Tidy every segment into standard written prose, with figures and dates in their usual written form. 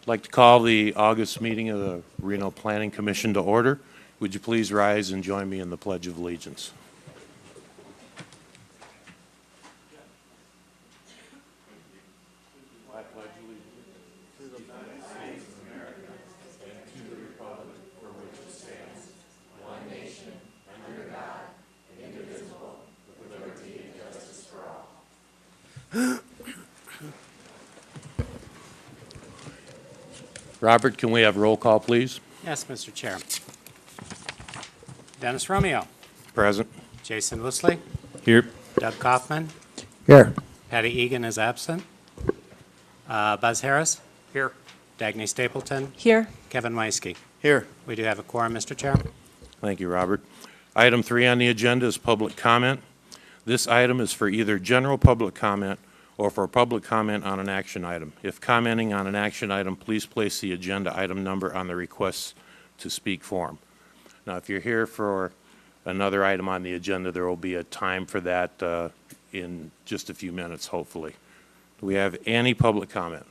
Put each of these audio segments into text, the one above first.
I'd like to call the August meeting of the Reno Planning Commission to order. Would you please rise and join me in the Pledge of Allegiance? I pledge allegiance to the United States of America and to the republic for which it stands, one nation, under God, indivisible, with liberty and justice for all. Robert, can we have roll call, please? Yes, Mr. Chair. Dennis Romeo. Present. Jason Wusley. Here. Doug Kaufman. Here. Patty Egan is absent. Buzz Harris. Here. Dagny Stapleton. Here. Kevin Weisky. Here. We do have a quorum, Mr. Chair. Thank you, Robert. Item 3 on the agenda is public comment. This item is for either general public comment or for public comment on an action item. If commenting on an action item, please place the agenda item number on the request to speak form. Now, if you're here for another item on the agenda, there will be a time for that in just a few minutes, hopefully. Do we have any public comment?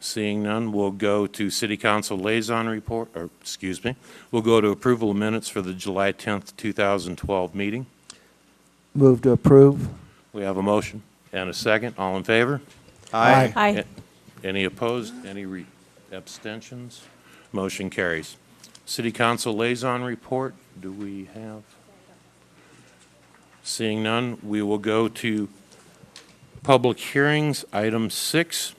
Seeing none, we'll go to City Council liaison report, or excuse me, we'll go to approval of minutes for the July 10th, 2012 meeting. Move to approve. We have a motion and a second. All in favor? Aye. Aye. Any opposed? Any abstentions? Motion carries. City Council liaison report, do we have? Seeing none, we will go to public hearings, item 6.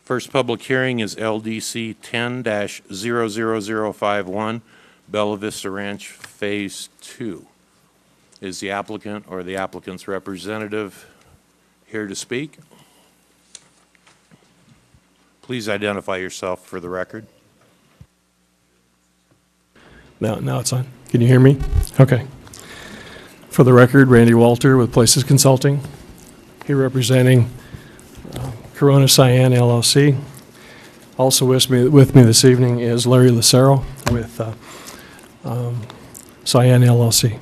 First public hearing is LDC 10-00051, Bella Vista Ranch Phase 2. Is the applicant or the applicant's representative here to speak? Please identify yourself for the record. Now it's on. Can you hear me? Okay. For the record, Randy Walter with Places Consulting, here representing Corona Cyan LLC. Also with me this evening is Larry Lucero with Cyan LLC.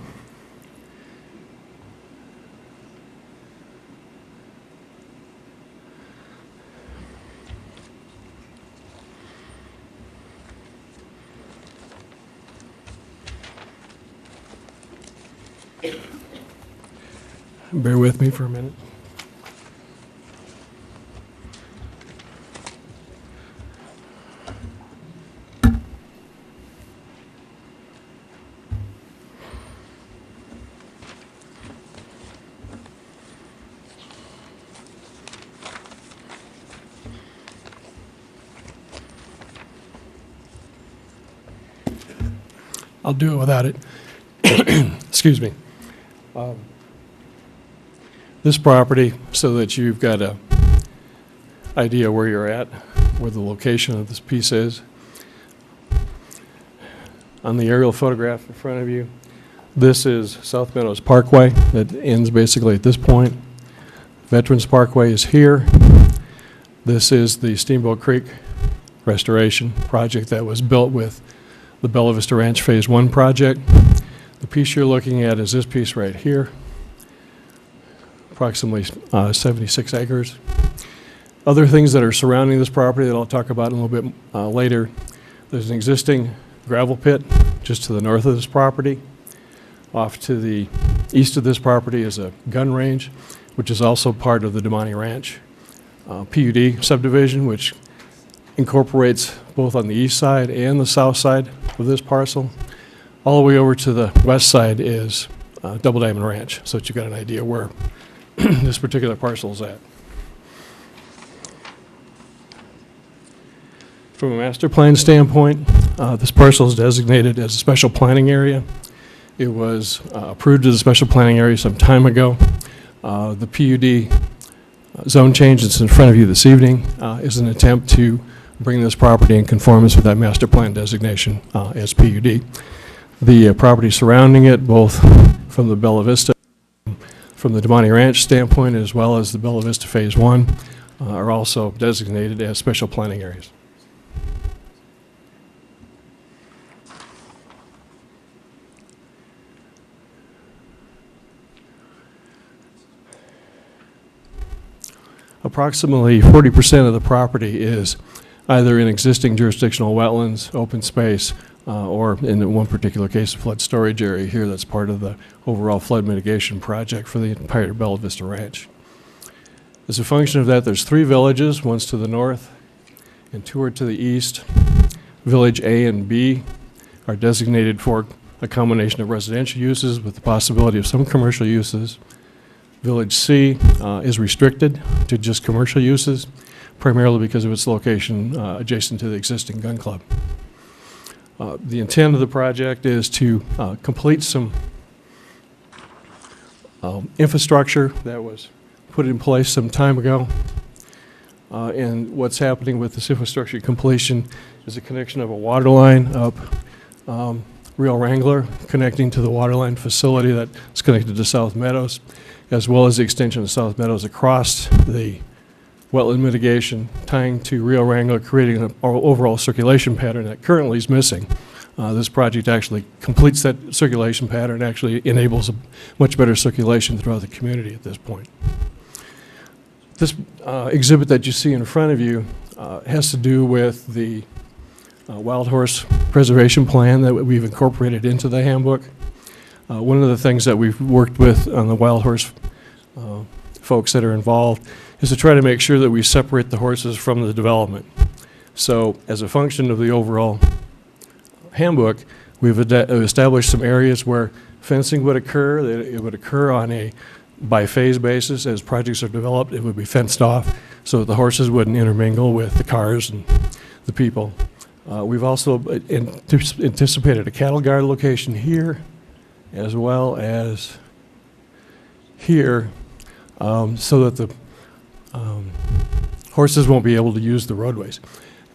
Bear with me for a minute. I'll do it without it. Excuse me. This property, so that you've got a idea where you're at, where the location of this piece is. On the aerial photograph in front of you, this is South Meadows Parkway that ends basically at this point. Veterans Parkway is here. This is the Steamboat Creek restoration project that was built with the Bella Vista Ranch Phase 1 project. The piece you're looking at is this piece right here, approximately 76 acres. Other things that are surrounding this property that I'll talk about in a little bit later. There's an existing gravel pit just to the north of this property. Off to the east of this property is a gun range, which is also part of the Damani Ranch PUD subdivision, which incorporates both on the east side and the south side of this parcel. All the way over to the west side is Double Diamond Ranch, so that you've got an idea where this particular parcel is at. From a master plan standpoint, this parcel is designated as a special planning area. It was approved as a special planning area some time ago. The PUD zone change that's in front of you this evening is an attempt to bring this property in conformance with that master plan designation as PUD. The property surrounding it, both from the Bella Vista, from the Damani Ranch standpoint, as well as the Bella Vista Phase 1, are also designated as special planning areas. Approximately 40% of the property is either in existing jurisdictional wetlands, open space, or in one particular case, a flood storage area here that's part of the overall flood mitigation project for the entire Bella Vista Ranch. As a function of that, there's 3 villages, one's to the north and 2 are to the east. Village A and B are designated for a combination of residential uses with the possibility of some commercial uses. Village C is restricted to just commercial uses, primarily because of its location adjacent to the existing gun club. The intent of the project is to complete some infrastructure that was put in place some time ago. And what's happening with this infrastructure completion is a connection of a water line up Rio Wrangler, connecting to the water line facility that's connected to South Meadows, as well as the extension of South Meadows across the wetland mitigation, tying to Rio Wrangler, creating an overall circulation pattern that currently is missing. This project actually completes that circulation pattern, actually enables a much better circulation throughout the community at this point. This exhibit that you see in front of you has to do with the wild horse preservation plan that we've incorporated into the handbook. One of the things that we've worked with on the wild horse folks that are involved is to try to make sure that we separate the horses from the development. So as a function of the overall handbook, we've established some areas where fencing would occur. It would occur on a by phase basis. As projects are developed, it would be fenced off so that the horses wouldn't intermingle with the cars and the people. We've also anticipated a cattle guard location here as well as here, so that the horses won't be able to use the roadways.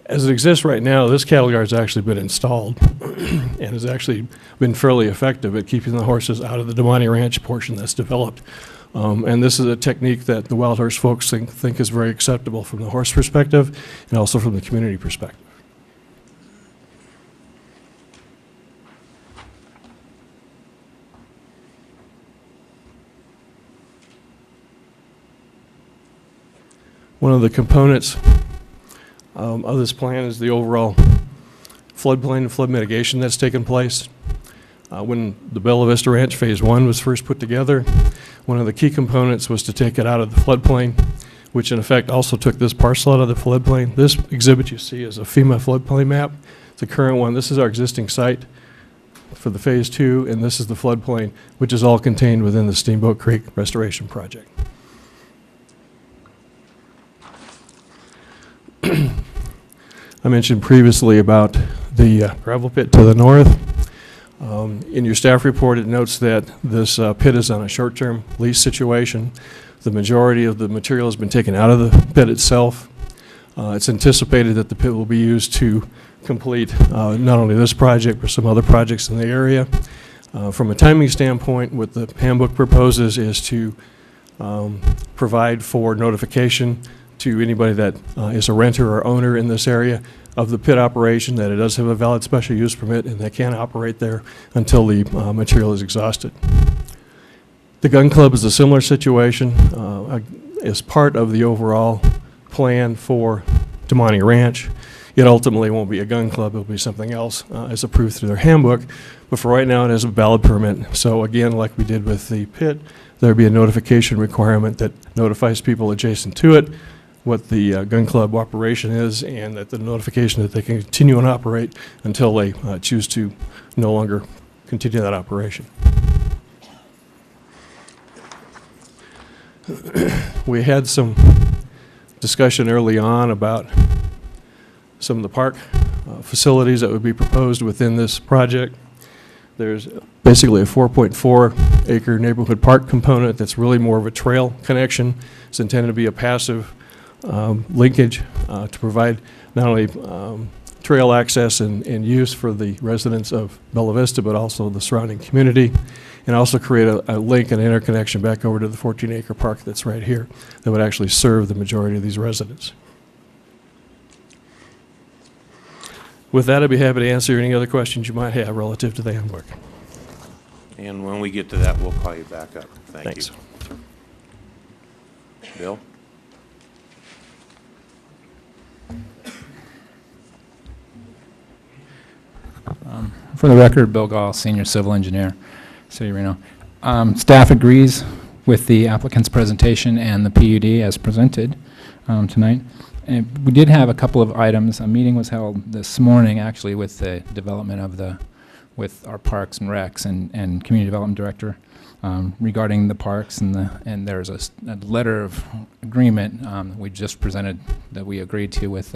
As it exists right now, this cattle guard's actually been installed and has actually been fairly effective at keeping the horses out of the Damani Ranch portion that's developed. And this is a technique that the wild horse folks think is very acceptable from the horse perspective and also from the community perspective. One of the components of this plan is the overall floodplain and flood mitigation that's taken place. When the Bella Vista Ranch Phase 1 was first put together, one of the key components was to take it out of the floodplain, which in effect also took this parcel out of the floodplain. This exhibit you see is a FEMA floodplain map. It's a current one. This is our existing site for the Phase 2, and this is the floodplain, which is all contained within the Steamboat Creek Restoration Project. I mentioned previously about the gravel pit to the north. In your staff report, it notes that this pit is on a short-term lease situation. The majority of the material has been taken out of the pit itself. It's anticipated that the pit will be used to complete not only this project, but some other projects in the area. From a timing standpoint, what the handbook proposes is to provide for notification to anybody that is a renter or owner in this area of the pit operation, that it does have a valid special use permit and they can't operate there until the material is exhausted. The gun club is a similar situation. As part of the overall plan for Damani Ranch, it ultimately won't be a gun club, it'll be something else as approved through their handbook, but for right now it has a valid permit. So again, like we did with the pit, there'd be a notification requirement that notifies people adjacent to it what the gun club operation is, and that the notification that they can continue and operate until they choose to no longer continue that operation. We had some discussion early on about some of the park facilities that would be proposed within this project. There's basically a 4.4 acre neighborhood park component that's really more of a trail connection. It's intended to be a passive linkage to provide not only trail access and use for the residents of Bella Vista, but also the surrounding community, and also create a link and interconnection back over to the 14-acre park that's right here that would actually serve the majority of these residents. With that, I'd be happy to answer any other questions you might have relative to the handbook. And when we get to that, we'll call you back up. Thank Thanks. you. Bill? For the record, Bill Gall, Senior Civil Engineer, City of Reno. Staff agrees with the applicant's presentation and the PUD as presented tonight. And we did have a couple of items. A meeting was held this morning, actually, with the development of with our Parks and Recs and Community Development Director regarding the parks, and there's a letter of agreement we just presented that we agreed to with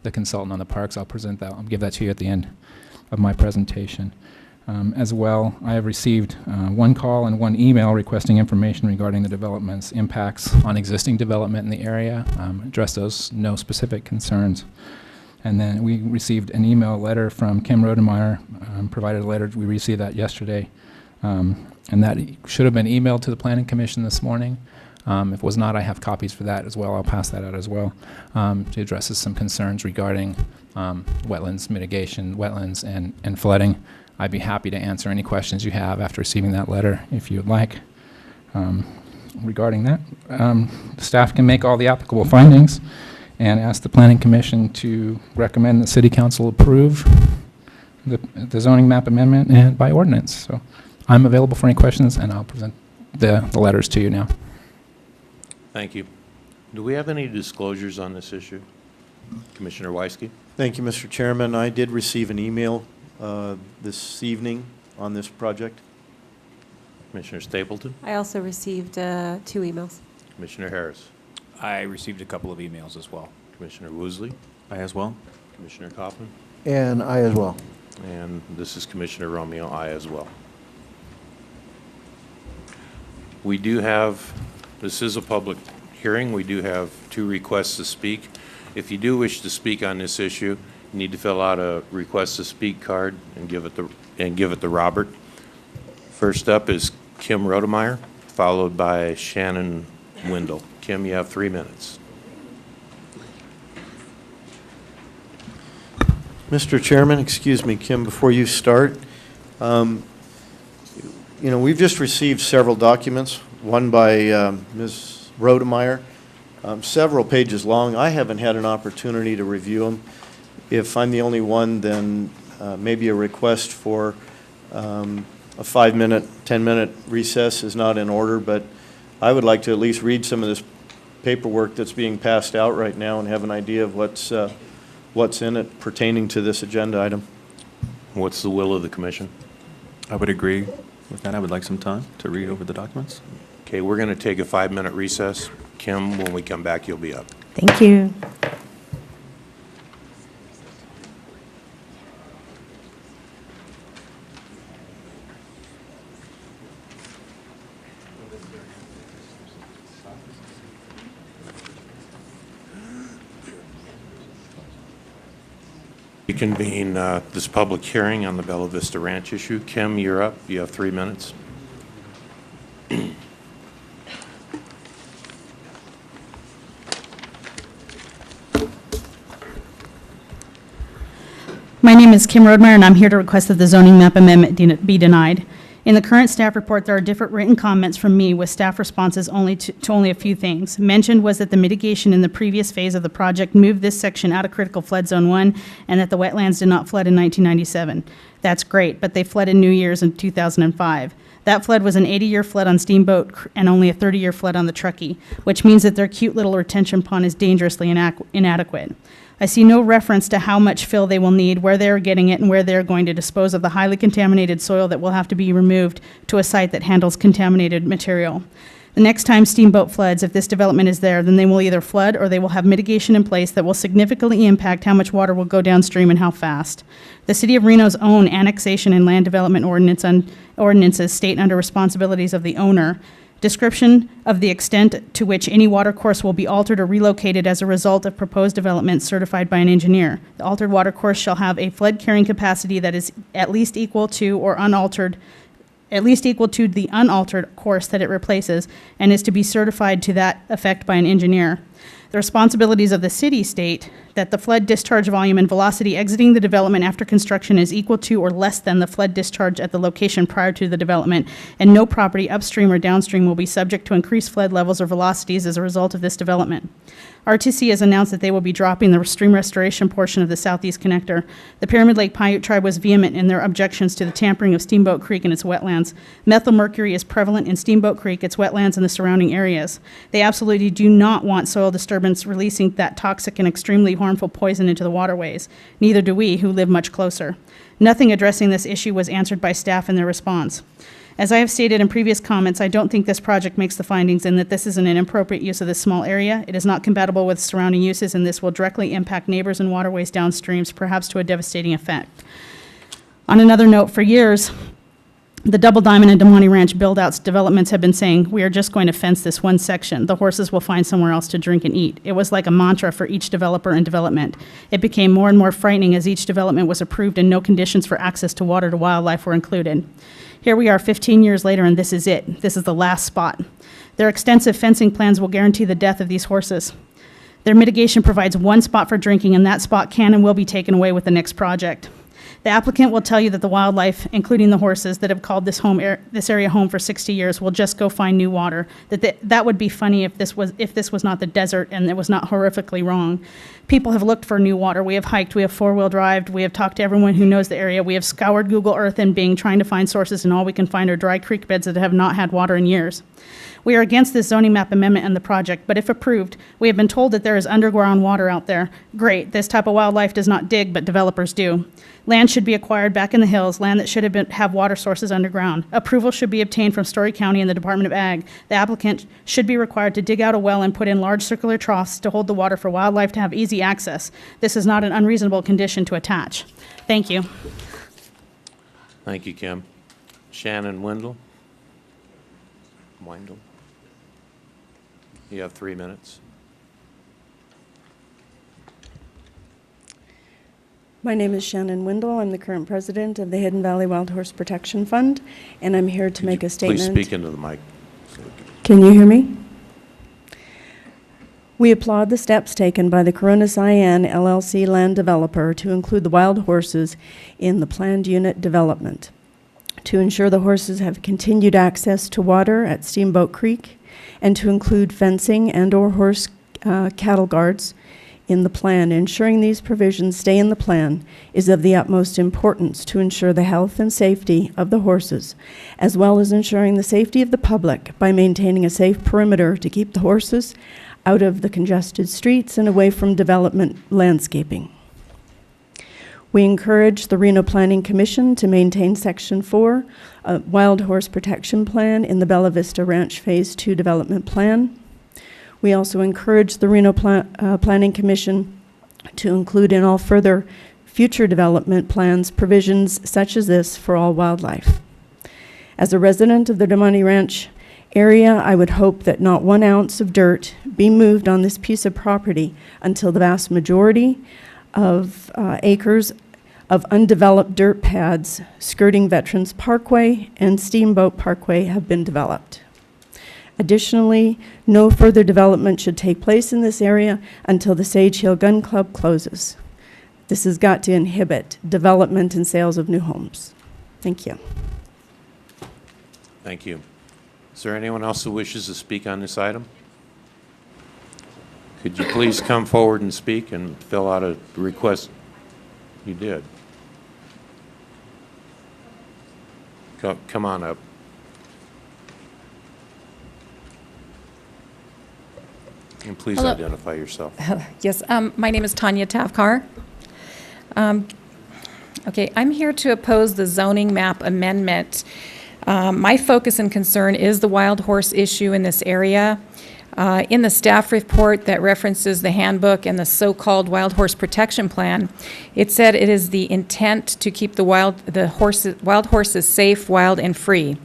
the consultant on the parks. I'll present that. I'll give that to you at the end of my presentation. As well, I have received one call and one email requesting information regarding the development's impacts on existing development in the area. Address those no specific concerns. And then we received an email letter from Kim Rodemeyer, provided a letter. We received that yesterday. And that should have been emailed to the Planning Commission this morning. If it was not, I have copies for that as well. I'll pass that out as well. It addresses some concerns regarding wetlands mitigation, wetlands, and flooding. I'd be happy to answer any questions you have after receiving that letter, if you would like. Regarding that, staff can make all the applicable findings and ask the Planning Commission to recommend the City Council approve the zoning map amendment and by ordinance. So I'm available for any questions, and I'll present the letters to you now. Thank you. Do we have any disclosures on this issue? Commissioner Weisky? Thank you, Mr. Chairman. I did receive an email this evening on this project. Commissioner Stapleton? I also received 2 emails. Commissioner Harris? I received a couple of emails as well. Commissioner Woosley? I as well. Commissioner Kaufman? And I as well. And this is Commissioner Romeo, I as well. We do have, this is a public hearing. We do have 2 requests to speak. If you do wish to speak on this issue, you need to fill out a request to speak card and give it to Robert. First up is Kim Rodemeyer, followed by Shannon Wendell. Kim, you have 3 minutes. Mr. Chairman, excuse me, Kim, before you start, we've just received several documents, one by Ms. Rodemeyer, several pages long. I haven't had an opportunity to review them. If I'm the only one, then maybe a request for a 5-minute, 10-minute recess is not in order, but I would like to at least read some of this paperwork that's being passed out right now and have an idea of what's in it pertaining to this agenda item. What's the will of the commission? I would agree with that. I would like some time to read over the documents. Okay, we're going to take a 5-minute recess. Kim, when we come back, you'll be up. Thank you. We convene this public hearing on the Bella Vista Ranch issue. Kim, you're up. You have 3 minutes. My name is Kim Rodemeyer, and I'm here to request that the zoning map amendment be denied. In the current staff report, there are different written comments from me with staff responses only to only a few things. Mentioned was that the mitigation in the previous phase of the project moved this section out of critical flood zone 1 and that the wetlands did not flood in 1997. That's great, but they flooded New Year's in 2005. That flood was an 80-year flood on Steamboat and only a 30-year flood on the Truckee, which means that their cute little retention pond is dangerously inadequate. I see no reference to how much fill they will need, where they are getting it, and where they are going to dispose of the highly contaminated soil that will have to be removed to a site that handles contaminated material. The next time Steamboat floods, if this development is there, then they will either flood or they will have mitigation in place that will significantly impact how much water will go downstream and how fast. The City of Reno's own annexation and land development ordinances state under responsibilities of the owner description of the extent to which any watercourse will be altered or relocated as a result of proposed development certified by an engineer. The altered watercourse shall have a flood carrying capacity that is at least equal to the unaltered course that it replaces and is to be certified to that effect by an engineer. The responsibilities of the city state that the flood discharge volume and velocity exiting the development after construction is equal to or less than the flood discharge at the location prior to the development, and no property upstream or downstream will be subject to increased flood levels or velocities as a result of this development. RTC has announced that they will be dropping the stream restoration portion of the southeast connector. The Pyramid Lake Paiute tribe was vehement in their objections to the tampering of Steamboat Creek and its wetlands. Methylmercury is prevalent in Steamboat Creek, its wetlands, and the surrounding areas. They absolutely do not want soil disturbance releasing that toxic and extremely harmful poison into the waterways. Neither do we, who live much closer. Nothing addressing this issue was answered by staff in their response. As I have stated in previous comments, I don't think this project makes the findings and that this is an inappropriate use of this small area. It is not compatible with surrounding uses, and this will directly impact neighbors and waterways downstreams, perhaps to a devastating effect. On another note, for years, the Double Diamond and Damani Ranch build-outs developments have been saying, we are just going to fence this one section. The horses will find somewhere else to drink and eat. It was like a mantra for each developer and development. It became more and more frightening as each development was approved and no conditions for access to water to wildlife were included. Here we are 15 years later, and this is it. This is the last spot. Their extensive fencing plans will guarantee the death of these horses. Their mitigation provides one spot for drinking, and that spot can and will be taken away with the next project. The applicant will tell you that the wildlife, including the horses that have called this area home for 60 years, will just go find new water. That would be funny if this was not the desert and it was not horrifically wrong. People have looked for new water. We have hiked, we have four-wheel drived, we have talked to everyone who knows the area. We have scoured Google Earth and Bing trying to find sources, and all we can find are dry creek beds that have not had water in years. We are against this zoning map amendment and the project, but if approved, we have been told that there is underground water out there. Great, this type of wildlife does not dig, but developers do. Land should be acquired back in the hills, land that should have water sources underground. Approval should be obtained from Story County and the Department of Ag. The applicant should be required to dig out a well and put in large circular troughs to hold the water for wildlife to have easy access. This is not an unreasonable condition to attach. Thank you. Thank you, Kim. Shannon Wendell? You have 3 minutes. My name is Shannon Wendell. I'm the current president of the Hidden Valley Wild Horse Protection Fund, and I'm here to make a statement. Please speak into the mic. Can you hear me? We applaud the steps taken by the Corona Cyan LLC land developer to include the wild horses in the planned unit development, to ensure the horses have continued access to water at Steamboat Creek, and to include fencing and/or horse cattle guards in the plan. Ensuring these provisions stay in the plan is of the utmost importance to ensure the health and safety of the horses, as well as ensuring the safety of the public by maintaining a safe perimeter to keep the horses out of the congested streets and away from development landscaping. We encourage the Reno Planning Commission to maintain Section 4, Wild Horse Protection Plan in the Bella Vista Ranch Phase 2 Development Plan. We also encourage the Reno Planning Commission to include in all further future development plans provisions such as this for all wildlife. As a resident of the Damani Ranch area, I would hope that not 1 ounce of dirt be moved on this piece of property until the vast majority of acres of undeveloped dirt pads skirting Veterans Parkway and Steamboat Parkway have been developed. Additionally, no further development should take place in this area until the Sage Hill Gun Club closes. This has got to inhibit development and sales of new homes. Thank you. Thank you. Is there anyone else who wishes to speak on this item? Could you please come forward and speak and fill out a request? You did. Come on up. And please Hello. identify yourself. Yes, my name is Tanya Tavkar. Okay, I'm here to oppose the zoning map amendment. My focus and concern is the wild horse issue in this area. In the staff report that references the handbook and the so-called Wild Horse Protection Plan, it said it is the intent to keep the wild horses safe, wild, and free.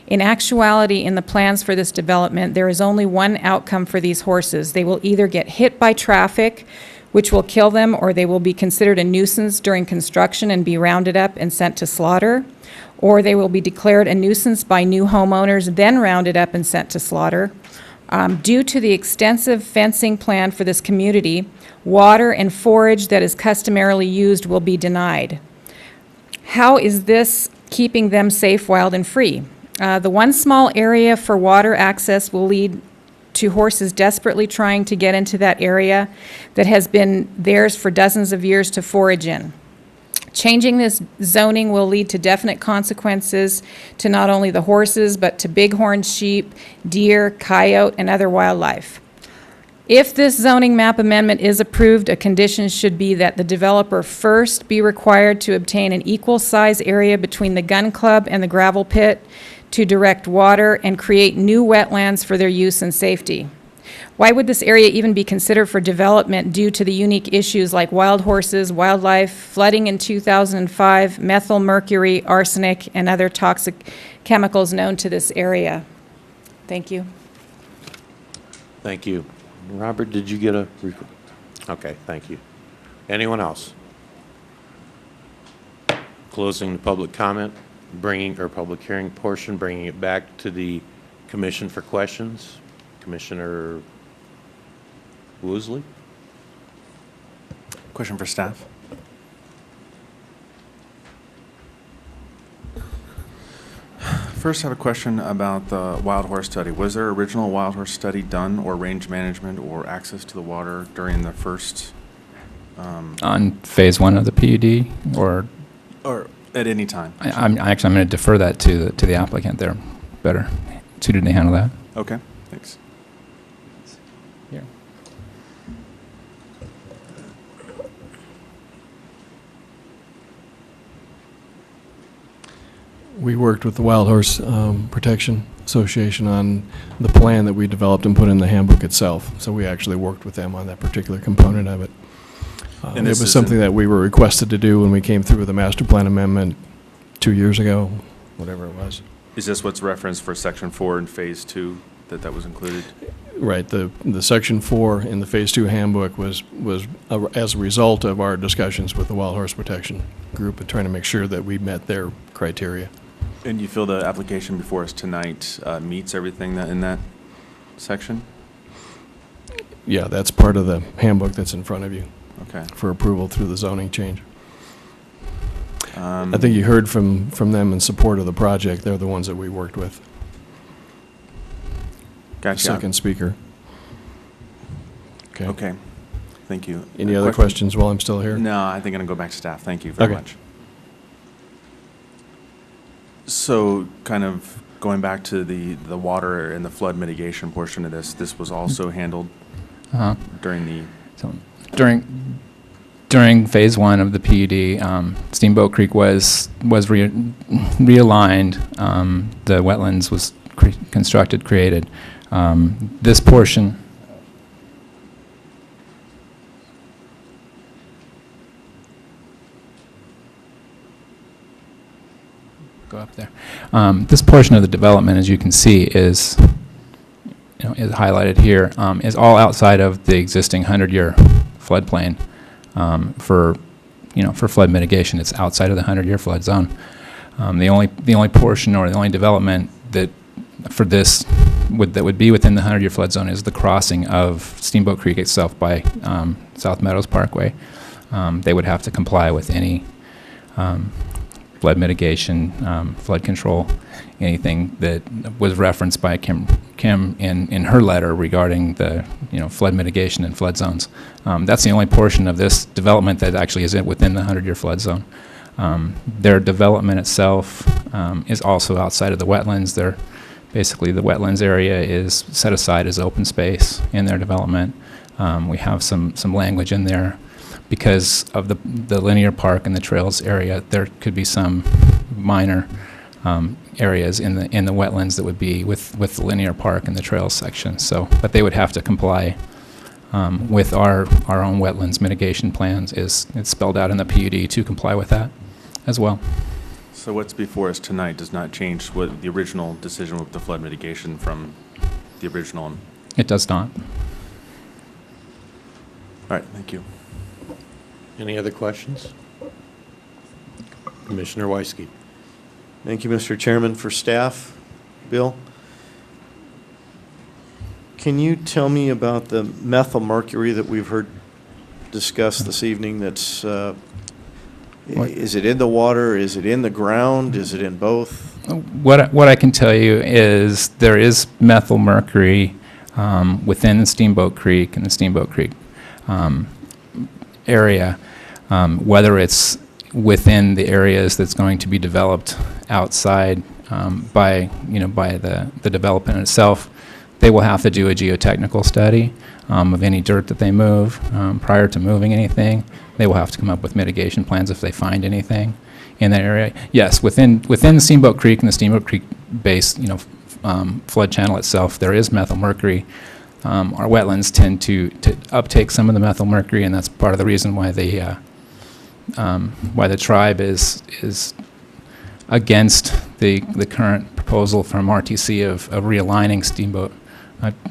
In actuality, in the plans for this development, there is only one outcome for these horses. They will either get hit by traffic, which will kill them, or they will be considered a nuisance during construction and be rounded up and sent to slaughter, or they will be declared a nuisance by new homeowners, then rounded up and sent to slaughter, Due to the extensive fencing plan for this community, water and forage that is customarily used will be denied. How is this keeping them safe, wild, and free? The one small area for water access will lead to horses desperately trying to get into that area that has been theirs for dozens of years to forage in. Changing this zoning will lead to definite consequences to not only the horses, but to bighorn sheep, deer, coyote, and other wildlife. If this zoning map amendment is approved, a condition should be that the developer first be required to obtain an equal size area between the gun club and the gravel pit to direct water and create new wetlands for their use and safety. Why would this area even be considered for development due to the unique issues like wild horses, wildlife, flooding in 2005, methyl mercury, arsenic, and other toxic chemicals known to this area? Thank you. Thank you. Robert, did you get a? Okay, thank you. Anyone else? Closing the public comment, public hearing portion, bringing it back to the commission for questions. Commissioner Woosley? Question for staff. First, I have a question about the wild horse study. Was there original wild horse study done, or range management, or access to the water during the first? On phase 1 of the PUD, or at any time? I'm going to defer that to the applicant. They're better suited to handle that. Okay, thanks. Here. We worked with the Wild Horse Protection Association on the plan that we developed and put in the handbook itself. So we actually worked with them on that particular component of it. And it this was is something in- that we were requested to do when we came through with the master plan amendment 2 years ago, whatever it was. Is this what's referenced for section 4 in phase 2, that was included? Right. The section 4 in the phase 2 handbook was as a result of our discussions with the Wild Horse Protection Group and trying to make sure that we met their criteria. And you feel the application before us tonight meets everything that in that section? Yeah, that's part of the handbook that's in front of you Okay. for approval through the zoning change. I think you heard from them in support of the project. They're the ones that we worked with. Gotcha. Second speaker. Okay. Thank you. Any other questions while I'm still here? No, I think I'm going to go back to staff. Thank you very Okay. much. So kind of going back to the water and the flood mitigation portion of this was also handled during the... So during phase 1 of the PUD, Steamboat Creek was realigned. The wetlands was created. This portion. Go up there. This portion of the development, as you can see, is highlighted here, is all outside of the existing 100-year floodplain. For flood mitigation, it's outside of the 100-year flood zone. The only portion or the only development that would be within the 100-year flood zone is the crossing of Steamboat Creek itself by South Meadows Parkway. They would have to comply with any flood mitigation, flood control, anything that was referenced by Kim in her letter regarding the flood mitigation and flood zones. That's the only portion of this development that actually is within the 100-year flood zone. Their development itself is also outside of the wetlands. Basically, the wetlands area is set aside as open space in their development. We have some language in there because of the linear park and the trails area. There could be some minor areas in the wetlands that would be with the linear park and the trails section. So, but they would have to comply with our own wetlands mitigation plans. It's spelled out in the PUD to comply with that as well. So what's before us tonight does not change what the original decision with the flood mitigation from the original? It does not. All right, thank you. Any other questions? Commissioner Weisky. Thank you, Mr. Chairman. For staff, Bill? Can you tell me about the methyl mercury that we've heard discussed this evening that's, is it in the water? Is it in the ground? Is it in both? What I can tell you is there is methyl mercury within the Steamboat Creek and the Steamboat Creek area, whether it's within the areas that's going to be developed outside by the development itself. They will have to do a geotechnical study of any dirt that they move prior to moving anything. They will have to come up with mitigation plans if they find anything in that area. Yes, within the Steamboat Creek and the Steamboat Creek base, flood channel itself, there is methyl mercury. Our wetlands tend to uptake some of the methyl mercury, and that's part of the reason why the tribe is against the current proposal from RTC of realigning Steamboat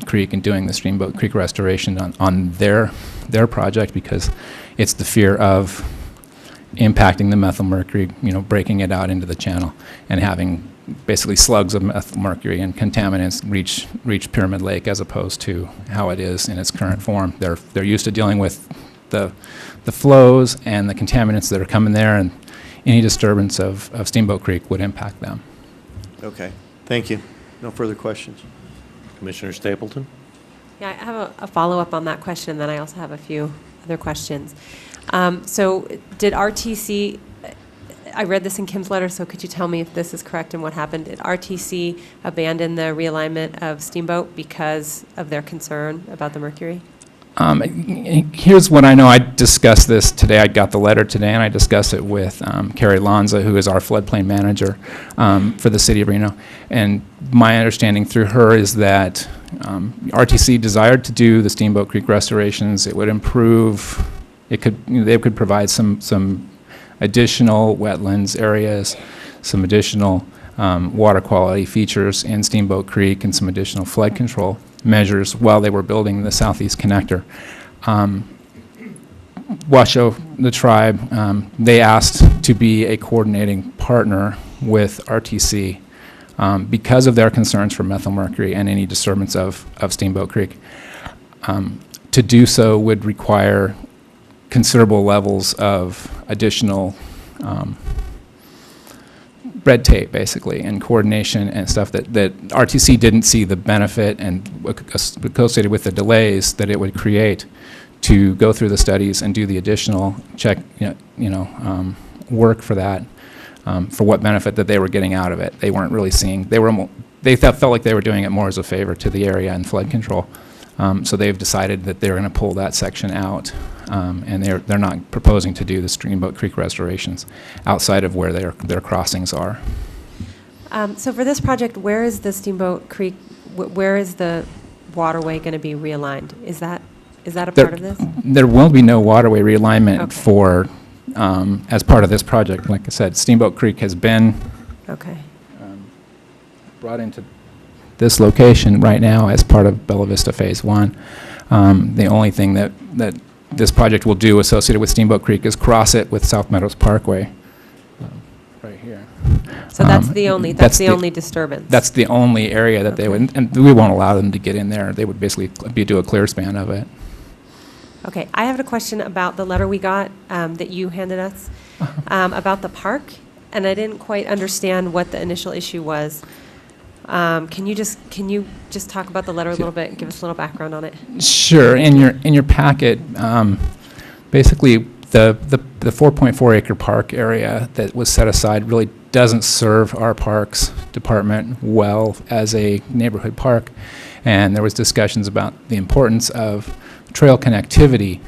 Creek and doing the Steamboat Creek restoration on their project, because it's the fear of impacting the methyl mercury, breaking it out into the channel and having basically slugs of methyl mercury and contaminants reach Pyramid Lake, as opposed to how it is in its current form. They're used to dealing with the flows and the contaminants that are coming there, and any disturbance of Steamboat Creek would impact them. Okay, thank you. No further questions. Commissioner Stapleton? Yeah, I have a follow-up on that question, and then I also have a few other questions. So did RTC, I read this in Kim's letter, so could you tell me if this is correct and what happened? Did RTC abandon the realignment of Steamboat because of their concern about the mercury? Here's what I know. I discussed this today. I got the letter today, and I discussed it with Carrie Lanza, who is our floodplain manager for the city of Reno. And my understanding through her is that RTC desired to do the Steamboat Creek restorations. It would improve. They could provide some additional wetlands areas, some additional water quality features in Steamboat Creek, and some additional flood control measures while they were building the southeast connector. Washoe, the tribe, they asked to be a coordinating partner with RTC because of their concerns for methyl mercury and any disturbance of Steamboat Creek. To do so would require considerable levels of additional red tape, basically, and coordination and stuff that RTC didn't see the benefit and associated with the delays that it would create to go through the studies and do the additional work for that, for what benefit that they were getting out of it. They weren't really seeing. They felt like they were doing it more as a favor to the area and flood control. So they've decided that they're going to pull that section out, and they're not proposing to do the Steamboat Creek restorations outside of where their crossings are. So for this project, where is the Steamboat Creek, where is the waterway going to be realigned? Is that a part of this? There will be no waterway realignment for, as part of this project. Like I said, Steamboat Creek has been brought into this location right now as part of Bella Vista Phase 1. The only thing that this project will do associated with Steamboat Creek is cross it with South Meadows Parkway, right here. So that's the only disturbance. That's the only area that they would, and we won't allow them to get in there. They would basically do a clear span of it. Okay, I have a question about the letter we got that you handed us about the park, and I didn't quite understand what the initial issue was. Can you just talk about the letter a little bit and give us a little background on it? Sure. In your packet, basically the 4.4 acre park area that was set aside really doesn't serve our parks department well as a neighborhood park, and there was discussions about the importance of trail connectivity.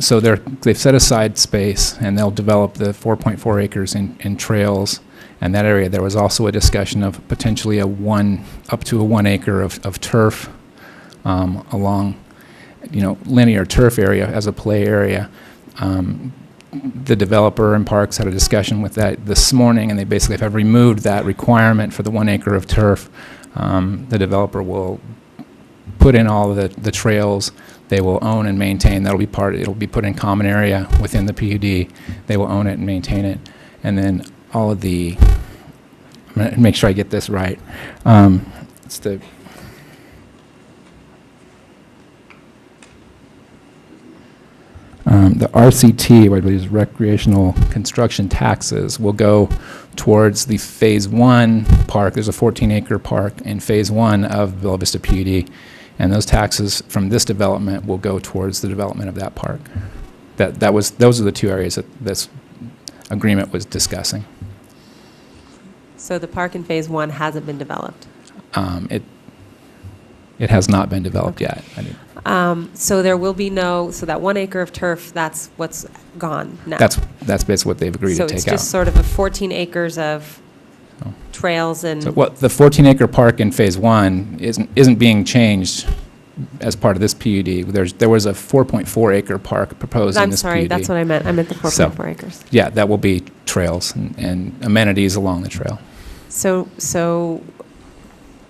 So they've set aside space, and they'll develop the 4.4 acres in trails. And that area, there was also a discussion of potentially up to a 1 acre of turf along, linear turf area as a play area. The developer and parks had a discussion with that this morning, and they basically have removed that requirement for the 1 acre of turf. The developer will put in all of the trails. They will own and maintain. It'll be put in common area within the PUD. They will own it and maintain it. And then all of I'm going to make sure I get this right. It's the The RCT, what I believe is recreational construction taxes, will go towards the Phase 1 park. There's a 14-acre park in Phase 1 of Bella Vista PUD, and those taxes from this development will go towards the development of that park. Those are the two areas that this agreement was discussing. So the park in Phase 1 hasn't been developed? It has not been developed yet. So there will be so that 1 acre of turf, that's what's gone now? That's basically what they've agreed to take out. So it's just sort of a 14 acres of trails and... So the 14-acre park in Phase 1 isn't being changed as part of this PUD. There was a 4.4-acre park proposed in this PUD. I'm sorry, that's what I meant. I meant the 4.4 acres. Yeah, that will be trails and amenities along the trail. So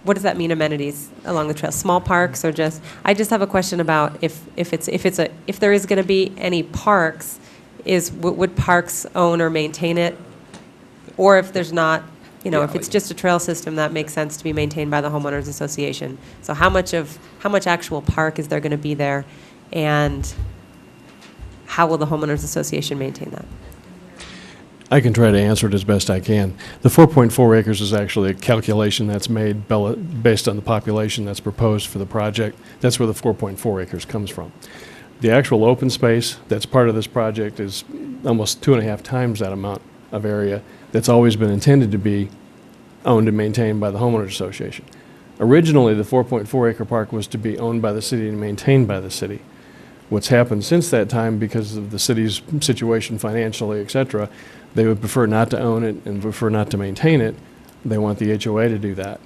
what does that mean, amenities along the trail? Small parks or just? I just have a question about if there is going to be any parks, would parks own or maintain it, or if there's not, if it's just a trail system, that makes sense to be maintained by the homeowners association. So how much actual park is there going to be there, and how will the homeowners association maintain that? I can try to answer it as best I can. The 4.4 acres is actually a calculation that's made based on the population that's proposed for the project. That's where the 4.4 acres comes from. The actual open space that's part of this project is almost 2.5 times that amount of area that's always been intended to be owned and maintained by the homeowners association. Originally, the 4.4 acre park was to be owned by the city and maintained by the city. What's happened since that time, because of the city's situation financially, et cetera, they would prefer not to own it and prefer not to maintain it. They want the HOA to do that.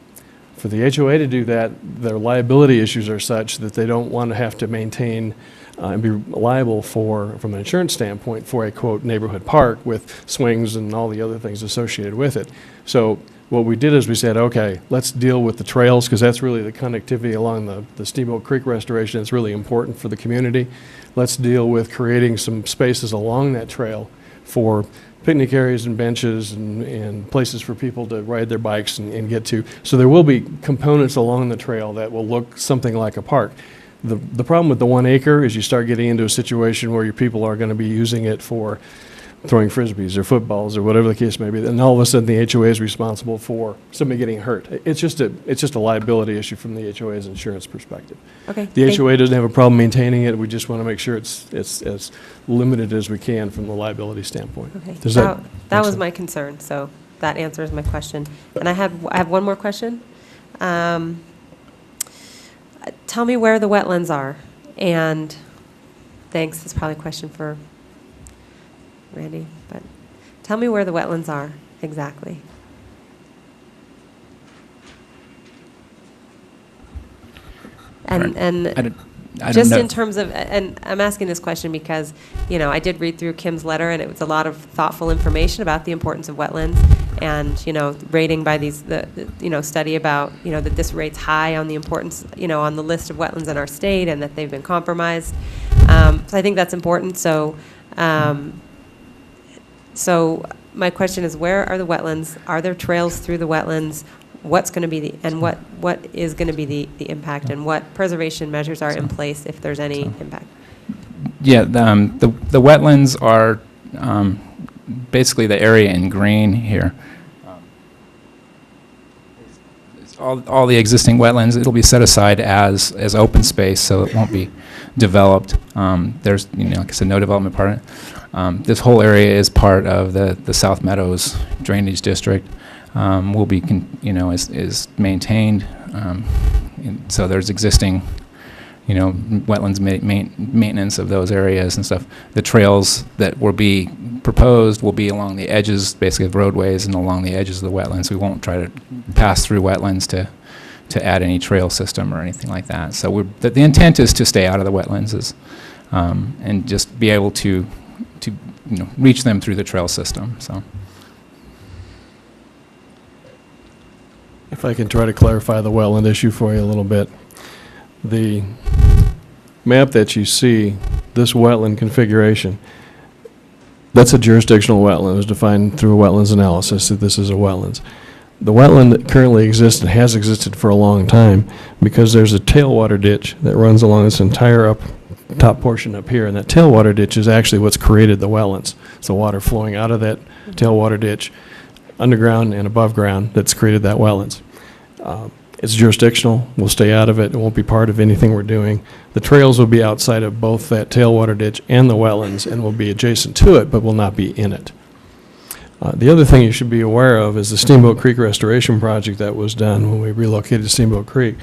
For the HOA to do that, their liability issues are such that they don't want to have to maintain and be liable for, from an insurance standpoint, for a, quote, neighborhood park with swings and all the other things associated with it. So what we did is we said, okay, let's deal with the trails, because that's really the connectivity along the Steamboat Creek restoration. It's really important for the community. Let's deal with creating some spaces along that trail for picnic areas and benches and places for people to ride their bikes and get to. So there will be components along the trail that will look something like a park. The problem with the 1 acre is you start getting into a situation where your people are going to be using it for throwing frisbees or footballs or whatever the case may be, and all of a sudden the HOA is responsible for somebody getting hurt. It's just a liability issue from the HOA's insurance perspective. Okay. The HOA doesn't have a problem maintaining it. We just want to make sure it's as limited as we can from the liability standpoint. Okay. Does that was sense? my concern, so that answers my question. And I have one more question. Tell me where the wetlands are, and thanks, this is probably a question for Randy, but tell me where the wetlands are exactly. And I don't just know. in terms of, and I'm asking this question because, I did read through Kim's letter, and it was a lot of thoughtful information about the importance of wetlands, and, rating by study about, that this rate's high on the importance, on the list of wetlands in our state, and that they've been compromised. So I think that's important. So my question is, where are the wetlands? Are there trails through the wetlands? What's going to be what is going to be the impact, and what preservation measures are in place if there's any impact? Yeah, the wetlands are basically the area in green here. All the existing wetlands, it'll be set aside as open space, so it won't be developed. There's, like I said, no development part of it. This whole area is part of the South Meadows Drainage District. Will be, is maintained. So there's existing, wetlands maintenance of those areas and stuff. The trails that will be proposed will be along the edges, basically of roadways, and along the edges of the wetlands. We won't try to pass through wetlands to add any trail system or anything like that. So the intent is to stay out of the wetlands and just be able to reach them through the trail system. So. If I can try to clarify the wetland issue for you a little bit. The map that you see, this wetland configuration, that's a jurisdictional wetland. It was defined through a wetlands analysis that this is a wetlands. The wetland that currently exists and has existed for a long time because there's a tailwater ditch that runs along this entire top portion up here, and that tailwater ditch is actually what's created the wetlands. It's the water flowing out of that tailwater ditch, underground and above ground, that's created that wetlands. It's jurisdictional. We'll stay out of it. It won't be part of anything we're doing. The trails will be outside of both that tailwater ditch and the wetlands and will be adjacent to it, but will not be in it. The other thing you should be aware of is the Steamboat Creek Restoration Project that was done when we relocated Steamboat Creek.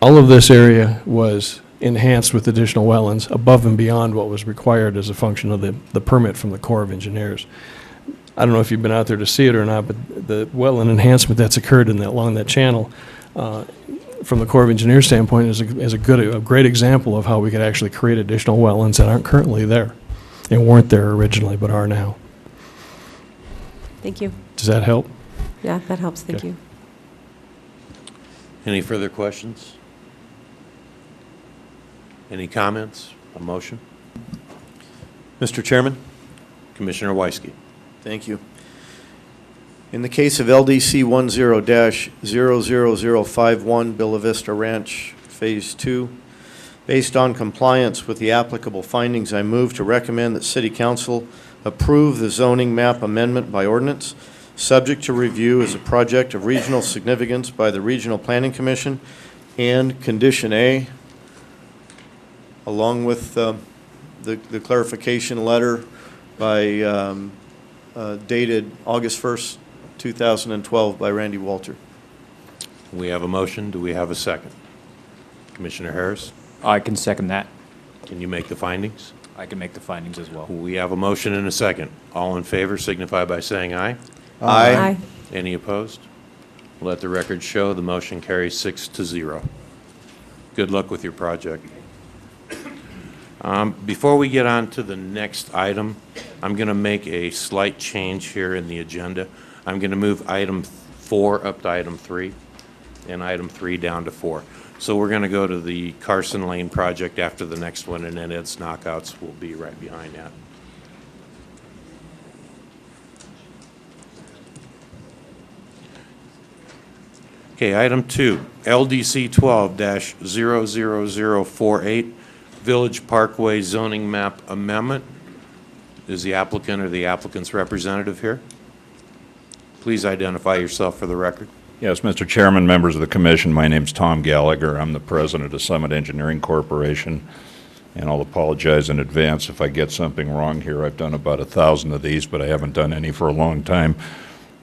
All of this area was enhanced with additional wetlands above and beyond what was required as a function of the permit from the Corps of Engineers. I don't know if you've been out there to see it or not, but the wetland enhancement that's occurred along that channel, from the Corps of Engineers standpoint, is a great example of how we could actually create additional wetlands that aren't currently there and weren't there originally, but are now. Thank you. Does that help? Yeah, that helps. Thank Okay. you. Any further questions? Any comments? A motion? Mr. Chairman? Commissioner Weisky. Thank you. In the case of LDC 10-00051, Bella Vista Ranch Phase 2, based on compliance with the applicable findings, I move to recommend that City Council approve the zoning map amendment by ordinance, subject to review as a project of regional significance by the Regional Planning Commission, and Condition A, along with the clarification letter by dated August 1st, 2012 by Randy Walter. We have a motion. Do we have a second? Commissioner Harris, I can second that. can you make the findings? I can make the findings as well. We have a motion and a second. All in favor signify by saying aye. Aye. Any opposed? Let the record show the motion carries 6-0. Good luck with your project. Before we get on to the next item, I'm going to make a slight change here in the agenda. I'm going to move item 4 up to item 3 and item 3 down to 4. So we're going to go to the Carson Lane project after the next one, and then Ed's Knockouts will be right behind that. Okay, item 2, LDC 12-00048, Village Parkway zoning map amendment. Is the applicant or the applicant's representative here? Please identify yourself for the record. Yes, Mr. Chairman, members of the commission, my name's Tom Gallagher. I'm the president of Summit Engineering Corporation, and I'll apologize in advance if I get something wrong here. I've done about 1,000 of these, but I haven't done any for a long time.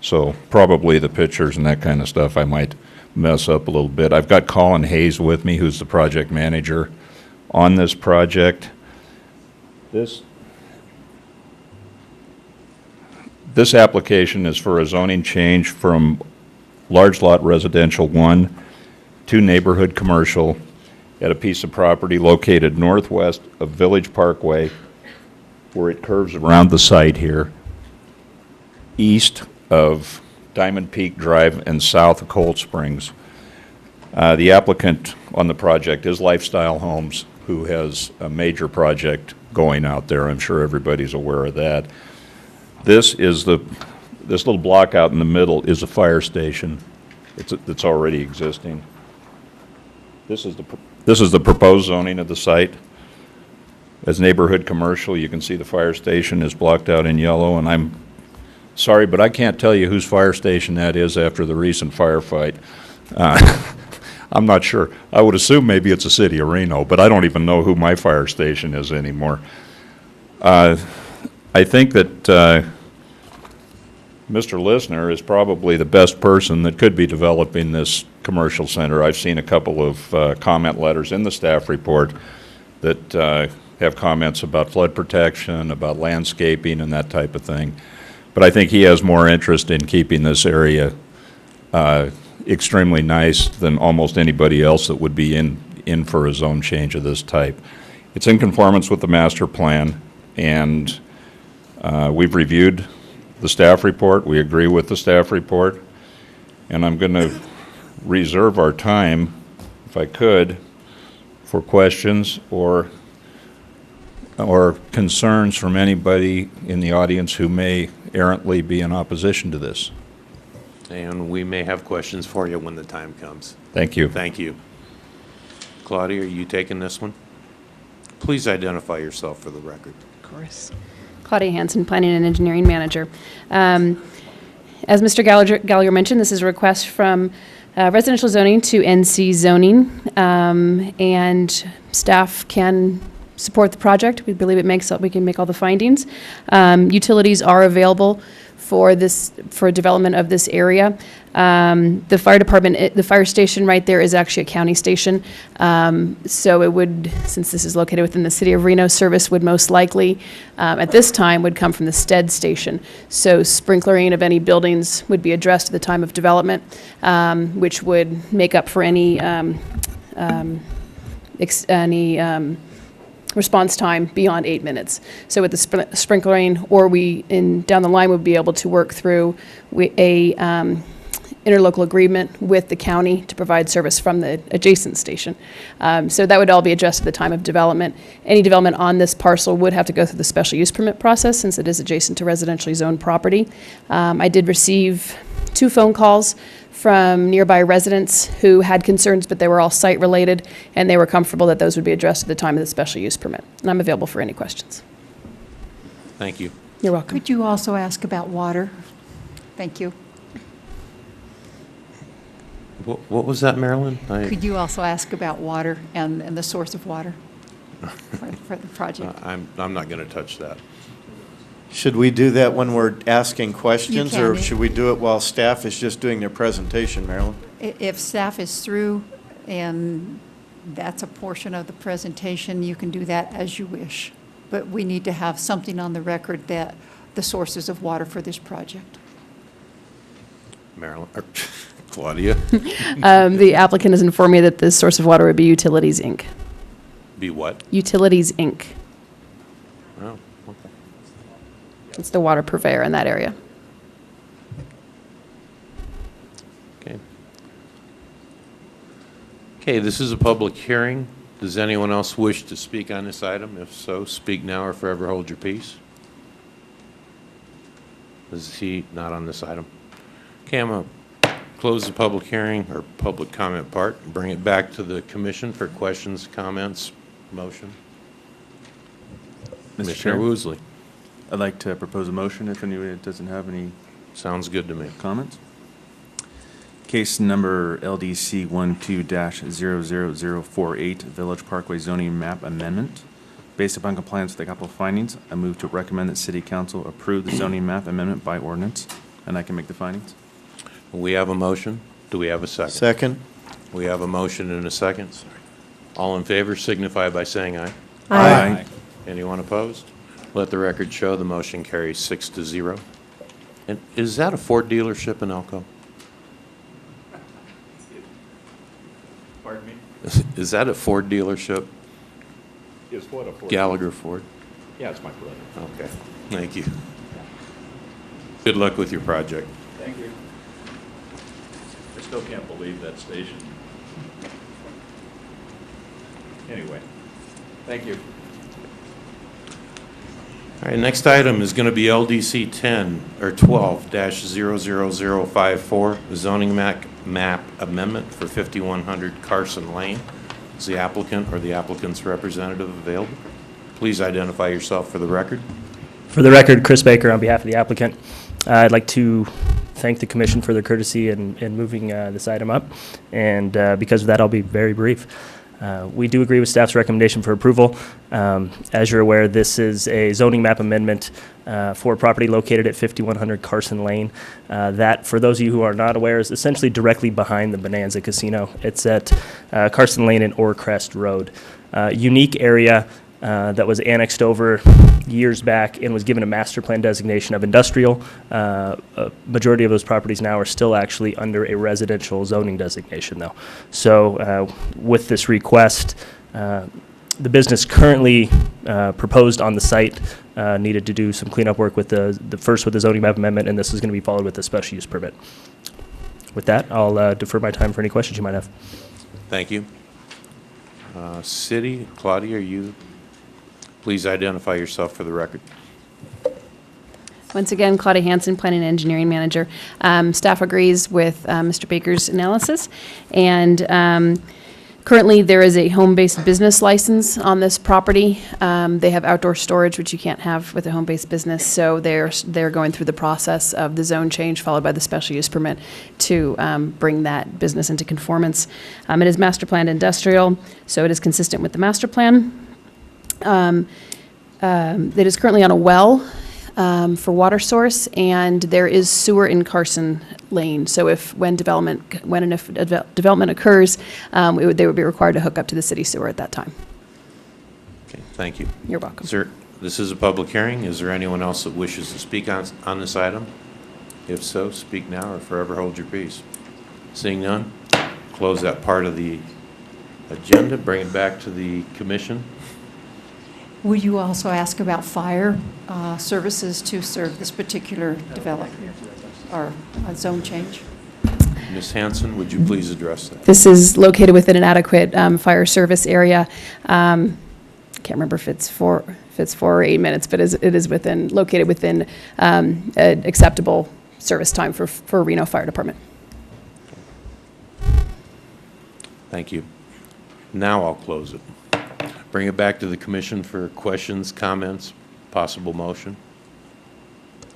So probably the pictures and that kind of stuff I might mess up a little bit. I've got Colin Hayes with me, who's the project manager on this project. This application is for a zoning change from large lot residential 1 to neighborhood commercial at a piece of property located northwest of Village Parkway, where it curves around the site here, east of Diamond Peak Drive and south of Cold Springs. The applicant on the project is Lifestyle Homes, who has a major project going out there. I'm sure everybody's aware of that. This little block out in the middle is a fire station. It's already existing. This is the proposed zoning of the site. As neighborhood commercial, you can see the fire station is blocked out in yellow, and I'm sorry, but I can't tell you whose fire station that is after the recent firefight. I'm not sure. I would assume maybe it's the city of Reno, but I don't even know who my fire station is anymore. I think that Mr. Lisner is probably the best person that could be developing this commercial center. I've seen a couple of comment letters in the staff report that have comments about flood protection, about landscaping, and that type of thing. But I think he has more interest in keeping this area extremely nice than almost anybody else that would be in for a zone change of this type. It's in conformance with the master plan, and we've reviewed the staff report. We agree with the staff report, and I'm going to reserve our time, if I could, for questions or concerns from anybody in the audience who may errantly be in opposition to this. And we may have questions for you when the time comes. Thank you. Thank you. Claudia, are you taking this one? Please identify yourself for the record. Of course. Claudia Hansen, Planning and Engineering Manager. As Mr. Gallagher mentioned, this is a request from residential zoning to NC zoning, and staff can support the project. We believe we can make all the findings. Utilities are available for development of this area. The fire department, the fire station right there is actually a county station. So it would, since this is located within the city of Reno, service would most likely, at this time, would come from the Stead station. So sprinklering of any buildings would be addressed at the time of development, which would make up for any response time beyond 8 minutes. So with the sprinkling, or down the line, would be able to work through a interlocal agreement with the county to provide service from the adjacent station. So that would all be addressed at the time of development. Any development on this parcel would have to go through the special use permit process since it is adjacent to residentially zoned property. I did receive 2 phone calls from nearby residents who had concerns, but they were all site-related, and they were comfortable that those would be addressed at the time of the special use permit. And I'm available for any questions. Thank you. You're welcome. Could you also ask about water? Thank you. What was that, Marilyn? Could you also ask about water and the source of water for the project? I'm not going to touch that. Should we do that when we're asking questions, or can. should we do it while staff is just doing their presentation, Marilyn? If staff is through and that's a portion of the presentation, you can do that as you wish. But we need to have something on the record that the sources of water for this project. Marilyn, or Claudia? The applicant has informed me that the source of water would be Utilities, Inc. Be what? Utilities, Inc. Oh, okay. It's the water purveyor in that area. Okay. Okay, this is a public hearing. Does anyone else wish to speak on this item? If so, speak now or forever hold your peace. Is he not on this item? Okay, I'm going to close the public hearing or public comment part and bring it back to the commission for questions, comments, motion. Mr. Commissioner Chair, Woosley. I'd like to propose a motion if anybody doesn't have any Sounds good to me. comments. Case number LDC 12-00048, Village Parkway zoning map amendment. Based upon compliance with the capital findings, I move to recommend that City Council approve the zoning map amendment by ordinance, and I can make the findings. We have a motion. Do we have a second? Second. We have a motion and a second. All in favor signify by saying aye. Aye. Anyone opposed? Let the record show the motion carries 6-0. And is that a Ford dealership in Elko? Pardon me? Is that a Ford dealership? Is what a Ford? Gallagher Ford? Yeah, it's my brother. Okay, thank you. Good luck with your project. Thank you. I still can't believe that station. Anyway, thank you. All right, next item is going to be LDC 12-00054, the zoning map amendment for 5100 Carson Lane. Is the applicant or the applicant's representative available? Please identify yourself for the record. For the record, Chris Baker on behalf of the applicant. I'd like to thank the commission for their courtesy in moving this item up, and because of that, I'll be very brief. We do agree with staff's recommendation for approval. As you're aware, this is a zoning map amendment for a property located at 5100 Carson Lane. That, for those of you who are not aware, is essentially directly behind the Bonanza Casino. It's at Carson Lane and Orcrest Road. Unique area that was annexed over years back and was given a master plan designation of industrial. A majority of those properties now are still actually under a residential zoning designation, though. So with this request, the business currently proposed on the site needed to do some cleanup work with the zoning map amendment, and this is going to be followed with a special use permit. With that, I'll defer my time for any questions you might have. Thank you. City, Claudia, you please identify yourself for the record. Once again, Claudia Hansen, Planning and Engineering Manager. Staff agrees with Mr. Baker's analysis, and Currently, there is a home-based business license on this property. They have outdoor storage, which you can't have with a home-based business, so they're going through the process of the zone change, followed by the special use permit, to bring that business into conformance. It is master planned industrial, so it is consistent with the master plan. It is currently on a well for water source, and there is sewer in Carson Lane. So when and if development occurs, they would be required to hook up to the city sewer at that time. Okay, thank you. You're welcome. Sir, this is a public hearing. Is there anyone else that wishes to speak on this item? If so, speak now or forever hold your peace. Seeing none, close that part of the agenda, bring it back to the commission. Would you also ask about fire services to serve this particular development or zone change? Ms. Hanson, would you please address that? This is located within an adequate fire service area. Can't remember if it's 4 or 8 minutes, but it is located within an acceptable service time for Reno Fire Department. Thank you. Now I'll close it. Bring it back to the commission for questions, comments, possible motion.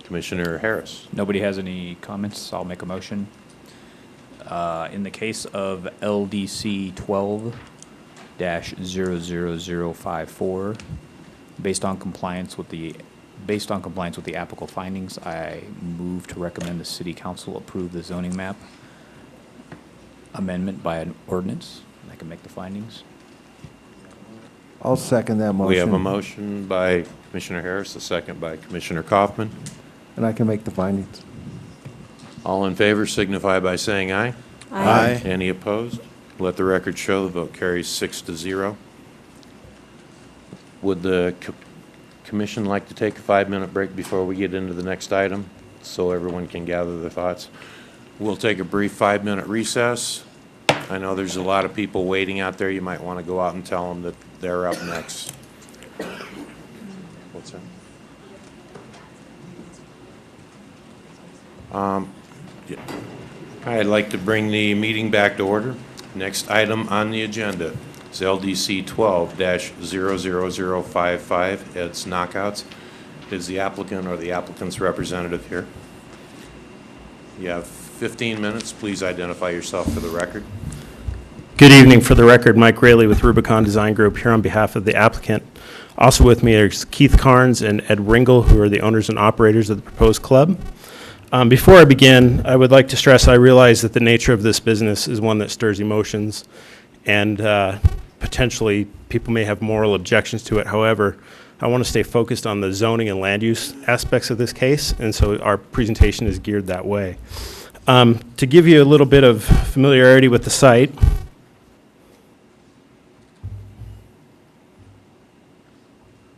Commissioner Harris. Nobody has any comments. I'll make a motion. In the case of LDC 12-00054, based on compliance with the applicable findings, I move to recommend the City Council approve the zoning map amendment by an ordinance. I can make the findings. I'll second that motion. We have a motion by Commissioner Harris, a second by Commissioner Kaufman. And I can make the findings. All in favor signify by saying aye. Aye. Any opposed? Let the record show the vote carries 6-0. Would the commission like to take a 5-minute break before we get into the next item so everyone can gather their thoughts? We'll take a brief 5-minute recess. I know there's a lot of people waiting out there. You might want to go out and tell them that they're up next. What's that? Yeah. I'd like to bring the meeting back to order. Next item on the agenda is LDC 12-00055, Ed's Knockouts. Is the applicant or the applicant's representative here? You have 15 minutes. Please identify yourself for the record. Good evening. For the record, Mike Raley with Rubicon Design Group here on behalf of the applicant. Also with me are Keith Carnes and Ed Ringel, who are the owners and operators of the proposed club. Before I begin, I would like to stress I realize that the nature of this business is one that stirs emotions, and potentially people may have moral objections to it. However, I want to stay focused on the zoning and land use aspects of this case, and so our presentation is geared that way. To give you a little bit of familiarity with the site,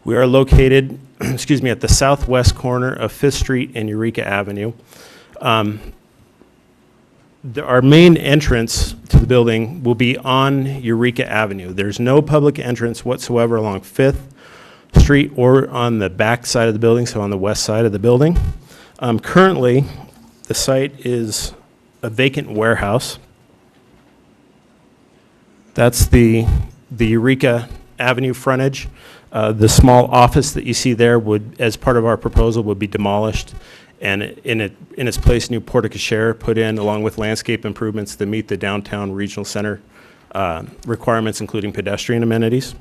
we are located, excuse me, at the southwest corner of 5th Street and Eureka Avenue. Our main entrance to the building will be on Eureka Avenue. There's no public entrance whatsoever along 5th Street or on the back side of the building, so on the west side of the building. Currently, the site is a vacant warehouse. That's the Eureka Avenue frontage. The small office that you see there would, as part of our proposal, would be demolished, and in its place, new porte-cochere put in, along with landscape improvements that meet the downtown regional center requirements, including pedestrian amenities.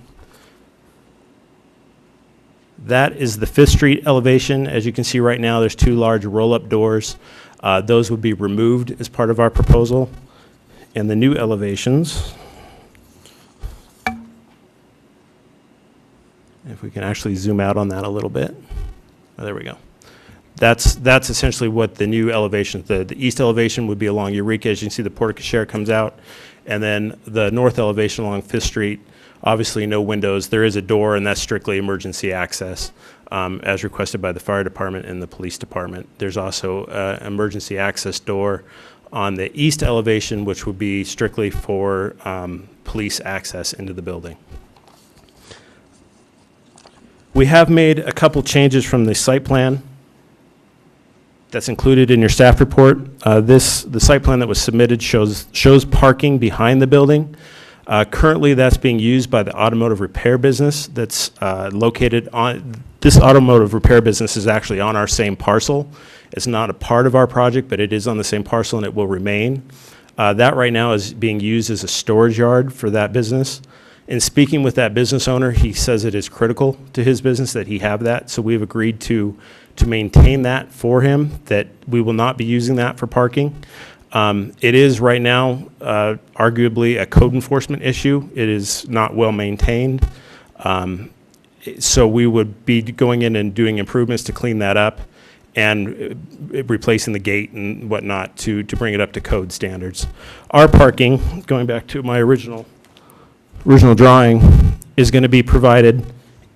That is the 5th Street elevation. As you can see right now, there's 2 large roll-up doors. Those would be removed as part of our proposal. And the new elevations, if we can actually zoom out on that a little bit. Oh, there we go. That's essentially what the new elevation, the east elevation would be along Eureka. As you can see, the porte-cochere comes out. And then the north elevation along 5th Street, obviously no windows. There is a door, and that's strictly emergency access, as requested by the fire department and the police department. There's also an emergency access door on the east elevation, which would be strictly for police access into the building. We have made a couple changes from the site plan that's included in your staff report. The site plan that was submitted shows parking behind the building. Currently, that's being used by the automotive repair business that's located on, this automotive repair business is actually on our same parcel. It's not a part of our project, but it is on the same parcel and it will remain. That right now is being used as a storage yard for that business. In speaking with that business owner, he says it is critical to his business that he have that, so we've agreed to maintain that for him, that we will not be using that for parking. It is right now arguably a code enforcement issue. It is not well maintained. So we would be going in and doing improvements to clean that up and replacing the gate and whatnot to bring it up to code standards. Our parking, going back to my original drawing, is going to be provided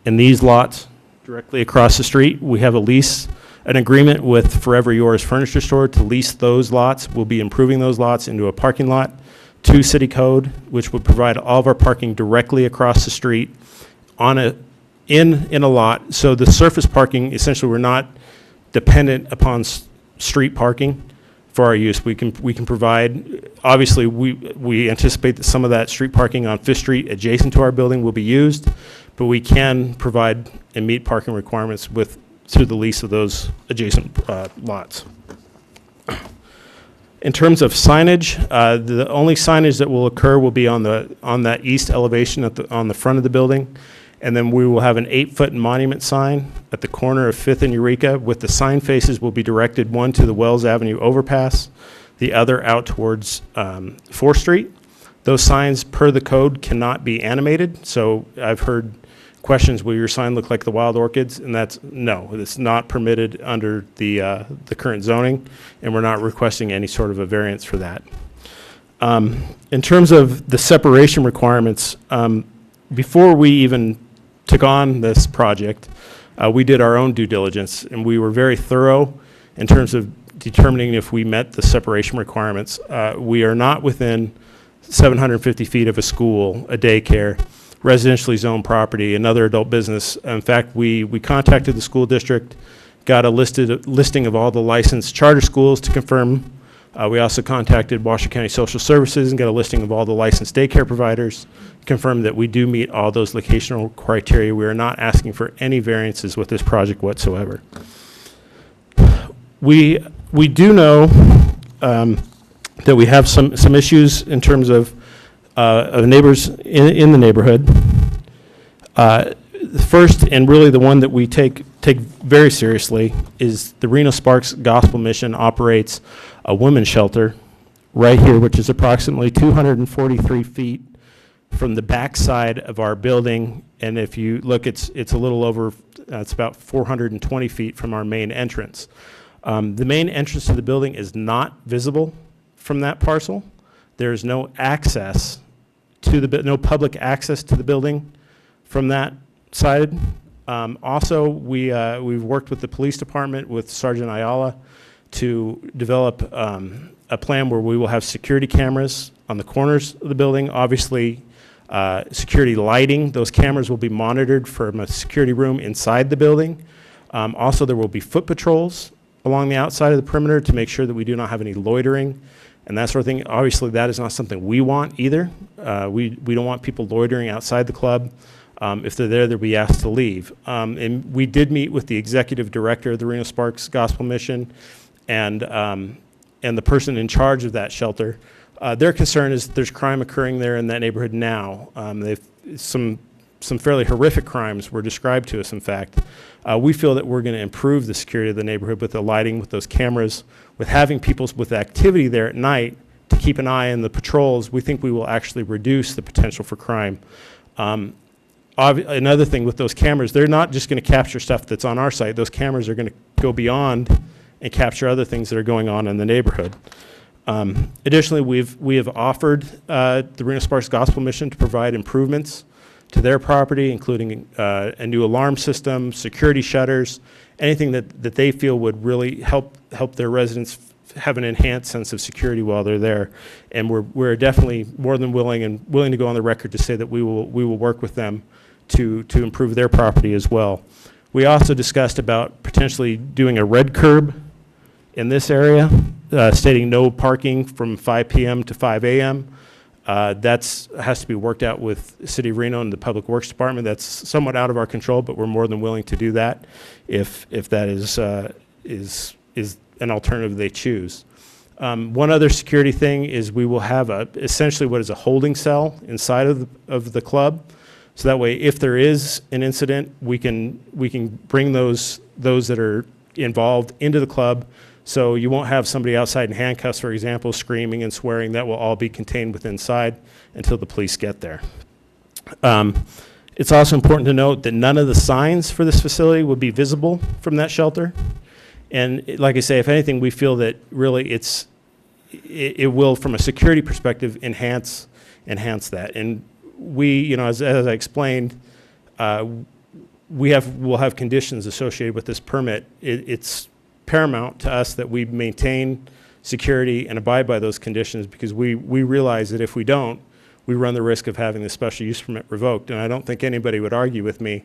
in these lots directly across the street. We have a lease, an agreement with Forever Yours Furniture Store to lease those lots. We'll be improving those lots into a parking lot to city code, which would provide all of our parking directly across the street on in a lot. So the surface parking, essentially, we're not dependent upon street parking for our use. We can provide, obviously, we anticipate that some of that street parking on Fifth Street adjacent to our building will be used, but we can provide and meet parking requirements through the lease of those adjacent lots. In terms of signage, the only signage that will occur will be on that east elevation on the front of the building. And then we will have an 8-foot monument sign at the corner of 5th and Eureka, with the sign faces will be directed, one to the Wells Avenue overpass, the other out towards 4th Street. Those signs, per the code, cannot be animated. So I've heard questions, will your sign look like the wild orchids? And no, it's not permitted under the current zoning, and we're not requesting any sort of a variance for that. In terms of the separation requirements, before we even took on this project, we did our own due diligence, and we were very thorough in terms of determining if we met the separation requirements. We are not within 750 feet of a school, a daycare, residentially zoned property, another adult business. In fact, we contacted the school district, got a listing of all the licensed charter schools to confirm. We also contacted Washoe County Social Services and got a listing of all the licensed daycare providers, confirmed that we do meet all those locational criteria. We are not asking for any variances with this project whatsoever. We do know that we have some issues in terms of neighbors in the neighborhood. The first, and really the one that we take very seriously, is the Reno Sparks Gospel Mission operates a women's shelter right here, which is approximately 243 feet from the back side of our building. And if you look, it's a little over, it's about 420 feet from our main entrance. The main entrance to the building is not visible from that parcel. There's no access to no public access to the building from that side. Also, we've worked with the police department, with Sergeant Ayala, to develop a plan where we will have security cameras on the corners of the building. Obviously, security lighting. Those cameras will be monitored from a security room inside the building. Also, there will be foot patrols along the outside of the perimeter to make sure that we do not have any loitering and that sort of thing. Obviously, that is not something we want either. We don't want people loitering outside the club. If they're there, they'll be asked to leave. And we did meet with the executive director of the Reno Sparks Gospel Mission and the person in charge of that shelter. Their concern is that there's crime occurring there in that neighborhood now. Some fairly horrific crimes were described to us, in fact. We feel that we're going to improve the security of the neighborhood with the lighting, with those cameras, with having people with activity there at night to keep an eye on the patrols. We think we will actually reduce the potential for crime. Another thing with those cameras, they're not just going to capture stuff that's on our site. Those cameras are going to go beyond and capture other things that are going on in the neighborhood. Additionally, we have offered the Reno Sparks Gospel Mission to provide improvements to their property, including a new alarm system, security shutters, anything that they feel would really help their residents have an enhanced sense of security while they're there. And we're definitely more than willing to go on the record to say that we will work with them to improve their property as well. We also discussed about potentially doing a red curb in this area, stating no parking from 5 p.m. to 5 a.m. Has to be worked out with the City of Reno and the Public Works Department. That's somewhat out of our control, but we're more than willing to do that if that is an alternative they choose. One other security thing is we will have essentially what is a holding cell inside of the club. So that way, if there is an incident, we can bring those that are involved into the club. So you won't have somebody outside in handcuffs, for example, screaming and swearing. That will all be contained within inside until the police get there. It's also important to note that none of the signs for this facility would be visible from that shelter. And like I say, if anything, we feel that really it will, from a security perspective, enhance that. And we, as I explained, we'll have conditions associated with this permit. It's paramount to us that we maintain security and abide by those conditions, because we realize that if we don't, we run the risk of having the special use permit revoked. And I don't think anybody would argue with me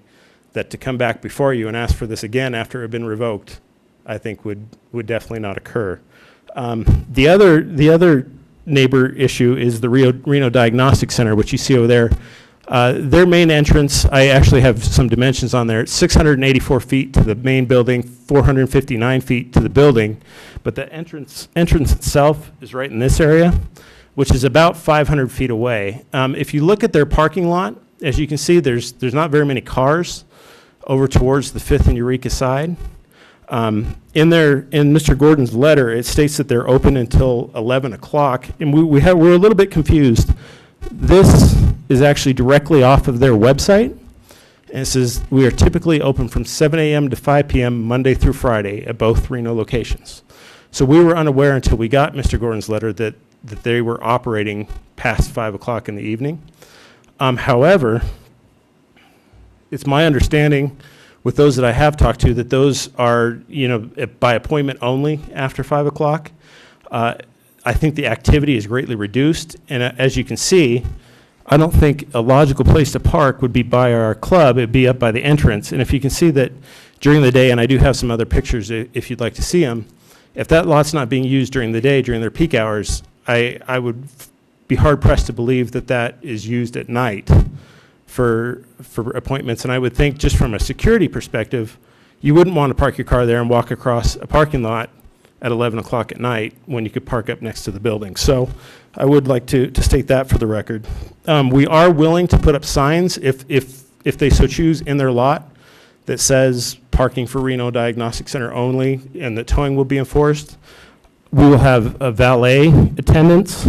that to come back before you and ask for this again after it had been revoked, I think would definitely not occur. The other neighbor issue is the Reno Diagnostic Center, which you see over there. Their main entrance, I actually have some dimensions on there. It's 684 feet to the main building, 459 feet to the building, but the entrance itself is right in this area, which is about 500 feet away. If you look at their parking lot, as you can see, there's not very many cars over towards the 5th and Eureka side. In Mr. Gordon's letter, it states that they're open until 11 o'clock, and we're a little bit confused. This is actually directly off of their website, and it says we are typically open from 7 a.m. to 5 p.m. Monday through Friday at both Reno locations. So we were unaware until we got Mr. Gordon's letter that they were operating past 5 o'clock in the evening. However, it's my understanding with those that I have talked to that those are, by appointment only after 5 o'clock. I think the activity is greatly reduced, and as you can see, I don't think a logical place to park would be by our club. It'd be up by the entrance. And if you can see that during the day, and I do have some other pictures if you'd like to see them, if that lot's not being used during the day, during their peak hours, I would be hard-pressed to believe that that is used at night for appointments. And I would think, just from a security perspective, you wouldn't want to park your car there and walk across a parking lot at 11 o'clock at night when you could park up next to the building. So I would like to state that for the record. We are willing to put up signs if they so choose in their lot that says parking for Reno Diagnostic Center only, and that towing will be enforced. We will have a valet attendants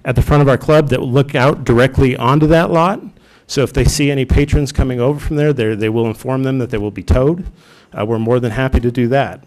at the front of our club that will look out directly onto that lot. So if they see any patrons coming over from there, they will inform them that they will be towed. We're more than happy to do that.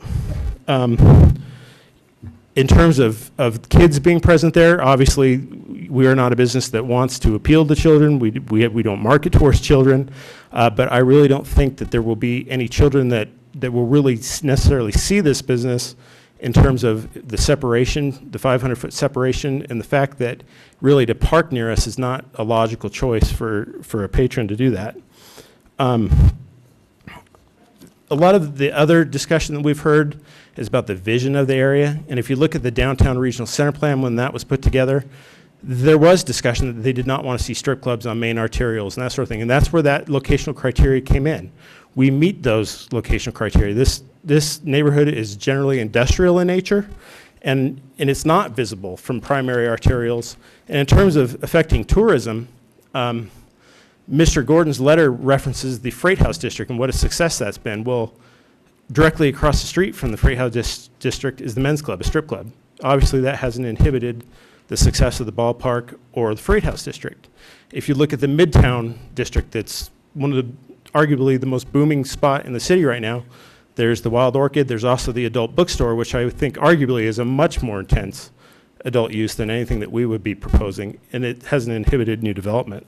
In terms of kids being present there, obviously, we are not a business that wants to appeal to children. We don't market towards children, but I really don't think that there will be any children that will really necessarily see this business in terms of the separation, the 500-foot separation, and the fact that really to park near us is not a logical choice for a patron to do that. A lot of the other discussion that we've heard is about the vision of the area. And if you look at the downtown regional center plan when that was put together, there was discussion that they did not want to see strip clubs on main arterials and that sort of thing. And that's where that locational criteria came in. We meet those locational criteria. This neighborhood is generally industrial in nature, and it's not visible from primary arterials. And in terms of affecting tourism, Mr. Gordon's letter references the Freight House District and what a success that's been. Well, directly across the street from the Freight House District is the Men's Club, a strip club. Obviously, that hasn't inhibited the success of the ballpark or the Freight House District. If you look at the Midtown District, that's one of the arguably the most booming spot in the city right now. There's the Wild Orchid. There's also the adult bookstore, which I would think arguably is a much more intense adult use than anything that we would be proposing, and it hasn't inhibited new development.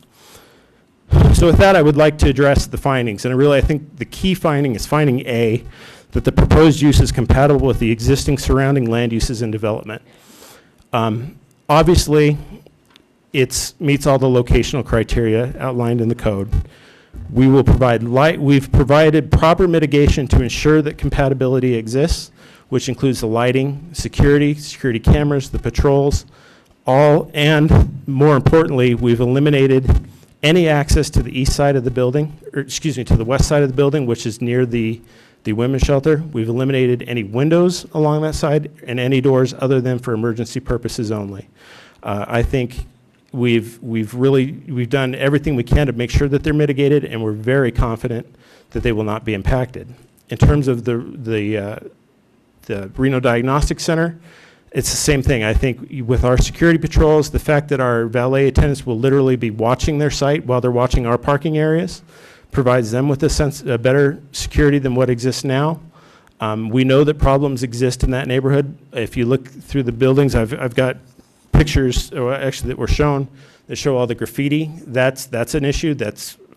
So with that, I would like to address the findings. And I think the key finding is finding A, that the proposed use is compatible with the existing surrounding land uses and development. Obviously, it meets all the locational criteria outlined in the code. We will provide we've provided proper mitigation to ensure that compatibility exists, which includes the lighting, security cameras, the patrols, And more importantly, we've eliminated any access to the east side of the building, or excuse me, to the west side of the building, which is near the women's shelter. We've eliminated any windows along that side and any doors other than for emergency purposes only. I think we've done everything we can to make sure that they're mitigated, and we're very confident that they will not be impacted. In terms of the Reno Diagnostic Center, it's the same thing. I think with our security patrols, the fact that our valet attendants will literally be watching their site while they're watching our parking areas provides them with a better security than what exists now. We know that problems exist in that neighborhood. If you look through the buildings, I've got pictures, or actually that were shown, that show all the graffiti. That's an issue.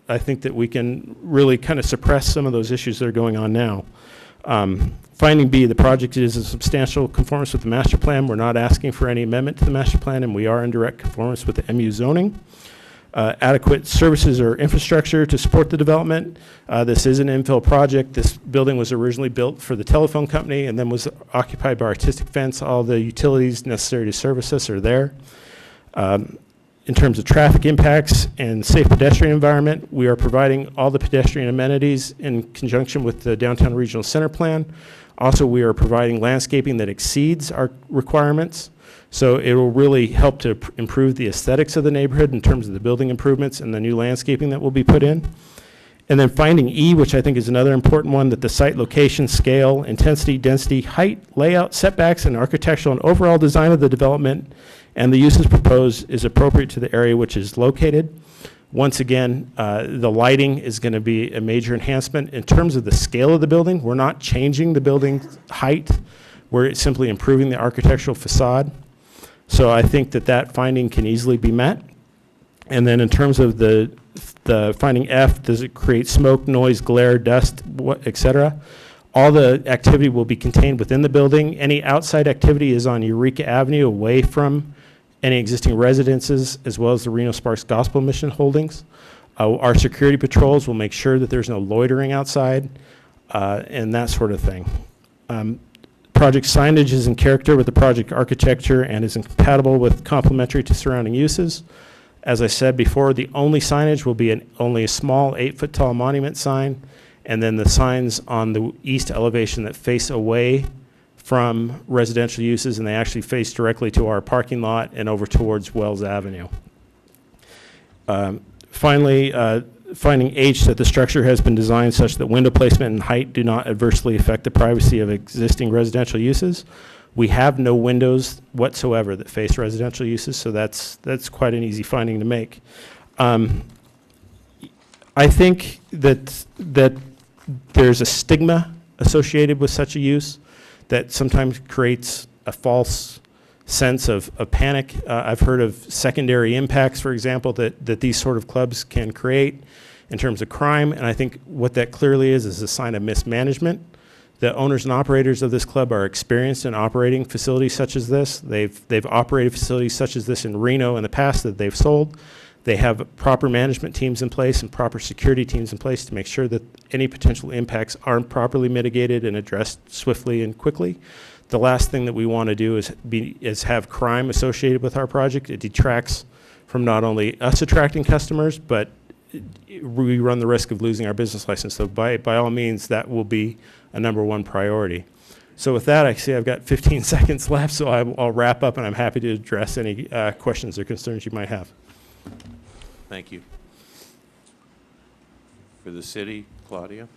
I think that we can really kind of suppress some of those issues that are going on now. Finding B, the project is in substantial conformance with the master plan. We're not asking for any amendment to the master plan, and we are in direct conformance with the MU zoning. Adequate services or infrastructure to support the development. This is an infill project. This building was originally built for the telephone company and then was occupied by Artistic Fence. All the utilities necessary to service us are there. In terms of traffic impacts and safe pedestrian environment, we are providing all the pedestrian amenities in conjunction with the Downtown Regional Center Plan. Also, we are providing landscaping that exceeds our requirements. So it will really help to improve the aesthetics of the neighborhood in terms of the building improvements and the new landscaping that will be put in. And then finding E, which I think is another important one, that the site location, scale, intensity, density, height, layout, setbacks, and architectural and overall design of the development and the uses proposed is appropriate to the area which is located. Once again, the lighting is going to be a major enhancement. In terms of the scale of the building, we're not changing the building height. We're simply improving the architectural facade. So I think that finding can easily be met. And then in terms of the finding F, does it create smoke, noise, glare, dust, et cetera? All the activity will be contained within the building. Any outside activity is on Eureka Avenue away from any existing residences, as well as the Reno Sparks Gospel Mission holdings. Our security patrols will make sure that there's no loitering outside and that sort of thing. Project signage is in character with the project architecture and is compatible with complementary to surrounding uses. As I said before, the only signage will be only a small 8-foot tall monument sign, and then the signs on the east elevation that face away from residential uses, and they actually face directly to our parking lot and over towards Wells Avenue. Finally, finding H, that the structure has been designed such that window placement and height do not adversely affect the privacy of existing residential uses. We have no windows whatsoever that face residential uses, so that's quite an easy finding to make. I think that there's a stigma associated with such a use that sometimes creates a false sense of panic. I've heard of secondary impacts, for example, that these sort of clubs can create in terms of crime, and I think what that clearly is a sign of mismanagement. The owners and operators of this club are experienced in operating facilities such as this. They've operated facilities such as this in Reno in the past that they've sold. They have proper management teams in place and proper security teams in place to make sure that any potential impacts aren't properly mitigated and addressed swiftly and quickly. The last thing that we want to do is have crime associated with our project. It detracts from not only us attracting customers, but we run the risk of losing our business license. So by all means, that will be a #1 priority. So with that, I see I've got 15 seconds left, so I'll wrap up, and I'm happy to address any questions or concerns you might have. Thank you. For the city, Claudia?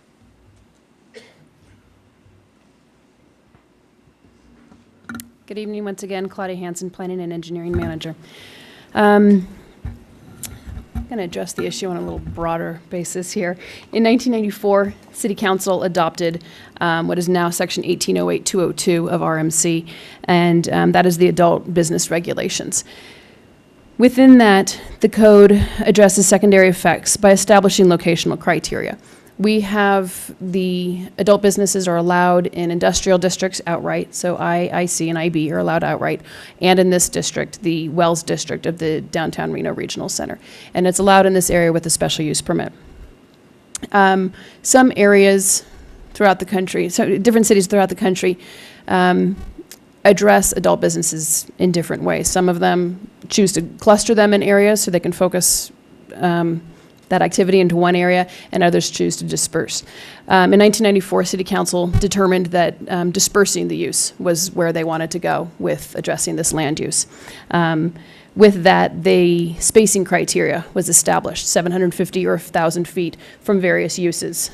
Good evening once again, Claudia Hansen, Planning and Engineering Manager. I'm going to address the issue on a little broader basis here. In 1994, City Council adopted what is now Section 1808-202 of RMC, and that is the adult business regulations. Within that, the code addresses secondary effects by establishing locational criteria. We have the adult businesses are allowed in industrial districts outright, so IC and IB are allowed outright, and in this district, the Wells district of the Downtown Reno Regional Center. And it's allowed in this area with a special use permit. Some areas throughout the country, so different cities throughout the country, address adult businesses in different ways. Some of them choose to cluster them in areas so they can focus that activity into one area, and others choose to disperse. In 1994, City Council determined that dispersing the use was where they wanted to go with addressing this land use. With that, the spacing criteria was established, 750 or 1,000 feet from various uses.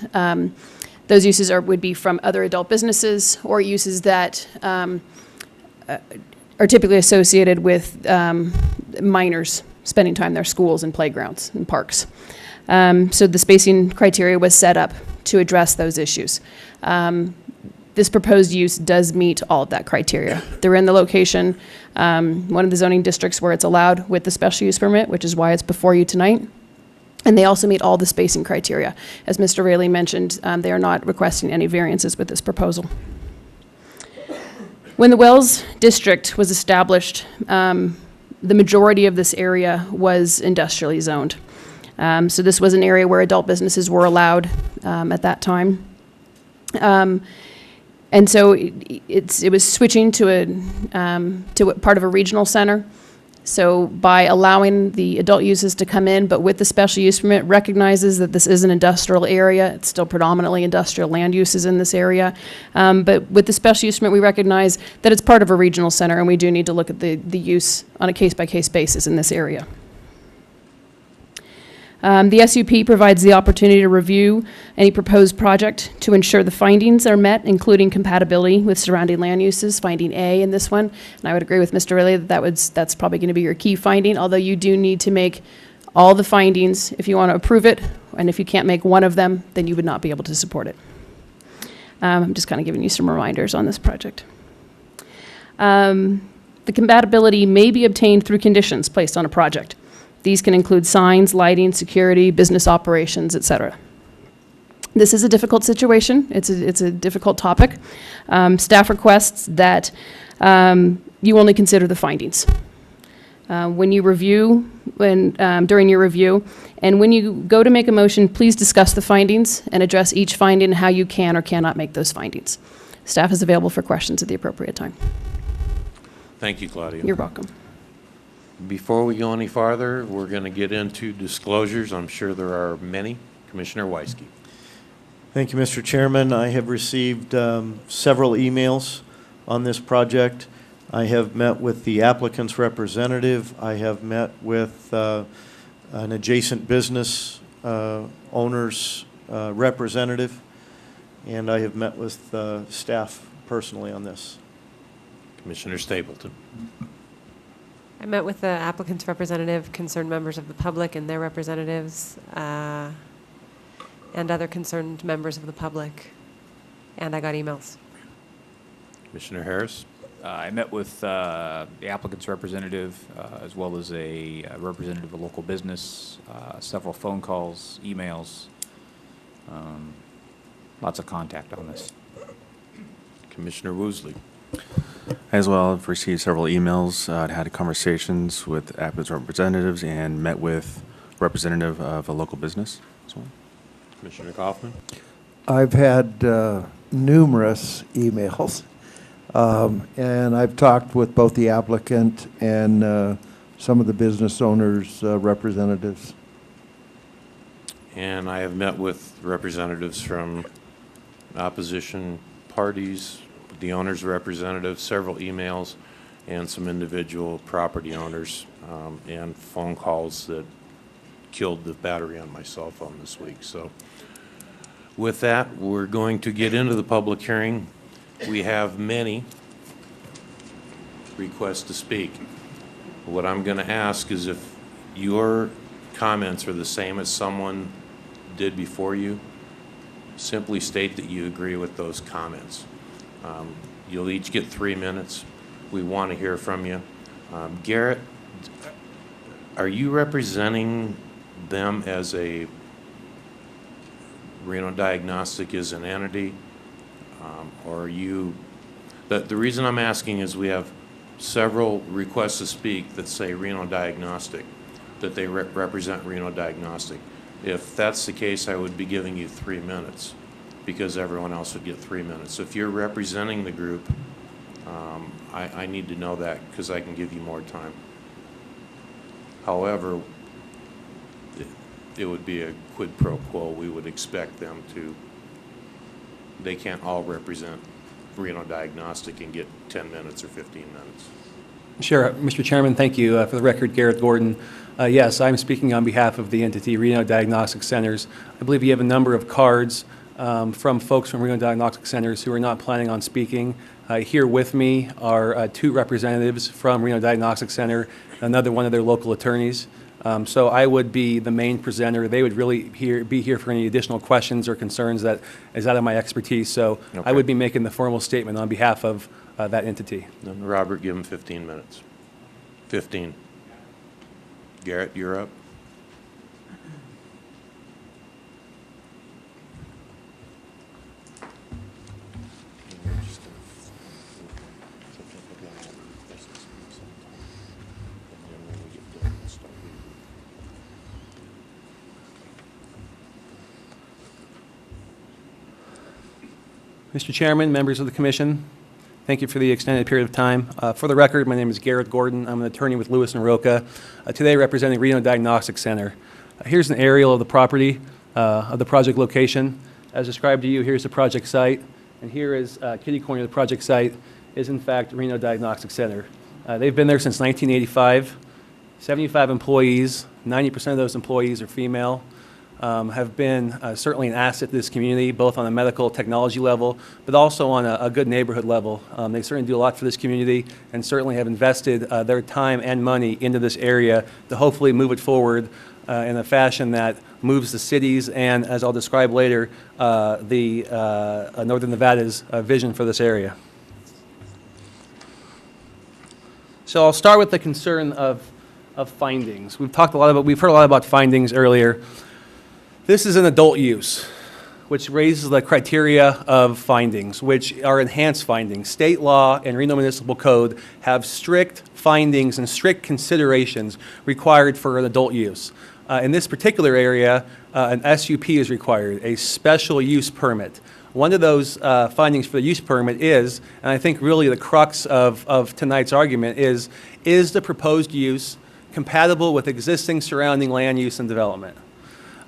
Those uses would be from other adult businesses or uses that are typically associated with minors spending time in their schools and playgrounds and parks. So the spacing criteria was set up to address those issues. This proposed use does meet all of that criteria. They're in the location, one of the zoning districts where it's allowed with the special use permit, which is why it's before you tonight. And they also meet all the spacing criteria. As Mr. Raley mentioned, they are not requesting any variances with this proposal. When the Wells District was established, the majority of this area was industrially zoned. So this was an area where adult businesses were allowed at that time. And so it was switching to a part of a regional center. So by allowing the adult uses to come in, but with the special use permit, recognizes that this is an industrial area. It's still predominantly industrial land uses in this area. But with the special use permit, we recognize that it's part of a regional center, and we do need to look at the use on a case-by-case basis in this area. The SUP provides the opportunity to review any proposed project to ensure the findings are met, including compatibility with surrounding land uses, finding A in this one. And I would agree with Mr. Riley that that's probably going to be your key finding, although you do need to make all the findings if you want to approve it, and if you can't make one of them, then you would not be able to support it. I'm just kind of giving you some reminders on this project. The compatibility may be obtained through conditions placed on a project. These can include signs, lighting, security, business operations, etc. This is a difficult situation. It's a difficult topic. Staff requests that you only consider the findings. When you review, during your review, and when you go to make a motion, please discuss the findings and address each finding how you can or cannot make those findings. Staff is available for questions at the appropriate time. Thank you, Claudia. You're welcome. Before we go any farther, we're going to get into disclosures. I'm sure there are many. Commissioner Weisky. Thank you, Mr. Chairman. I have received several emails on this project. I have met with the applicant's representative. I have met with an adjacent business owner's representative, and I have met with staff personally on this. Commissioner Stapleton. I met with the applicant's representative, concerned members of the public and their representatives, and other concerned members of the public, and I got emails. Commissioner Harris. I met with the applicant's representative as well as a representative of a local business, several phone calls, emails, lots of contact on this. Commissioner Woosley. As well, I've received several emails, had conversations with applicant's representatives, and met with representative of a local business as well. Commissioner Kaufman. I've had numerous emails, and I've talked with both the applicant and some of the business owners' representatives. And I have met with representatives from opposition parties, the owner's representative, several emails, and some individual property owners, and phone calls that killed the battery on my cell phone this week. So with that, we're going to get into the public hearing. We have many requests to speak. What I'm going to ask is if your comments are the same as someone did before you, simply state that you agree with those comments. You'll each get 3 minutes. We want to hear from you. Garrett, are you representing them as a Reno Diagnostic as an entity? Or are you, the reason I'm asking is we have several requests to speak that say Reno Diagnostic, that they represent Reno Diagnostic. If that's the case, I would be giving you 3 minutes because everyone else would get 3 minutes. So if you're representing the group, I need to know that because I can give you more time. However, it would be a quid pro quo. We would expect them to, they can't all represent Reno Diagnostic and get 10 minutes or 15 minutes. Sure. Mr. Chairman, thank you. For the record, Garrett Gordon. Yes, I'm speaking on behalf of the entity Reno Diagnostic Centers. I believe you have a number of cards from folks from Reno Diagnostic Centers who are not planning on speaking. Here with me are two representatives from Reno Diagnostic Center, another one of their local attorneys. So I would be the main presenter. They would really be here for any additional questions or concerns that is out of my expertise. So Okay. I would be making the formal statement on behalf of that entity. Then Robert, give him 15 minutes. 15. Garrett, you're up. Mr. Chairman, members of the commission, thank you for the extended period of time. For the record, my name is Garrett Gordon. I'm an attorney with Lewis & Roca, today representing Reno Diagnostic Center. Here's an aerial of the property, of the project location. As described to you, here's the project site, and here is kitty corner of the project site is in fact Reno Diagnostic Center. They've been there since 1985, 75 employees, 90% of those employees are female. Have been certainly an asset to this community, both on a medical technology level, but also on a good neighborhood level. They certainly do a lot for this community and certainly have invested their time and money into this area to hopefully move it forward in a fashion that moves the cities and, as I'll describe later, Northern Nevada's vision for this area. So I'll start with the concern of findings. We've heard a lot about findings earlier. This is an adult use, which raises the criteria of findings, which are enhanced findings. State law and Reno Municipal Code have strict findings and strict considerations required for an adult use. In this particular area, an SUP is required, a special use permit. One of those findings for the use permit is, and I think really the crux of tonight's argument is the proposed use compatible with existing surrounding land use and development?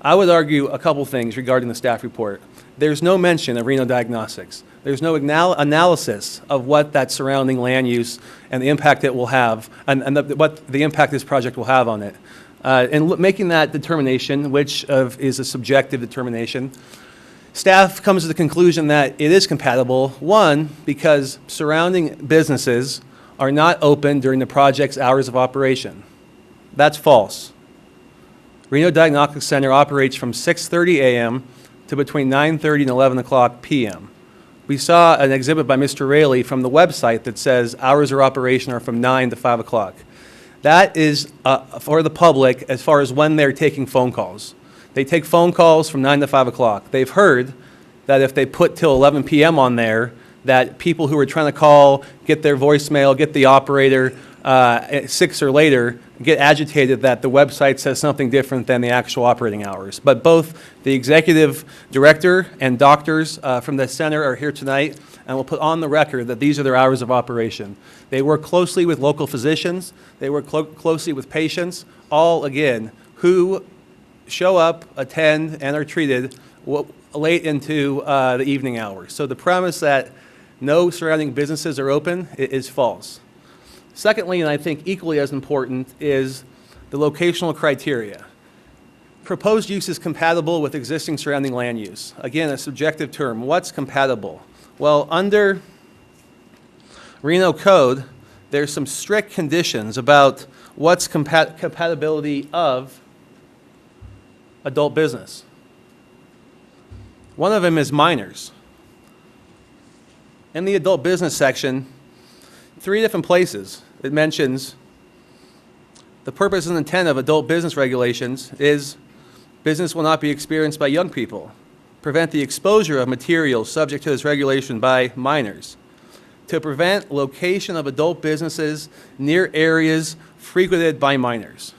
I would argue a couple things regarding the staff report. There's no mention of Reno Diagnostics. There's no analysis of what that surrounding land use and the impact it will have, and what the impact this project will have on it. In making that determination, which is a subjective determination, staff comes to the conclusion that it is compatible, one, because surrounding businesses are not open during the project's hours of operation. That's false. Reno Diagnostic Center operates from 6:30 a.m. to between 9:30 and 11 o'clock p.m. We saw an exhibit by Mr. Raley from the website that says hours of operation are from 9 to 5 o'clock. That is for the public as far as when they're taking phone calls. They take phone calls from 9 to 5 o'clock. They've heard that if they put till 11 p.m. on there, that people who are trying to call, get their voicemail, get the operator at 6 or later, get agitated that the website says something different than the actual operating hours. But both the executive director and doctors from the center are here tonight, and will put on the record that these are their hours of operation. They work closely with local physicians. They work closely with patients, all, again, who show up, attend, and are treated late into the evening hours. So the premise that no surrounding businesses are open is false. Secondly, and I think equally as important, is the locational criteria. Proposed use is compatible with existing surrounding land use. Again, a subjective term. What's compatible? Well, under Reno Code, there's some strict conditions about what's compatibility of adult business. One of them is minors. In the adult business section, 3 different places, it mentions the purpose and intent of adult business regulations is business will not be experienced by young people, prevent the exposure of materials subject to this regulation by minors, to prevent location of adult businesses near areas frequented by minors.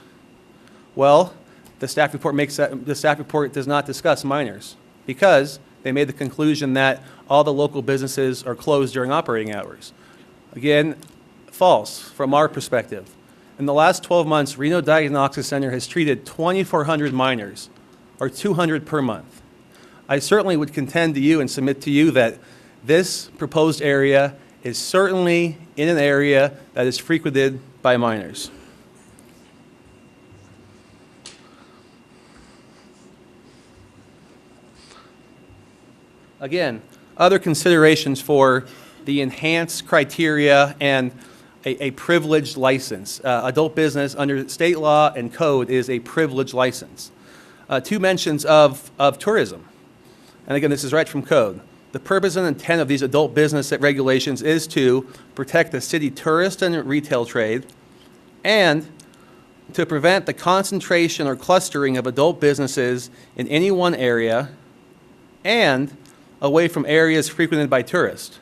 Well, the staff report does not discuss minors because they made the conclusion that all the local businesses are closed during operating hours. Again, false from our perspective. In the last 12 months, Reno Diagnostic Center has treated 2,400 minors, or 200 per month. I certainly would contend to you and submit to you that this proposed area is certainly in an area that is frequented by minors. Again, other considerations for the enhanced criteria and a privileged license. Adult business under state law and code is a privileged license. Two mentions of tourism. And again, this is right from code. The purpose and intent of these adult business regulations is to protect the city tourist and retail trade and to prevent the concentration or clustering of adult businesses in any one area and away from areas frequented by tourists.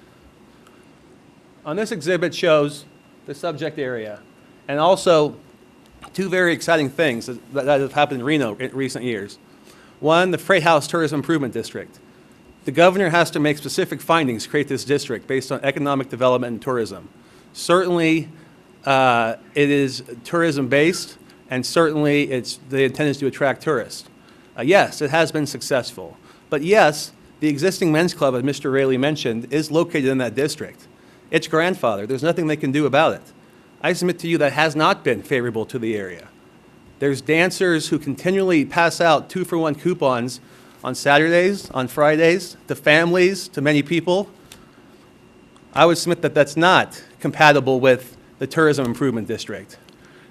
On this exhibit shows the subject area and also two very exciting things that have happened in Reno in recent years. One, the Freight House Tourism Improvement District. The governor has to make specific findings to create this district based on economic development and tourism. Certainly, it is tourism-based, and certainly the intent is to attract tourists. Yes, it has been successful. But yes, the existing men's club, as Mr. Raley mentioned, is located in that district. It's grandfathered. There's nothing they can do about it. I submit to you that has not been favorable to the area. There's dancers who continually pass out 2-for-1 coupons on Saturdays, on Fridays, to families, to many people. I would submit that that's not compatible with the Tourism Improvement District.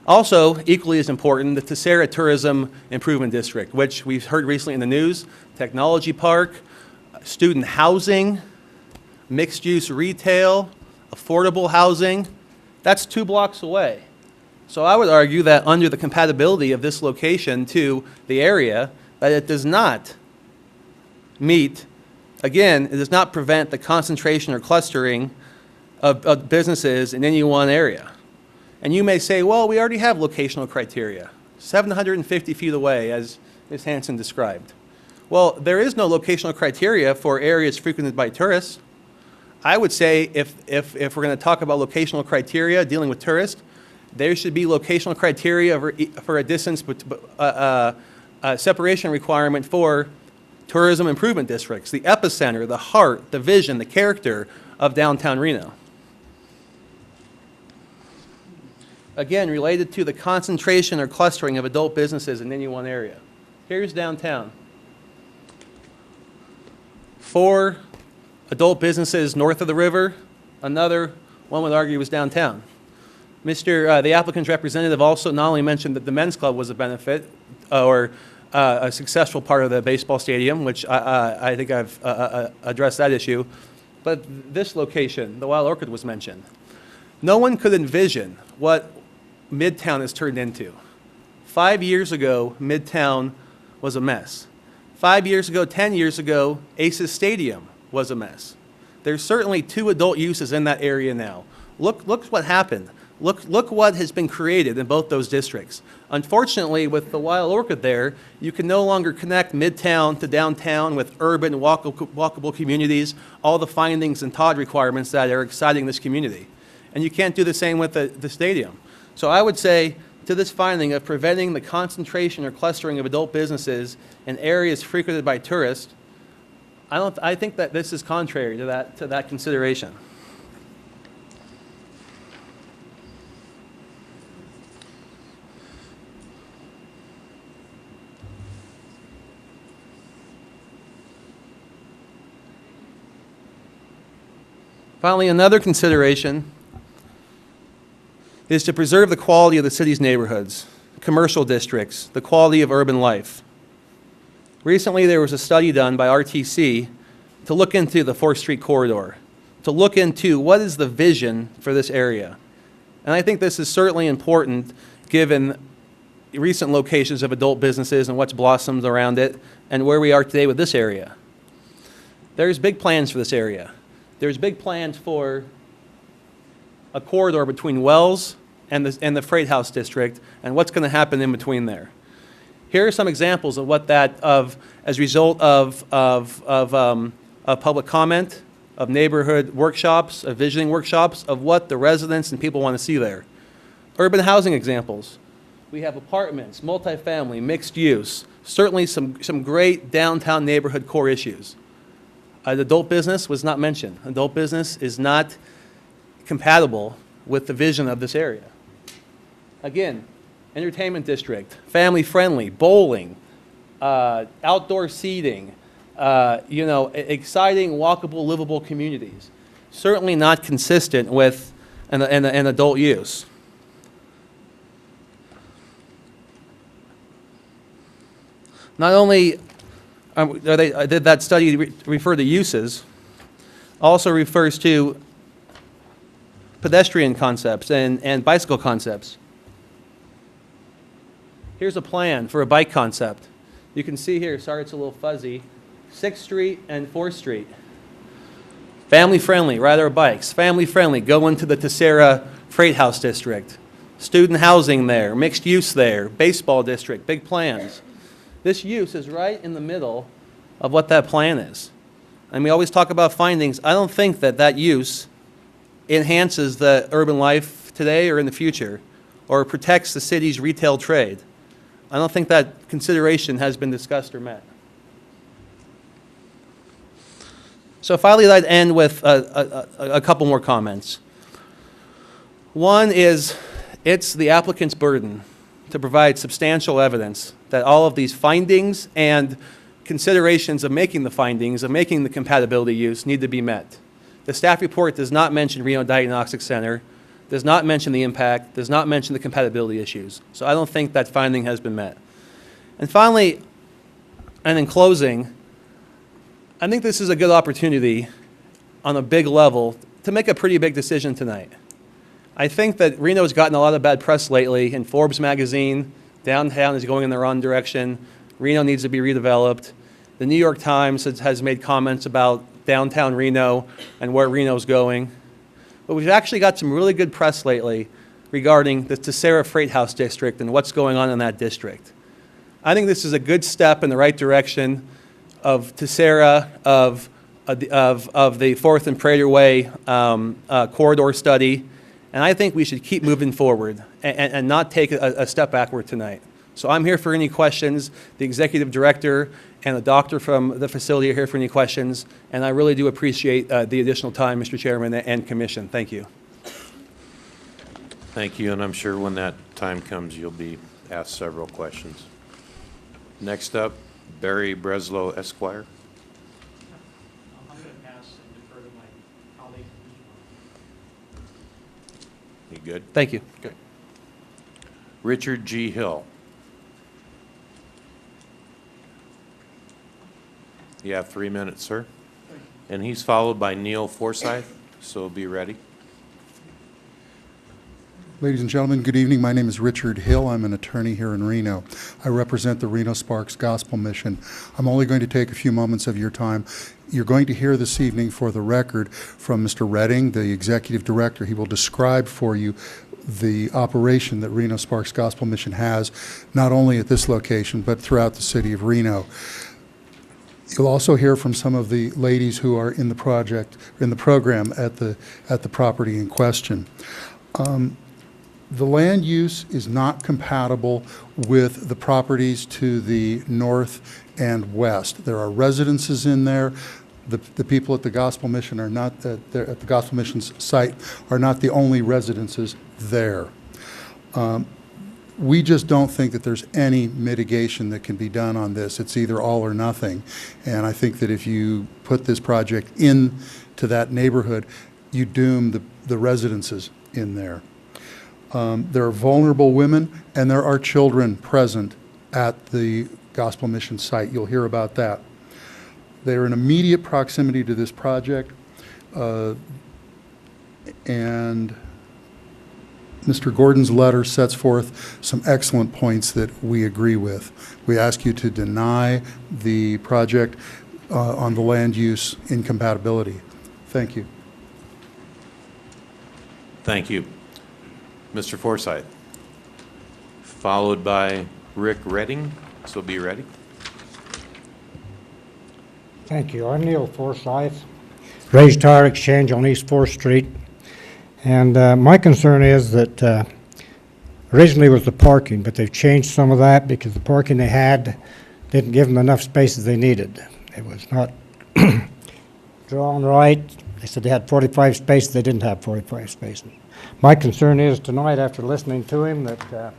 Also, equally as important, the Tessera Tourism Improvement District, which we've heard recently in the news, technology park, student housing, mixed-use retail, affordable housing, that's 2 blocks away. So I would argue that under the compatibility of this location to the area, that it does not meet, again, it does not prevent the concentration or clustering of businesses in any one area. And you may say, well, we already have locational criteria, 750 feet away, as Ms. Hanson described. Well, there is no locational criteria for areas frequented by tourists. I would say if we're going to talk about locational criteria dealing with tourists, there should be locational criteria for a distance, separation requirement for tourism improvement districts, the epicenter, the heart, the vision, the character of downtown Reno. Again, related to the concentration or clustering of adult businesses in any one area. Here's downtown. 4 adult businesses north of the river. Another, one would argue, was downtown. The applicant's representative also not only mentioned that the men's club was a benefit or a successful part of the baseball stadium, which I think I've addressed that issue, but this location, the Wild Orchid, was mentioned. No one could envision what Midtown has turned into. 5 years ago, Midtown was a mess. 5 years ago, 10 years ago, Aces Stadium was a mess. There's certainly 2 adult uses in that area now. Look what happened. Look what has been created in both those districts. Unfortunately, with the Wild Orchid there, you can no longer connect Midtown to downtown with urban walkable communities, all the findings and TOD requirements that are exciting this community. And you can't do the same with the stadium. So I would say to this finding of preventing the concentration or clustering of adult businesses in areas frequented by tourists, I think that this is contrary to that consideration. Finally, another consideration is to preserve the quality of the city's neighborhoods, commercial districts, the quality of urban life. Recently, there was a study done by RTC to look into the 4th Street corridor, to look into what is the vision for this area. And I think this is certainly important given recent locations of adult businesses and what's blossomed around it and where we are today with this area. There's big plans for this area. There's big plans for a corridor between Wells and the Freight House District and what's going to happen in between there. Here are some examples of what as a result of public comment of neighborhood workshops, of visioning workshops, of what the residents and people want to see there. Urban housing examples. We have apartments, multifamily, mixed use, certainly some great downtown neighborhood core issues. Adult business was not mentioned. Adult business is not compatible with the vision of this area. Again, entertainment district, family-friendly, bowling, outdoor seating, exciting, walkable, livable communities. Certainly not consistent with an adult use. Not only did that study refer to uses, also refers to pedestrian concepts and bicycle concepts. Here's a plan for a bike concept. You can see here, sorry it's a little fuzzy, 6th Street and 4th Street. Family friendly, ride our bikes. Family friendly, go into the Tessera Freight House District. Student housing there, mixed use there, baseball district, big plans. This use is right in the middle of what that plan is. And we always talk about findings. I don't think that use enhances the urban life today or in the future, or protects the city's retail trade. I don't think that consideration has been discussed or met. So finally, I'd end with a couple more comments. One is, it's the applicant's burden to provide substantial evidence that all of these findings and considerations of making the findings, of making the compatibility use, need to be met. The staff report does not mention Reno Diagnostic Center, does not mention the impact, does not mention the compatibility issues. So I don't think that finding has been met. And finally, and in closing, I think this is a good opportunity on a big level to make a pretty big decision tonight. I think that Reno's gotten a lot of bad press lately. In Forbes magazine, downtown is going in the wrong direction. Reno needs to be redeveloped. The New York Times has made comments about downtown Reno and where Reno's going. But we've actually got some really good press lately regarding the Tessera Freight House District and what's going on in that district. I think this is a good step in the right direction of Tessera, of the 4th and Prater Way corridor study. And I think we should keep moving forward and not take a step backward tonight. So I'm here for any questions. The executive director and the doctor from the facility are here for any questions. And I really do appreciate the additional time, Mr. Chairman and Commission. Thank you. Thank you, and I'm sure when that time comes, you'll be asked several questions. Next up, Barry Breslow, Esquire. I'm going to pass and defer to my colleague. You good? Thank you. Okay. Richard G. Hill. You have 3 minutes, sir. And he's followed by Neil Forsyth, so be ready. Ladies and gentlemen, good evening. My name is Richard Hill. I'm an attorney here in Reno. I represent the Reno Sparks Gospel Mission. I'm only going to take a few moments of your time. You're going to hear this evening, for the record, from Mr. Redding, the executive director. He will describe for you the operation that Reno Sparks Gospel Mission has, not only at this location, but throughout the city of Reno. You'll also hear from some of the ladies who are in the program at the property in question. The land use is not compatible with the properties to the north and west. There are residences in there. The people at the Gospel Mission are not at the Gospel Mission's site are not the only residences there. We just don't think that there's any mitigation that can be done on this. It's either all or nothing. And I think that if you put this project into that neighborhood, you doom the residences in there. There are vulnerable women and there are children present at the Gospel Mission site. You'll hear about that. They are in immediate proximity to this project, and Mr. Gordon's letter sets forth some excellent points that we agree with. We ask you to deny the project on the land use incompatibility. Thank you. Thank you. Mr. Forsyth, followed by Rick Redding, so be ready. Thank you. I'm Neil Forsyth, raised tire exchange on East 4th Street. And my concern is that originally was the parking, but they've changed some of that because the parking they had didn't give them enough spaces they needed. It was not drawn right. They said they had 45 spaces. They didn't have 45 spaces. My concern is tonight, after listening to him, that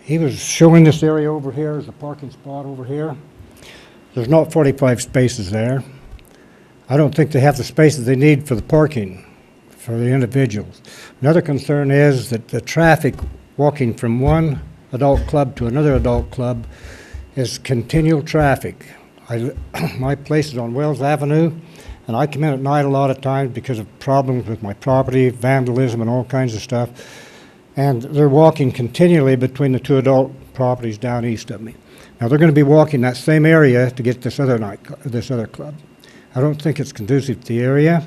he was showing this area over here as a parking spot over here. There's not 45 spaces there. I don't think they have the spaces they need for the parking for the individuals. Another concern is that the traffic walking from one adult club to another adult club is continual traffic. My place is on Wells Avenue, and I come in at night a lot of times because of problems with my property, vandalism, and all kinds of stuff. And they're walking continually between the two adult properties down east of me. Now they're going to be walking that same area to get this other club. I don't think it's conducive to the area.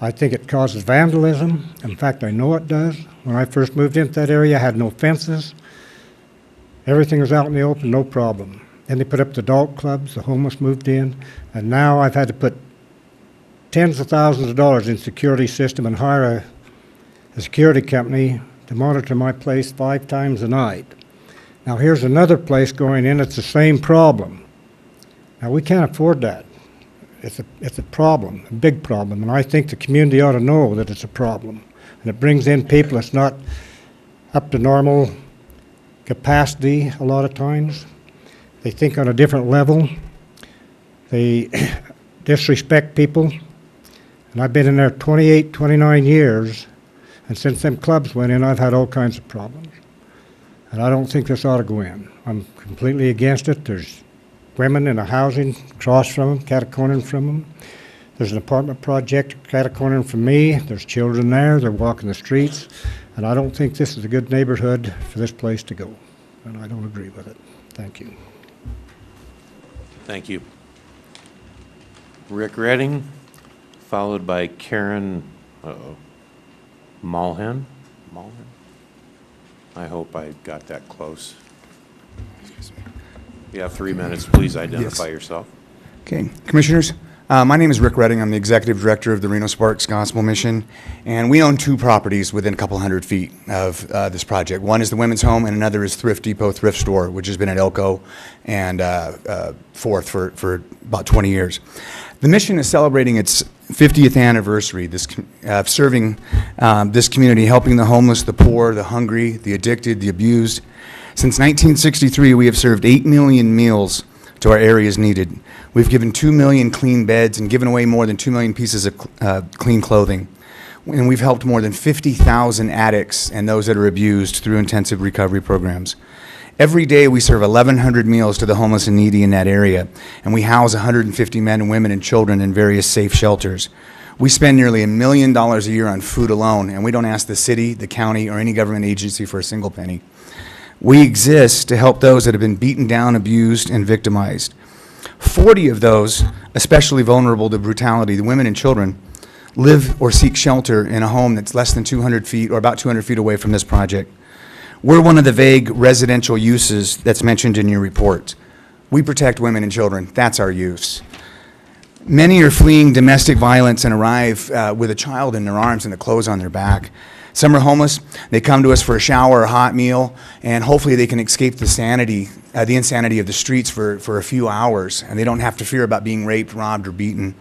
I think it causes vandalism. In fact, I know it does. When I first moved into that area, I had no fences. Everything was out in the open, no problem. Then they put up the adult clubs, the homeless moved in, and now I've had to put tens of thousands of dollars in security system and hire a security company to monitor my place 5 times a night. Now here's another place going in, it's the same problem. Now we can't afford that. It's a problem, a big problem, and I think the community ought to know that it's a problem. And it brings in people that's not up to normal capacity a lot of times. They think on a different level. They disrespect people. And I've been in there 28, 29 years, and since them clubs went in, I've had all kinds of problems. And I don't think this ought to go in. I'm completely against it. There's women in a housing across from them, cat-a-corner from them. There's an apartment project cat-a-corner from me. There's children there. They're walking the streets. And I don't think this is a good neighborhood for this place to go. And I don't agree with it. Thank you. Thank you. Rick Redding, followed by Karen Mulhen. I hope I got that close. You have 3 minutes. Please identify yourself. Okay. Commissioners, my name is Rick Redding. I'm the Executive Director of the Reno Sparks Gospel Mission, and we own 2 properties within a couple hundred feet of this project. One is the Women's Home, and another is Thrift Depot Thrift Store, which has been at Elko and Fourth for about 20 years. The mission is celebrating its 50th anniversary, serving this community, helping the homeless, the poor, the hungry, the addicted, the abused. Since 1963, we have served 8 million meals to our areas needed. We've given 2 million clean beds and given away more than 2 million pieces of clean clothing. And we've helped more than 50,000 addicts and those that are abused through intensive recovery programs. Every day we serve 1,100 meals to the homeless and needy in that area, and we house 150 men and women and children in various safe shelters. We spend nearly $1 million a year on food alone, and we don't ask the city, the county, or any government agency for a single penny. We exist to help those that have been beaten down, abused, and victimized. 40 of those, especially vulnerable to brutality, the women and children, live or seek shelter in a home that's less than 200 feet or about 200 feet away from this project. We're one of the vague residential uses that's mentioned in your report. We protect women and children. That's our use. Many are fleeing domestic violence and arrive with a child in their arms and the clothes on their back. Some are homeless. They come to us for a shower or a hot meal, and hopefully they can escape the insanity of the streets for a few hours, and they don't have to fear about being raped, robbed, or beaten.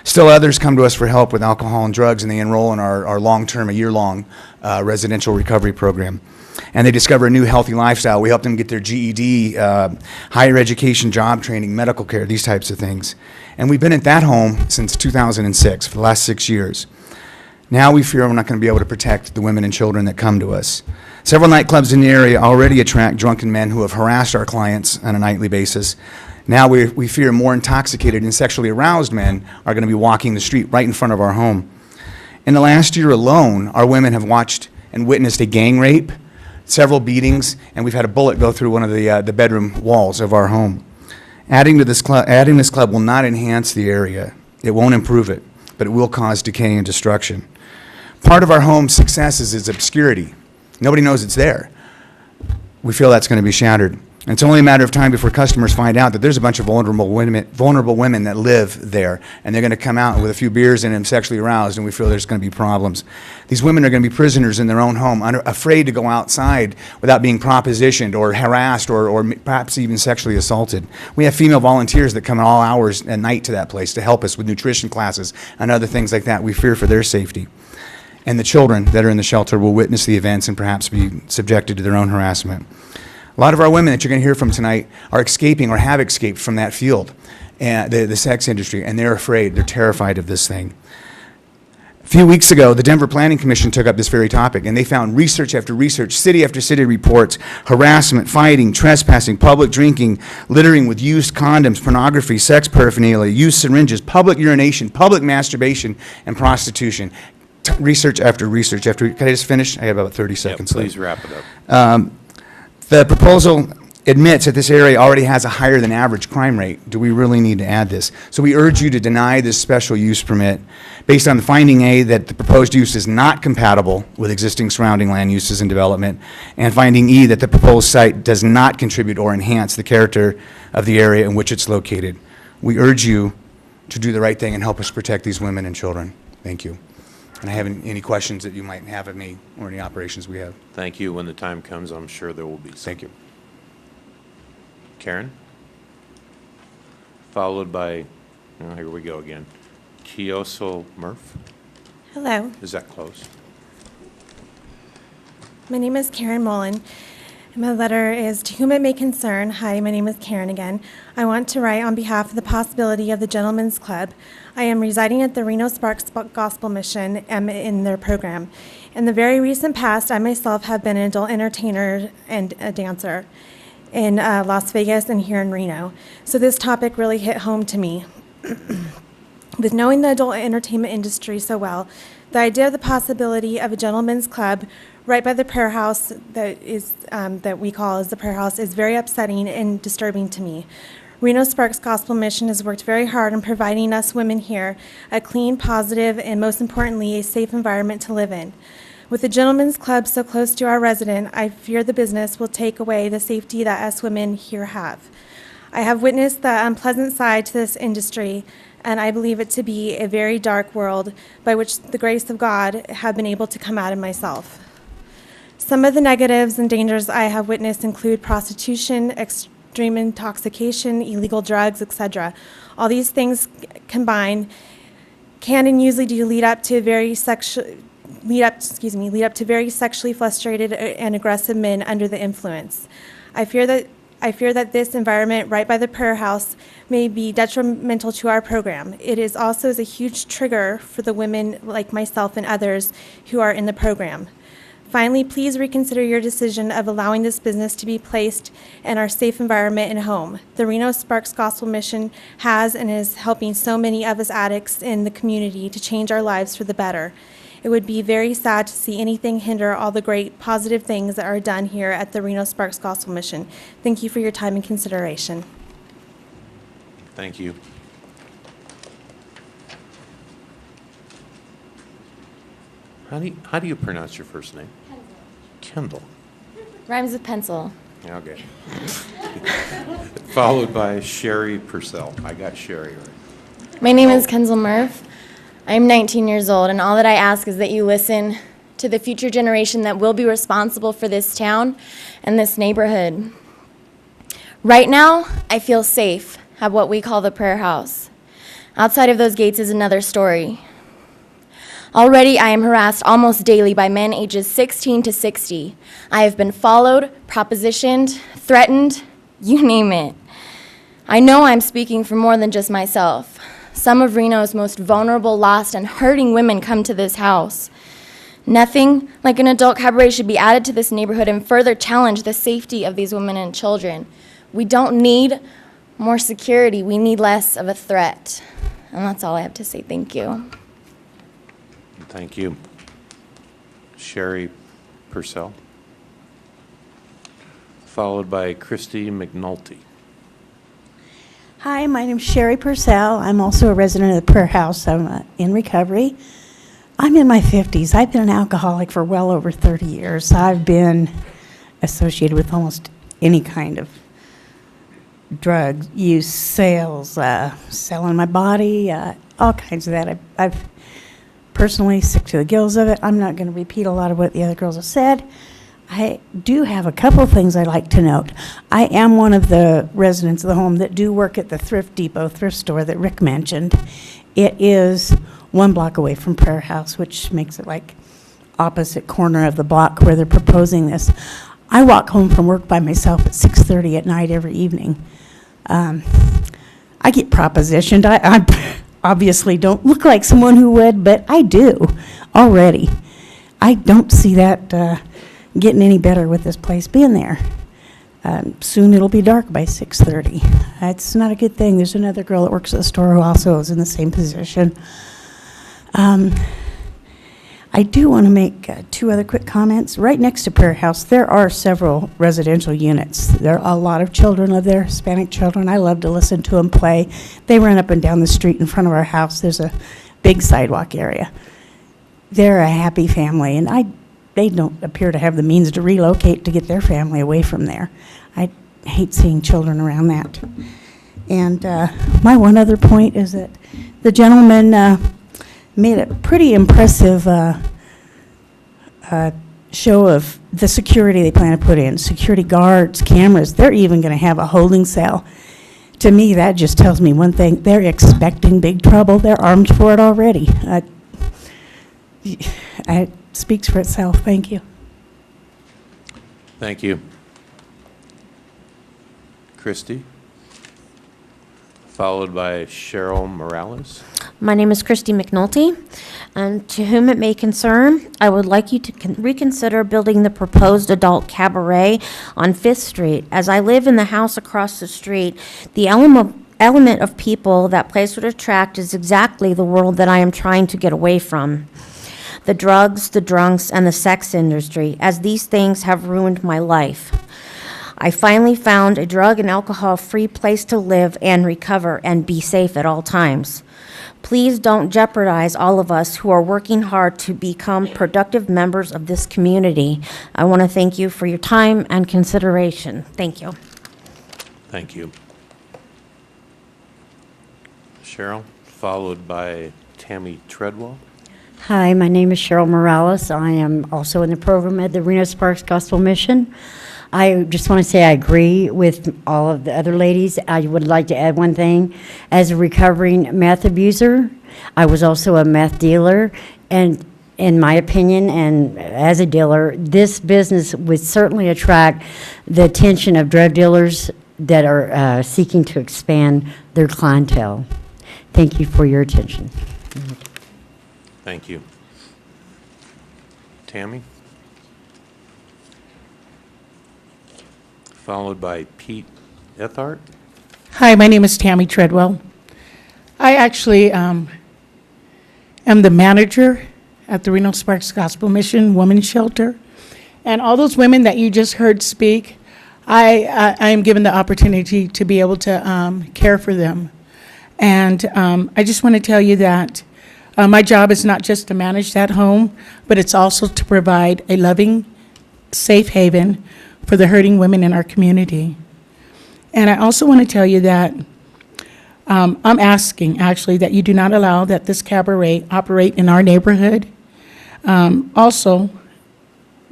Still others come to us for help with alcohol and drugs, and they enroll in our long-term, a year-long residential recovery program. And they discover a new healthy lifestyle. We help them get their GED, higher education, job training, medical care, these types of things. And we've been at that home since 2006, for the last 6 years. Now we fear we're not going to be able to protect the women and children that come to us. Several nightclubs in the area already attract drunken men who have harassed our clients on a nightly basis. Now we fear more intoxicated and sexually aroused men are going to be walking the street right in front of our home. In the last year alone, our women have watched and witnessed a gang rape, several beatings, and we've had a bullet go through one of the bedroom walls of our home. Adding this club will not enhance the area. It won't improve it, but it will cause decay and destruction. Part of our home's success is its obscurity. Nobody knows it's there. we feel that's going to be shattered. And it's only a matter of time before customers find out that there's a bunch of vulnerable women that live there, and they're going to come out with a few beers in them, sexually aroused, and we feel there's going to be problems. These women are going to be prisoners in their own home, afraid to go outside without being propositioned or harassed or perhaps even sexually assaulted. We have female volunteers that come at all hours at night to that place to help us with nutrition classes and other things like that. We fear for their safety. And the children that are in the shelter will witness the events and perhaps be subjected to their own harassment. A lot of our women that you're going to hear from tonight are escaping or have escaped from that field, and the sex industry, and they're afraid, they're terrified of this thing. A few weeks ago, the Denver Planning Commission took up this very topic, and they found research after research, city after city reports, harassment, fighting, trespassing, public drinking, littering with used condoms, pornography, sex paraphernalia, used syringes, public urination, public masturbation, and prostitution. Research after research after. Can I just finish? I have about 30 seconds left. Please wrap it up. The proposal admits that this area already has a higher than average crime rate. Do we really need to add this? So we urge you to deny this special use permit based on the finding A, that the proposed use is not compatible with existing surrounding land uses and development, and finding E, that the proposed site does not contribute or enhance the character of the area in which it's located. We urge you to do the right thing and help us protect these women and children. Thank you. And I have any questions that you might have of me or any operations we have. Thank you. When the time comes, I'm sure there will be some. Thank you. Karen? Followed by, oh, here we go again, Kioso Murph? Hello, Is that close? my name is Karen Mullen. And my letter is to whom it may concern. Hi, my name is Karen again. I want to write on behalf of the possibility of the Gentlemen's Club. I am residing at the Reno Sparks Gospel Mission in their program. In the very recent past, I myself have been an adult entertainer and a dancer in Las Vegas and here in Reno. So this topic really hit home to me. With knowing the adult entertainment industry so well, the idea of the possibility of a gentleman's club right by the prayer house that we call as the prayer house is very upsetting and disturbing to me. Reno Sparks Gospel Mission has worked very hard on providing us women here a clean, positive, and most importantly, a safe environment to live in. With the gentlemen's club so close to our resident, I fear the business will take away the safety that us women here have. I have witnessed the unpleasant side to this industry, and I believe it to be a very dark world by which the grace of God have been able to come out of myself. Some of the negatives and dangers I have witnessed include prostitution, extreme intoxication, illegal drugs, etc. All these things combined can and usually do lead up to very sexually frustrated and aggressive men under the influence. I fear that this environment right by the prayer house may be detrimental to our program. It is also a huge trigger for the women like myself and others who are in the program. Finally, please reconsider your decision of allowing this business to be placed in our safe environment and home. The Reno Sparks Gospel Mission has and is helping so many of us addicts in the community to change our lives for the better. It would be very sad to see anything hinder all the great positive things that are done here at the Reno Sparks Gospel Mission. Thank you for your time and consideration. Thank you. How do you pronounce your first name? Kendall. Rhymes with pencil. Okay. Followed by Sherry Purcell. I got Sherry right. My name is Kenzel Murph. I'm 19 years old, and all that I ask is that you listen to the future generation that will be responsible for this town and this neighborhood. Right now, I feel safe at what we call the prayer house. Outside of those gates is another story. Already, I am harassed almost daily by men ages 16 to 60. I have been followed, propositioned, threatened, you name it. I know I'm speaking for more than just myself. Some of Reno's most vulnerable, lost, and hurting women come to this house. Nothing like an adult cabaret should be added to this neighborhood and further challenge the safety of these women and children. We don't need more security. We need less of a threat. And that's all I have to say. Thank you. Thank you. Sherry Purcell. Followed by Christy McNulty. Hi, my name is Sherry Purcell. I'm also a resident of the prayer house. I'm in recovery. I'm in my 50s. I've been an alcoholic for well over 30 years. I've been associated with almost any kind of drug use, sales, selling my body, all kinds of that. I've personally sick to the gills of it. I'm not going to repeat a lot of what the other girls have said. I do have a couple of things I'd like to note. I am one of the residents of the home that do work at the Thrift Depot thrift store that Rick mentioned. It is 1 block away from Prayer House, which makes it like opposite corner of the block where they're proposing this. I walk home from work by myself at 6:30 at night every evening. I get propositioned. I obviously don't look like someone who would, but I do already. I don't see that getting any better with this place being there. Soon it'll be dark by 6:30. It's not a good thing. There's another girl that works at the store who also is in the same position. I do want to make 2 other quick comments. Right next to Prayer House, there are several residential units. There are a lot of children live there, Hispanic children. I love to listen to them play. They run up and down the street in front of our house. There's a big sidewalk area. They're a happy family, and they don't appear to have the means to relocate to get their family away from there. I hate seeing children around that. And my one other point is that the gentleman made a pretty impressive show of the security they plan to put in. Security guards, cameras, they're even going to have a holding cell. To me, that just tells me one thing. They're expecting big trouble. They're armed for it already. It speaks for itself. Thank you. Thank you. Christy, followed by Cheryl Morales. My name is Christy McNulty, and to whom it may concern, I would like you to reconsider building the proposed adult cabaret on 5th Street. As I live in the house across the street, the element of people that place would attract is exactly the world that I am trying to get away from. The drugs, the drunks, and the sex industry, as these things have ruined my life. I finally found a drug and alcohol-free place to live and recover and be safe at all times. Please don't jeopardize all of us who are working hard to become productive members of this community. I want to thank you for your time and consideration. Thank you. Thank you. Cheryl, followed by Tammy Treadwell. Hi, my name is Cheryl Morales. I am also in the program at the Reno Sparks Gospel Mission. I just want to say I agree with all of the other ladies. I would like to add one thing. As a recovering meth abuser, I was also a meth dealer, and in my opinion, and as a dealer, this business would certainly attract the attention of drug dealers that are seeking to expand their clientele. Thank you for your attention. Thank you. Tammy? Followed by Pete Ethart. Hi, my name is Tammy Treadwell. I actually am the manager at the Reno Sparks Gospel Mission Women's Shelter. And all those women that you just heard speak, I am given the opportunity to be able to care for them. And I just want to tell you that my job is not just to manage that home, but it's also to provide a loving, safe haven for the hurting women in our community. And I also want to tell you that I'm asking, actually, that you do not allow that this cabaret operate in our neighborhood. Also,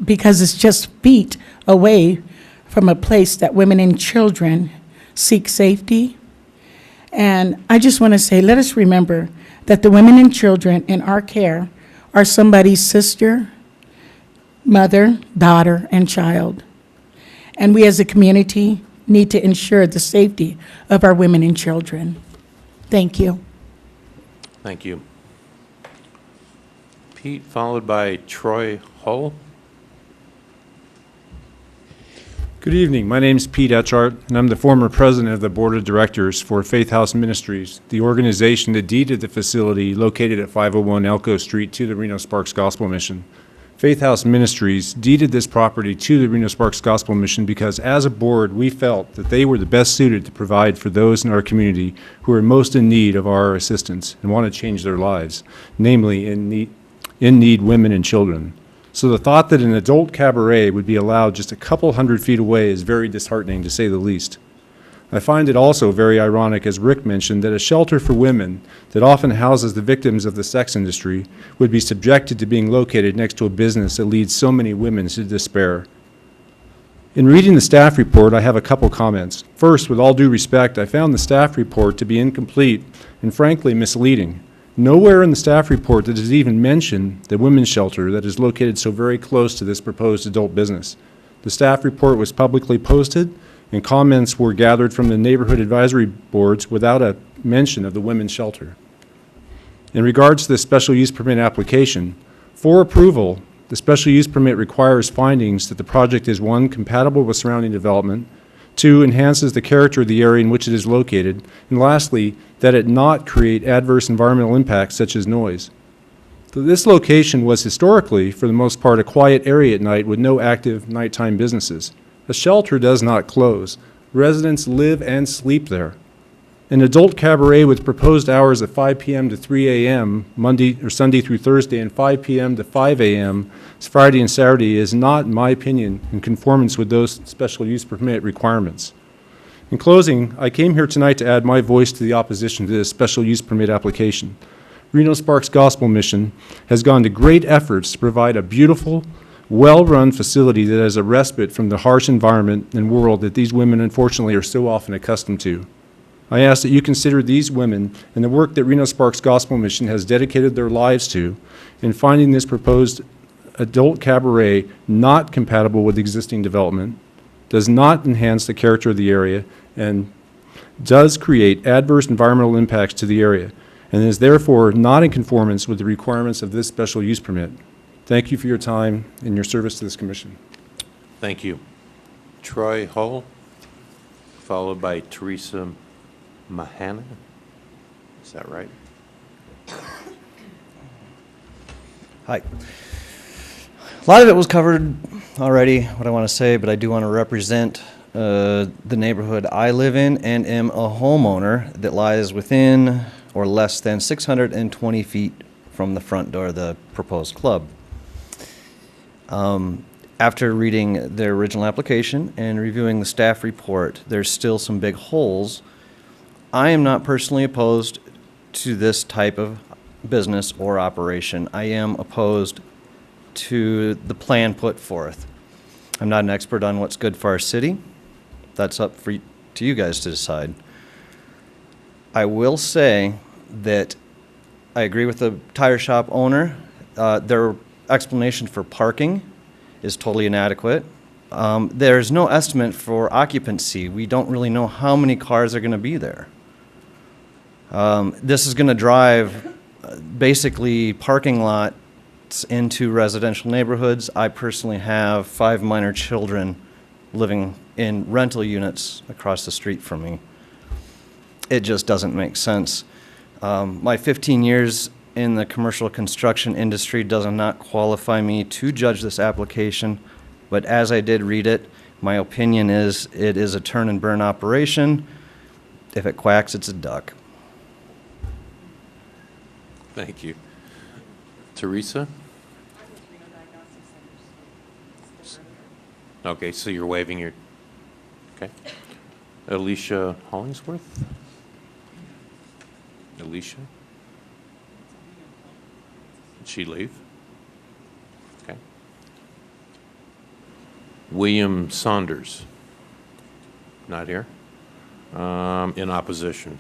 because it's just feet away from a place that women and children seek safety. And I just want to say, let us remember that the women and children in our care are somebody's sister, mother, daughter, and child. And we as a community need to ensure the safety of our women and children. Thank you. Thank you. Pete, followed by Troy Hull. Good evening. My name is Pete Etchart, and I'm the former president of the Board of Directors for Faith House Ministries, the organization that deeded the facility located at 501 Elko Street to the Reno Sparks Gospel Mission. Faith House Ministries deeded this property to the Reno Sparks Gospel Mission because, as a board, we felt that they were the best suited to provide for those in our community who are most in need of our assistance and want to change their lives, namely in need women and children. So the thought that an adult cabaret would be allowed just a couple hundred feet away is very disheartening, to say the least. I find it also very ironic, as Rick mentioned, that a shelter for women that often houses the victims of the sex industry would be subjected to being located next to a business that leads so many women to despair. In reading the staff report, I have a couple comments. First, with all due respect, I found the staff report to be incomplete and frankly misleading. Nowhere in the staff report does it even mention the women's shelter that is located so very close to this proposed adult business. The staff report was publicly posted, and comments were gathered from the neighborhood advisory boards without a mention of the women's shelter. In regards to the special use permit application, for approval, the special use permit requires findings that the project is, 1, compatible with surrounding development, 2, enhances the character of the area in which it is located, and lastly, that it not create adverse environmental impacts such as noise. So this location was historically, for the most part, a quiet area at night with no active nighttime businesses. A shelter does not close. Residents live and sleep there. An adult cabaret with proposed hours of 5 p.m. to 3 a.m. Monday or Sunday through Thursday and 5 p.m. to 5 a.m. Friday and Saturday is not, in my opinion, in conformance with those special use permit requirements. In closing, I came here tonight to add my voice to the opposition to this special use permit application. Reno Sparks Gospel Mission has gone to great efforts to provide a beautiful, well-run facility that has a respite from the harsh environment and world that these women unfortunately are so often accustomed to. I ask that you consider these women and the work that Reno Sparks Gospel Mission has dedicated their lives to in finding this proposed adult cabaret not compatible with existing development, does not enhance the character of the area, and does create adverse environmental impacts to the area, and is therefore not in conformance with the requirements of this special use permit. Thank you for your time and your service to this commission. Thank you. Troy Hull, followed by Teresa Mahana. Is that right? Hi. A lot of it was covered already, what I want to say, but I do want to represent the neighborhood I live in and am a homeowner that lies within or less than 620 feet from the front door of the proposed club. After reading the original application and reviewing the staff report, there's still some big holes. I am not personally opposed to this type of business or operation. I am opposed to the plan put forth. I'm not an expert on what's good for our city. That's up to you guys to decide. I will say that I agree with the tire shop owner. Their explanation for parking is totally inadequate. There's no estimate for occupancy. We don't really know how many cars are going to be there. This is going to drive basically parking lots into residential neighborhoods. I personally have 5 minor children living in rental units across the street from me. It just doesn't make sense. My 15 years in the commercial construction industry does not qualify me to judge this application, but as I did read it, my opinion is it is a turn and burn operation. If it quacks, it's a duck. Thank you. Teresa? Okay, so you're waiving your, okay. Alicia Hollingsworth? Alicia? Did she leave? Okay. William Saunders? Not here. In opposition.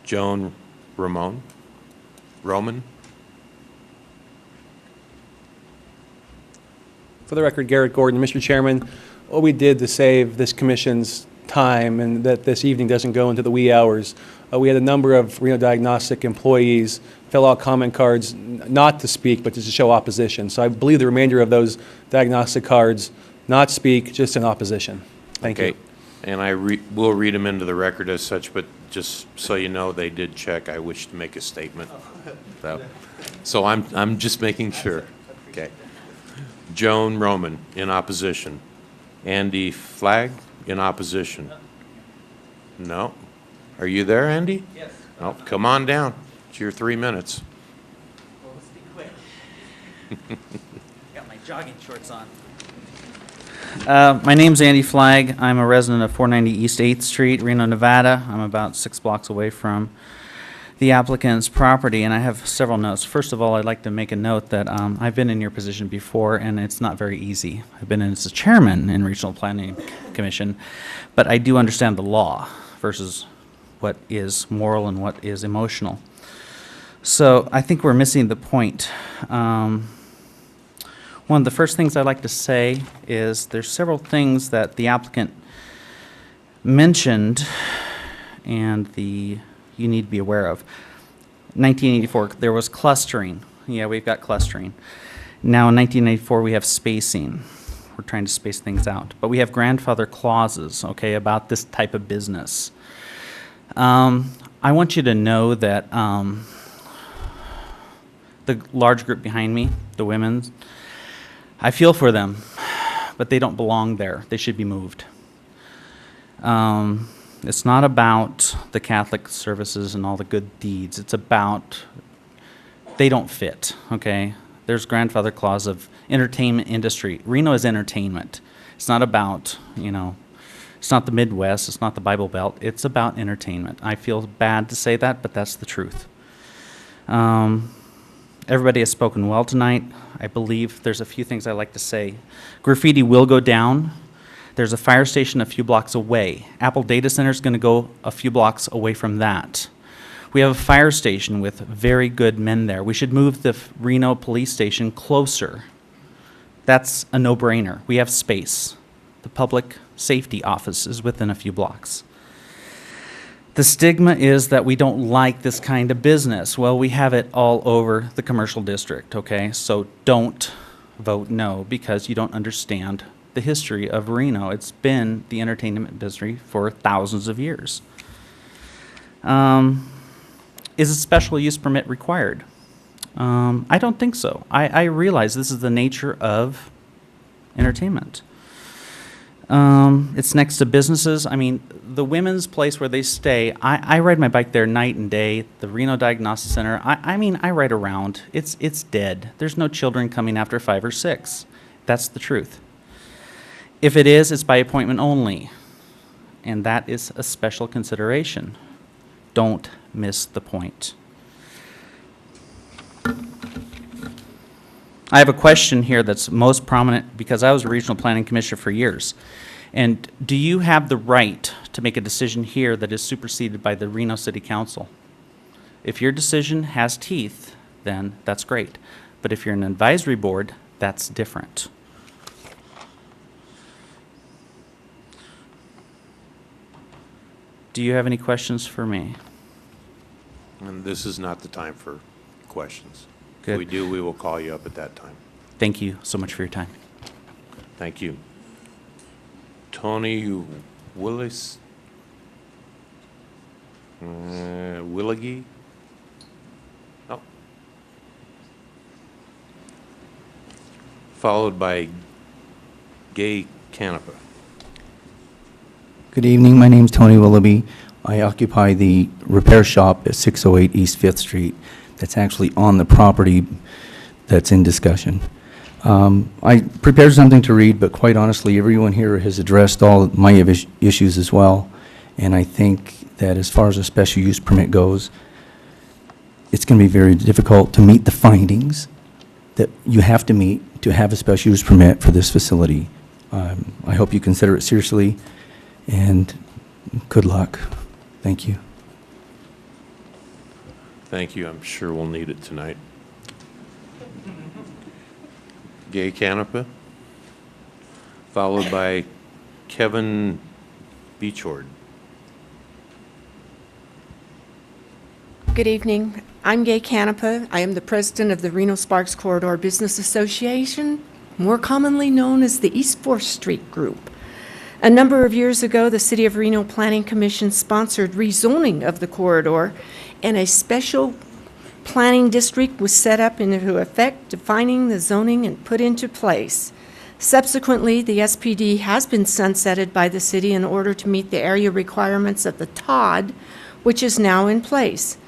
Joan Roman? For the record, Garrett Gordon, Mr. Chairman, what we did to save this commission's time and that this evening doesn't go into the wee hours, we had a number of Reno Diagnostic employees fill out comment cards not to speak but just to show opposition. So I believe the remainder of those diagnostic cards not speak, just in opposition. Thank you. And I will read them into the record as such, but just so you know, they did check. I wish to make a statement. So I'm just making sure. Okay. Joan Roman, in opposition. Andy Flagg, in opposition. No? Are you there, Andy? Yes. Oh, come on down. It's your 3 minutes. Well, let's be quick. Got my jogging shorts on. My name's Andy Flagg. I'm a resident of 490 East 8th Street, Reno, Nevada. I'm about 6 blocks away from the applicant's property, and I have several notes. First of all, I'd like to make a note that I've been in your position before, and it's not very easy. I've been in as a chairman in Regional Planning Commission, but I do understand the law versus what is moral and what is emotional. So I think we're missing the point. One of the first things I'd like to say is there's several things that the applicant mentioned and you need to be aware of. 1984, there was clustering. Yeah, we've got clustering. Now in 1984, we have spacing. We're trying to space things out. But we have grandfather clauses, okay, about this type of business. I want you to know that the large group behind me, the women's, I feel for them, but they don't belong there. They should be moved. It's not about the Catholic services and all the good deeds. It's about they don't fit, okay? There's grandfather clause of entertainment industry. Reno is entertainment. It's not about, it's not the Midwest. It's not the Bible Belt. It's about entertainment. I feel bad to say that, but that's the truth. Everybody has spoken well tonight. I believe there's a few things I'd like to say. Graffiti will go down. There's a fire station a few blocks away. Apple Data Center is going to go a few blocks away from that. We have a fire station with very good men there. We should move the Reno police station closer. That's a no-brainer. We have space. The public safety office is within a few blocks. The stigma is that we don't like this kind of business. Well, we have it all over the commercial district, okay? So don't vote no because you don't understand the history of Reno. It's been the entertainment industry for thousands of years. Is a special use permit required? I don't think so. I realize this is the nature of entertainment. It's next to businesses. I mean, the women's place where they stay, I ride my bike there night and day. The Reno Diagnostic Center, I ride around. It's dead. There's no children coming after 5 or 6. That's the truth. If it is, it's by appointment only, and that is a special consideration. Don't miss the point. I have a question here that's most prominent because I was a regional planning commissioner for years. And do you have the right to make a decision here that is superseded by the Reno City Council? If your decision has teeth, then that's great. But if you're an advisory board, that's different. Do you have any questions for me? And this is not the time for questions. Good. If we do, we will call you up at that time. Thank you so much for your time. Thank you. Tony Willis, Willigie? No. Followed by Gay Canapa. Good evening. My name is Tony Willoughby. I occupy the repair shop at 608 East 5th Street that's actually on the property that's in discussion. I prepared something to read, but quite honestly, everyone here has addressed all my issues as well. And I think that as far as a special use permit goes, it's going to be very difficult to meet the findings that you have to meet to have a special use permit for this facility. I hope you consider it seriously. And good luck. Thank you. Thank you. I'm sure we'll need it tonight. Gay Canapa, followed by Kevin Beachord. Good evening. I'm Gay Canapa. I am the president of the Reno Sparks Corridor Business Association, more commonly known as the East 4th Street Group. A number of years ago, the City of Reno Planning Commission sponsored rezoning of the corridor, and a special planning district was set up into effect, defining the zoning and put into place. Subsequently, the SPD has been sunsetted by the city in order to meet the area requirements of the TOD, which is now in place.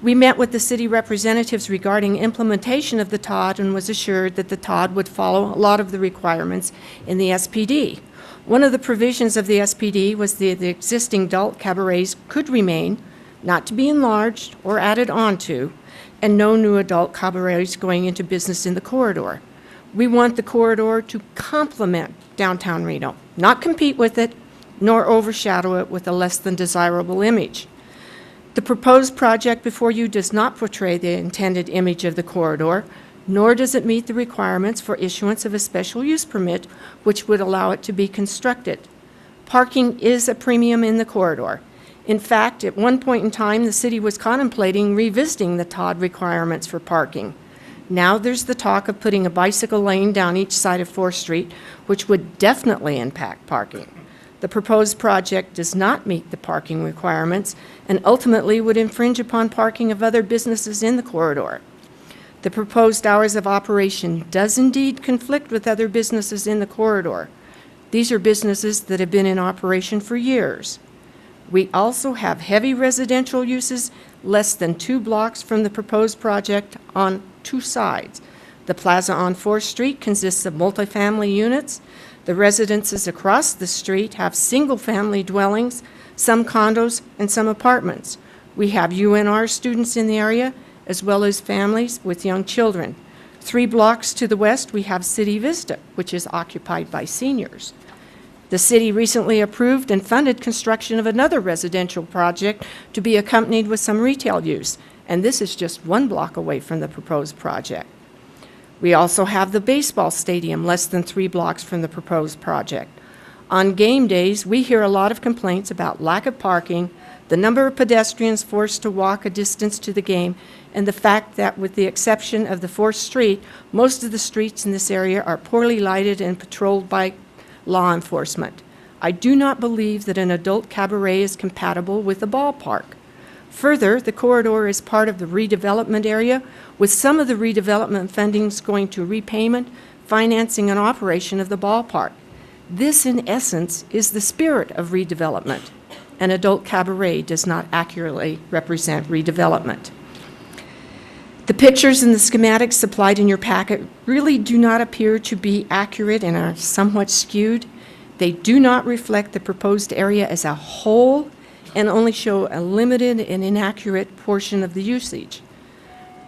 We met with the city representatives regarding implementation of the TOD and was assured that the TOD would follow a lot of the requirements in the SPD. One of the provisions of the SPD was the existing adult cabarets could remain, not to be enlarged or added onto, and no new adult cabarets going into business in the corridor. We want the corridor to complement downtown Reno, not compete with it, nor overshadow it with a less than desirable image. The proposed project before you does not portray the intended image of the corridor, nor does it meet the requirements for issuance of a special use permit, which would allow it to be constructed. Parking is a premium in the corridor. In fact, at one point in time, the city was contemplating revisiting the TOD requirements for parking. Now there's the talk of putting a bicycle lane down each side of 4th Street, which would definitely impact parking. The proposed project does not meet the parking requirements and ultimately would infringe upon parking of other businesses in the corridor. The proposed hours of operation does indeed conflict with other businesses in the corridor. These are businesses that have been in operation for years. We also have heavy residential uses less than 2 blocks from the proposed project on 2 sides. The plaza on 4th Street consists of multifamily units. The residences across the street have single-family dwellings, some condos, and some apartments. We have UNR students in the area, as well as families with young children. 3 blocks to the west, we have City Vista, which is occupied by seniors. The city recently approved and funded construction of another residential project to be accompanied with some retail use, and this is just 1 block away from the proposed project. We also have the baseball stadium less than 3 blocks from the proposed project. On game days, we hear a lot of complaints about lack of parking, the number of pedestrians forced to walk a distance to the game, and the fact that with the exception of the 4th Street, most of the streets in this area are poorly lighted and patrolled by law enforcement. I do not believe that an adult cabaret is compatible with the ballpark. Further, the corridor is part of the redevelopment area, with some of the redevelopment fundings going to repayment, financing, and operation of the ballpark. This, in essence, is the spirit of redevelopment. An adult cabaret does not accurately represent redevelopment. The pictures and the schematics supplied in your packet really do not appear to be accurate and are somewhat skewed. They do not reflect the proposed area as a whole and only show a limited and inaccurate portion of the usage.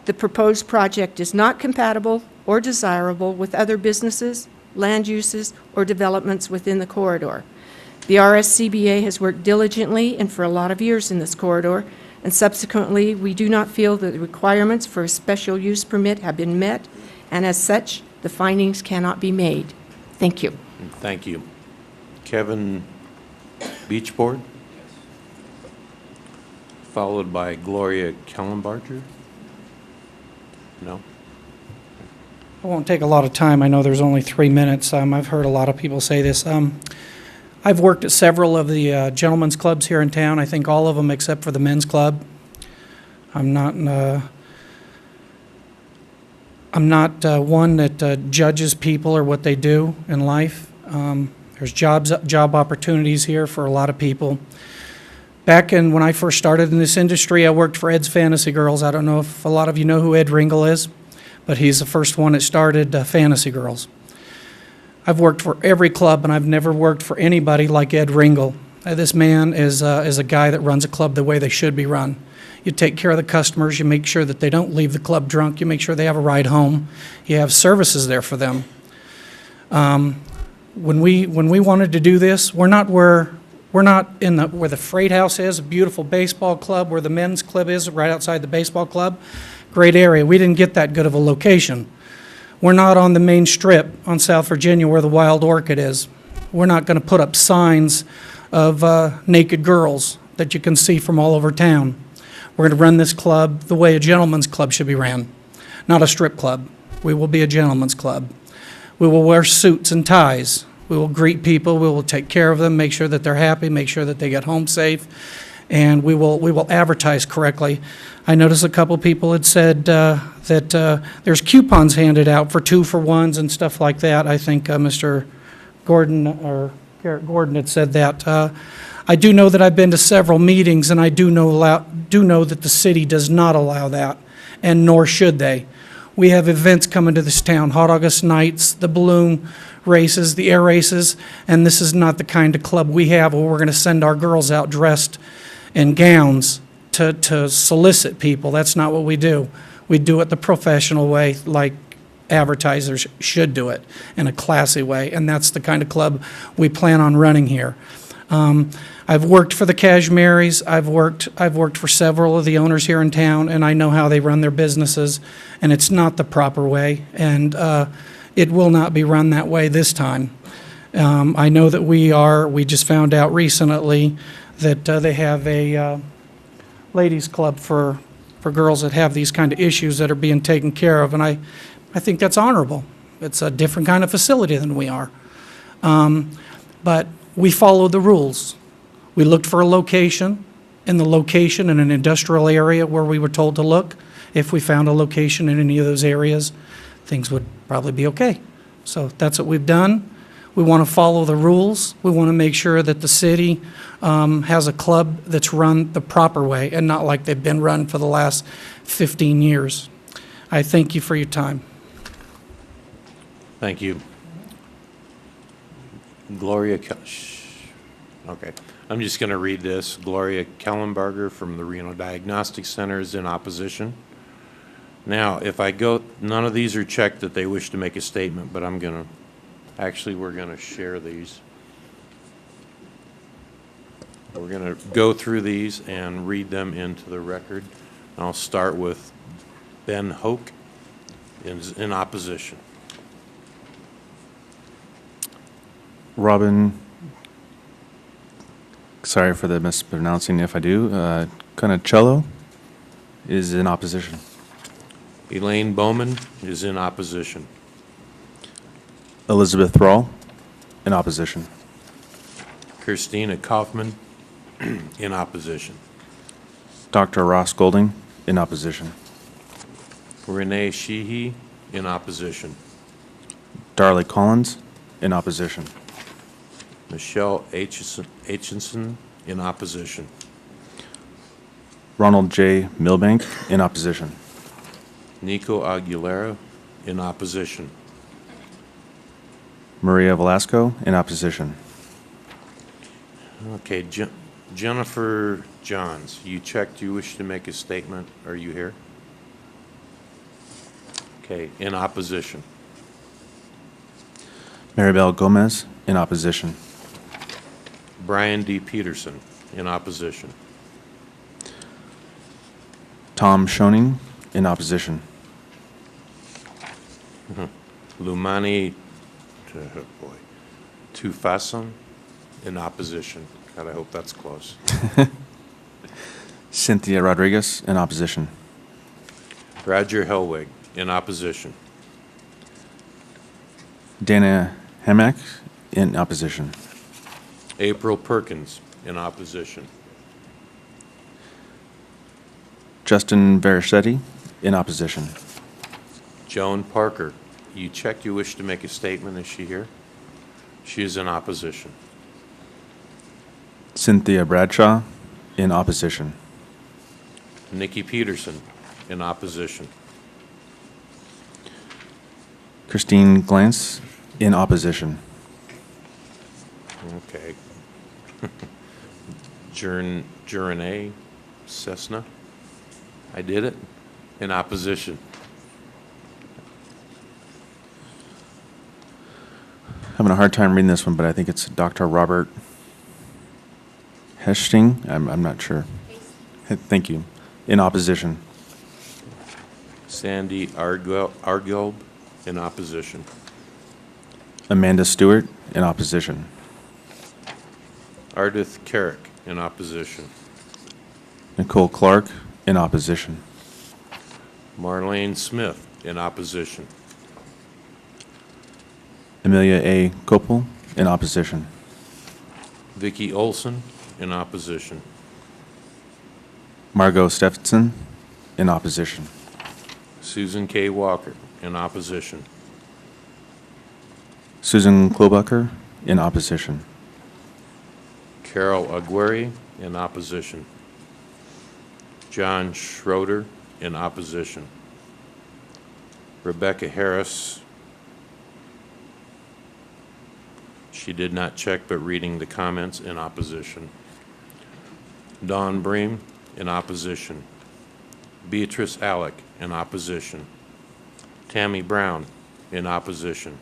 The proposed project is not compatible or desirable with other businesses, land uses, or developments within the corridor. The RSCBA has worked diligently and for a lot of years in this corridor, and subsequently, we do not feel that the requirements for a special use permit have been met, and as such, the findings cannot be made. Thank you. Thank you. Kevin Beachboard? Followed by Gloria Kellenbarger? No? I won't take a lot of time. I know there's only 3 minutes. I've heard a lot of people say this. I've worked at several of the gentlemen's clubs here in town. I think all of them except for the men's club. I'm not one that judges people or what they do in life. There's job opportunities here for a lot of people. Back when I first started in this industry, I worked for Ed's Fantasy Girls. I don't know if a lot of you know who Ed Ringel is, but he's the first one that started Fantasy Girls. I've worked for every club, and I've never worked for anybody like Ed Ringel. This man is a guy that runs a club the way they should be run. You take care of the customers. You make sure that they don't leave the club drunk. You make sure they have a ride home. You have services there for them. When we wanted to do this, we're not where the Freight House is, a beautiful baseball club, where the men's club is, right outside the baseball club. Great area. We didn't get that good of a location. We're not on the main strip on South Virginia where the Wild Orchid is. We're not going to put up signs of naked girls that you can see from all over town. We're going to run this club the way a gentleman's club should be ran, not a strip club. We will be a gentleman's club. We will wear suits and ties. We will greet people. We will take care of them, make sure that they're happy, make sure that they get home safe, and we will advertise correctly. I noticed a couple people had said that there's coupons handed out for 2-for-1s and stuff like that. I think Mr. Gordon or Garrett Gordon had said that. I do know that I've been to several meetings, and I do know that the city does not allow that, and nor should they. We have events coming to this town, Hot August Nights, the balloon races, the air races, and this is not the kind of club we have where we're going to send our girls out dressed in gowns to solicit people. That's not what we do. We do it the professional way, like advertisers should do it, in a classy way, and that's the kind of club we plan on running here. I've worked for the Kashmiris. I've worked for several of the owners here in town, and I know how they run their businesses, and it's not the proper way, and it will not be run that way this time. I know that we just found out recently that they have a ladies' club for girls that have these kind of issues that are being taken care of, and I think that's honorable. It's a different kind of facility than we are. But we followed the rules. We looked for a location, in an industrial area where we were told to look. If we found a location in any of those areas, things would probably be okay. So that's what we've done. We want to follow the rules. We want to make sure that the city has a club that's run the proper way and not like they've been run for the last 15 years. I thank you for your time. Thank you. Gloria, okay, I'm just going to read this. Gloria Kellenberger from the Reno Diagnostic Center is in opposition. Now, if I go, none of these are checked that they wish to make a statement, but I'm going to, actually, we're going to share these. We're going to go through these and read them into the record. I'll start with Ben Hoke in opposition. Robin, sorry for the mispronouncing if I do, Conicello is in opposition. Elaine Bowman is in opposition. Elizabeth Thrall, in opposition. Christina Kaufman in opposition. Dr. Ross Golding, in opposition. Renee Sheehy in opposition. Darley Collins, in opposition. Michelle Aitchison in opposition. Ronald J. Milbank, in opposition. Nico Aguilera in opposition. Maria Velasco, in opposition. Okay, Jennifer Johns, you checked, you wish to make a statement. Are you here? Okay, in opposition. Maribel Gomez, in opposition. Brian D. Peterson in opposition. Tom Schoening, in opposition. Lumani Tufason in opposition. God, I hope that's close. Cynthia Rodriguez, in opposition. Roger Helwig in opposition. Dana Hamack, in opposition. April Perkins in opposition. Justin Verisetti, in opposition. Joan Parker, you checked, you wish to make a statement. Is she here? She is in opposition. Cynthia Bradshaw, in opposition. Nikki Peterson in opposition. Christine Glantz, in opposition. Okay. Jurene Cessna, I did it, in opposition. Having a hard time reading this one, but I think it's Dr. Robert Hesting. I'm not sure. Thank you. In opposition. Sandy Argelb in opposition. Amanda Stewart, in opposition. Ardith Carrick in opposition. Nicole Clark, in opposition. Marlene Smith in opposition. Amelia A. Koppel, in opposition. Vicki Olson in opposition. Margot Stephenson, in opposition. Susan K. Walker in opposition. Susan Klobucker, in opposition. Carol Aguirre, in opposition. John Schroeder, in opposition. Rebecca Harris, she did not check, but reading the comments, in opposition. Dawn Bream, in opposition. Beatrice Alec, in opposition. Tammy Brown, in opposition.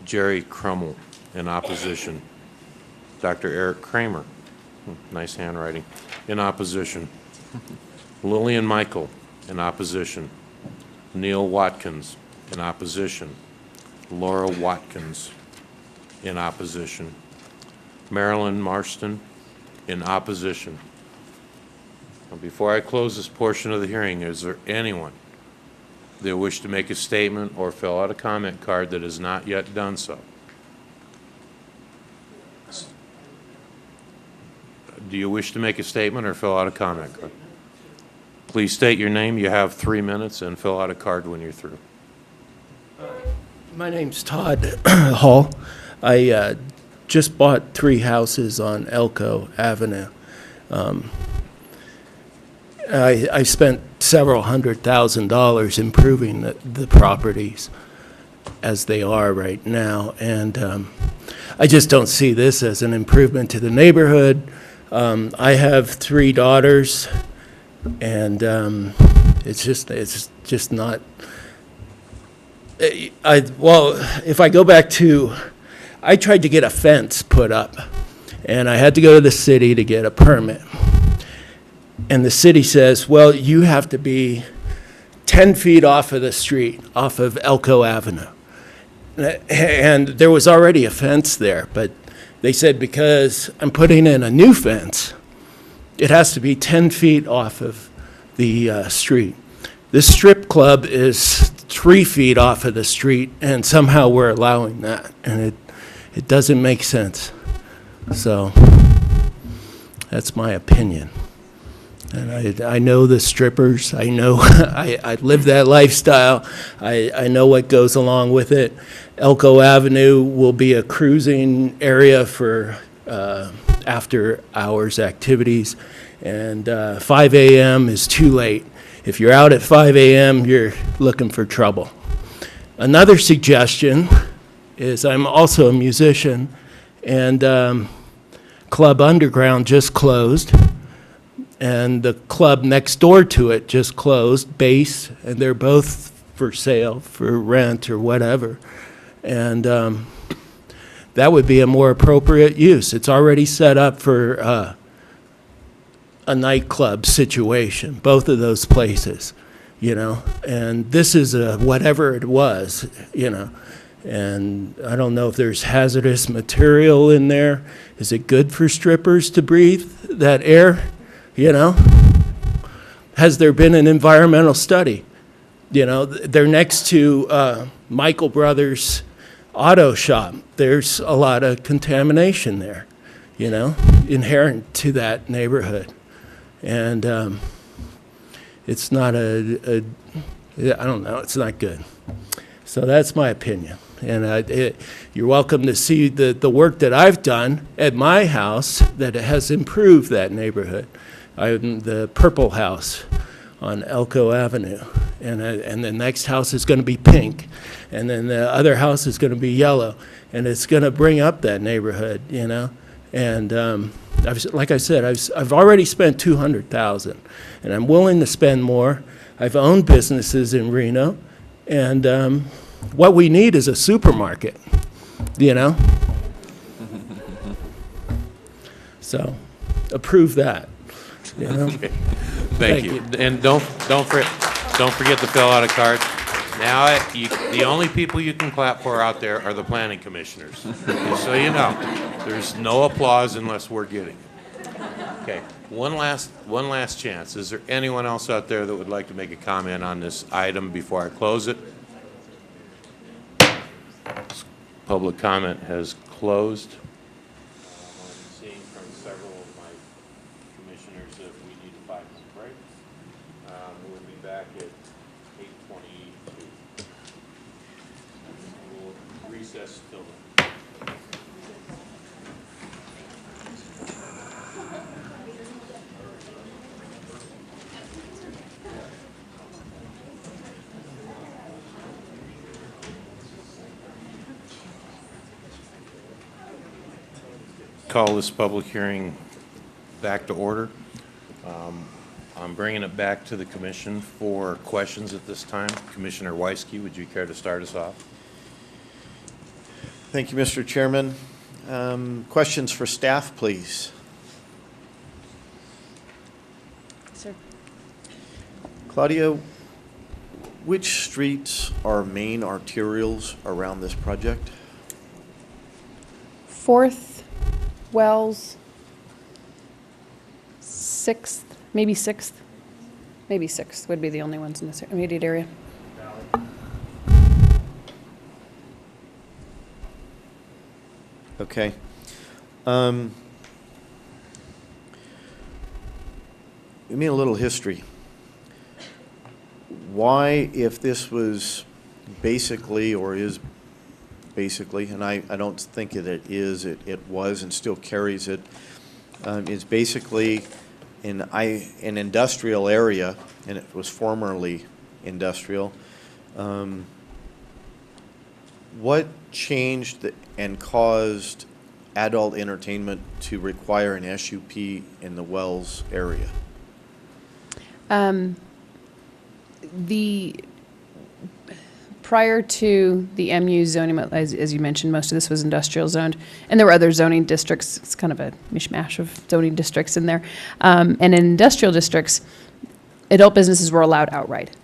Jerry Crummel, in opposition. Dr. Eric Kramer, nice handwriting, in opposition. Lillian Michael, in opposition. Neil Watkins, in opposition. Laura Watkins, in opposition. Marilyn Marston, in opposition. Now, before I close this portion of the hearing, is there anyone that wish to make a statement or fill out a comment card that has not yet done so? Do you wish to make a statement or fill out a comment card? Please state your name. You have 3 minutes, and fill out a card when you're through. My name's Todd Hall. I just bought 3 houses on Elko Avenue. I spent several $100,000 improving the properties as they are right now, and I just don't see this as an improvement to the neighborhood. I have 3 daughters, and it's just not. Well, if I go back to, I tried to get a fence put up, and I had to go to the city to get a permit. And the city says, well, you have to be 10 feet off of the street, off of Elko Avenue. And there was already a fence there, but they said because I'm putting in a new fence, it has to be 10 feet off of the street. This strip club is 3 feet off of the street, and somehow we're allowing that, and it doesn't make sense. So that's my opinion. And I know the strippers. I know I live that lifestyle. I know what goes along with it. Elko Avenue will be a cruising area for after hours activities, and 5 a.m. is too late. If you're out at 5 a.m., you're looking for trouble. Another suggestion is I'm also a musician, and Club Underground just closed. And the club next door to it just closed, Base, and they're both for sale, for rent or whatever. And that would be a more appropriate use. It's already set up for a nightclub situation, both of those places, you know. And this is a whatever it was, you know. And I don't know if there's hazardous material in there. Is it good for strippers to breathe that air? You know, has there been an environmental study? You know, they're next to Michael Brothers Auto Shop. There's a lot of contamination there, you know, inherent to that neighborhood. And it's not I don't know, it's not good. So that's my opinion. And you're welcome to see the work that I've done at my house that has improved that neighborhood. I'm the purple house on Elko Avenue, and the next house is going to be pink, and then the other house is going to be yellow, and it's going to bring up that neighborhood, you know. And like I said, I've already spent $200,000, and I'm willing to spend more. I've owned businesses in Reno, and what we need is a supermarket, you know. So, approve that. You know? Okay. Thank you. And don't forget to fill out a card. Now, the only people you can clap for out there are the planning commissioners. Just so you know, there's no applause unless we're getting it. Okay. One last chance. Is there anyone else out there that would like to make a comment on this item before I close it? Public comment has closed. Seeing from several of my commissioners that we need a 5-minute break. We'll be back at 8:22. We'll recess till then. call this public hearing back to order. I'm bringing it back to the commission for questions at this time. Commissioner Weisky, would you care to start us off? Thank you, Mr. Chairman. Questions for staff, please? Sir. Claudia, which streets are main arterials around this project? 4th, Wells, 6th, maybe 6th. Maybe 6th would be the only ones in this immediate area. Okay. Give me a little history. Why, if this was basically, or is basically, and I don't think that it is, it was and still carries it, is basically an industrial area, and it was formerly industrial. What changed and caused adult entertainment to require an SUP in the Wells area? Prior to the MU zoning, as you mentioned, most of this was industrial zoned, and there were other zoning districts. It's kind of a mishmash of zoning districts in there. And in industrial districts, adult businesses were allowed outright.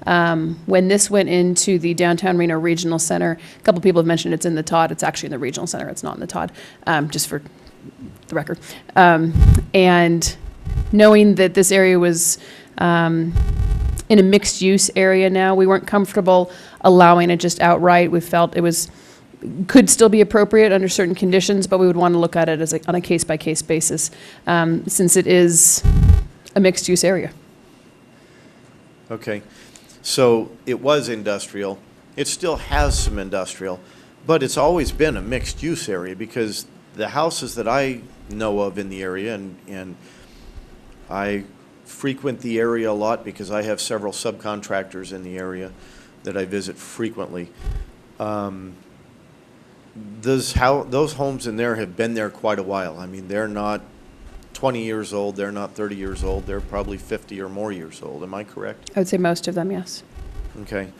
When this went into the downtown Reno Regional Center, a couple people have mentioned it's in the Todd. It's actually in the Regional Center. It's not in the Todd, just for the record. And knowing that this area was in a mixed-use area now, we weren't comfortable allowing it just outright. We felt it could still be appropriate under certain conditions, but we would want to look at it as on a case-by-case basis, since it is a mixed-use area. Okay. So it was industrial. It still has some industrial, but it's always been a mixed-use area because the houses that I know of in the area, and I frequent the area a lot because I have several subcontractors in the area that I visit frequently. Those homes in there have been there quite a while. I mean, they're not 20 years old, they're not 30 years old, they're probably 50 or more years old. Am I correct? I would say most of them, yes. Okay.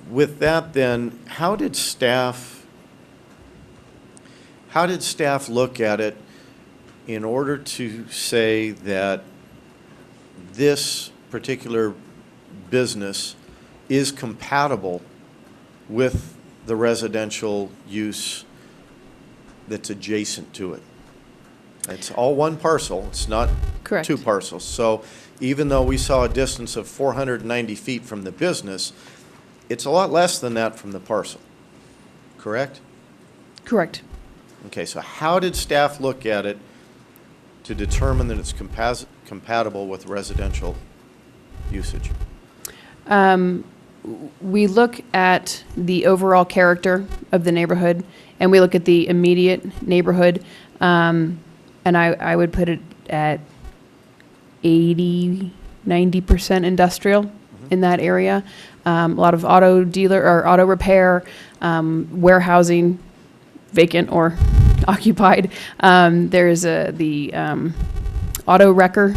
With that then, how did staff look at it in order to say that this particular business is compatible with the residential use that's adjacent to it? It's all one parcel. It's not Correct. Two parcels. So even though we saw a distance of 490 feet from the business, it's a lot less than that from the parcel. Correct? Correct. Okay, so how did staff look at it to determine that it's compatible with residential usage? We look at the overall character of the neighborhood, and we look at the immediate neighborhood, and I would put it at 80–90% industrial in that area. A lot of auto dealer or auto repair, warehousing, vacant or occupied. There's the auto wrecker,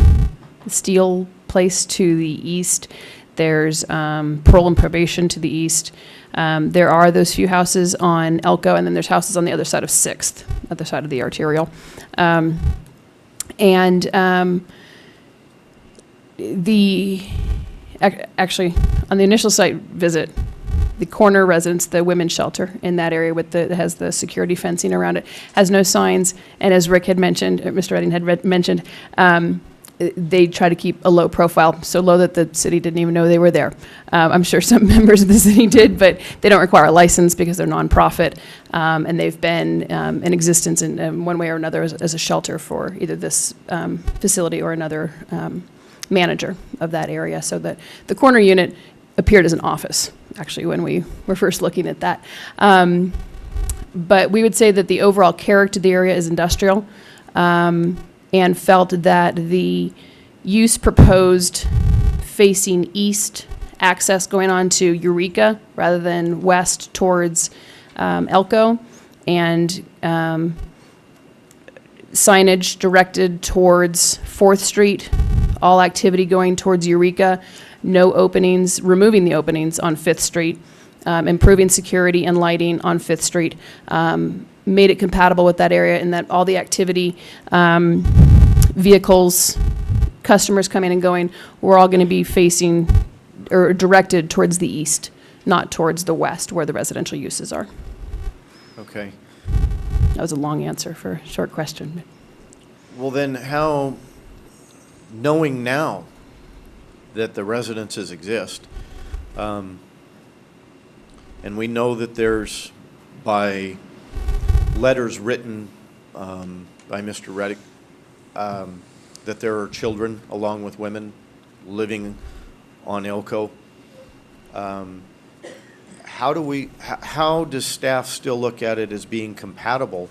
steel place to the east. There's parole and probation to the east. There are those few houses on Elko, and then there's houses on the other side of 6th, other side of the arterial. Actually, on the initial site visit, the corner residence, the women's shelter in that area that has the security fencing around it, has no signs. And as Rick had mentioned, Mr. Redding had mentioned, they try to keep a low profile, so low that the city didn't even know they were there. I'm sure some members of the city did, but they don't require a license because they're nonprofit, and they've been in existence in one way or another as a shelter for either this facility or another manager of that area. So that the corner unit appeared as an office, actually, when we were first looking at that. But we would say that the overall character of the area is industrial, and felt that the use proposed facing east, access going on to Eureka rather than west towards Elko, and signage directed towards 4th Street, all activity going towards Eureka, no openings, removing the openings on 5th Street, improving security and lighting on 5th Street, made it compatible with that area, and that all the activity, vehicles, customers coming and going, we're all going to be facing or directed towards the east, not towards the west where the residential uses are. Okay. That was a long answer for a short question. Well, then how, knowing now that the residences exist, and we know that there's, by letters written by Mr. Reddick, that there are children along with women living on Elko. How does staff still look at it as being compatible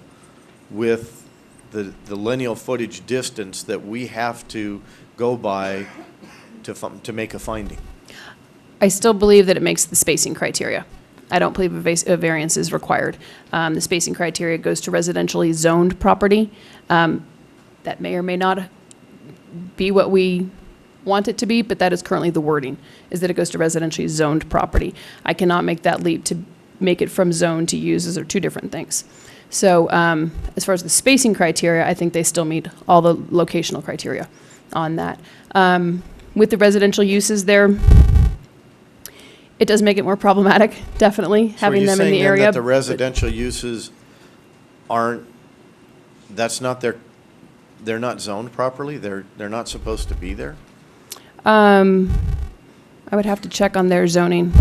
with the lineal footage distance that we have to go by to make a finding? I still believe that it makes the spacing criteria. I don't believe a variance is required. The spacing criteria goes to residentially zoned property. That may or may not be what we want it to be, but that is currently the wording, is that it goes to residentially zoned property. I cannot make that leap to make it from zone to use. Those are two different things. So as far as the spacing criteria, I think they still meet all the locational criteria on that. With the residential uses there, it does make it more problematic, definitely, having them in the area. So are you saying then that the residential uses aren't, they're not zoned properly? They're not supposed to be there? I would have to check on their zoning,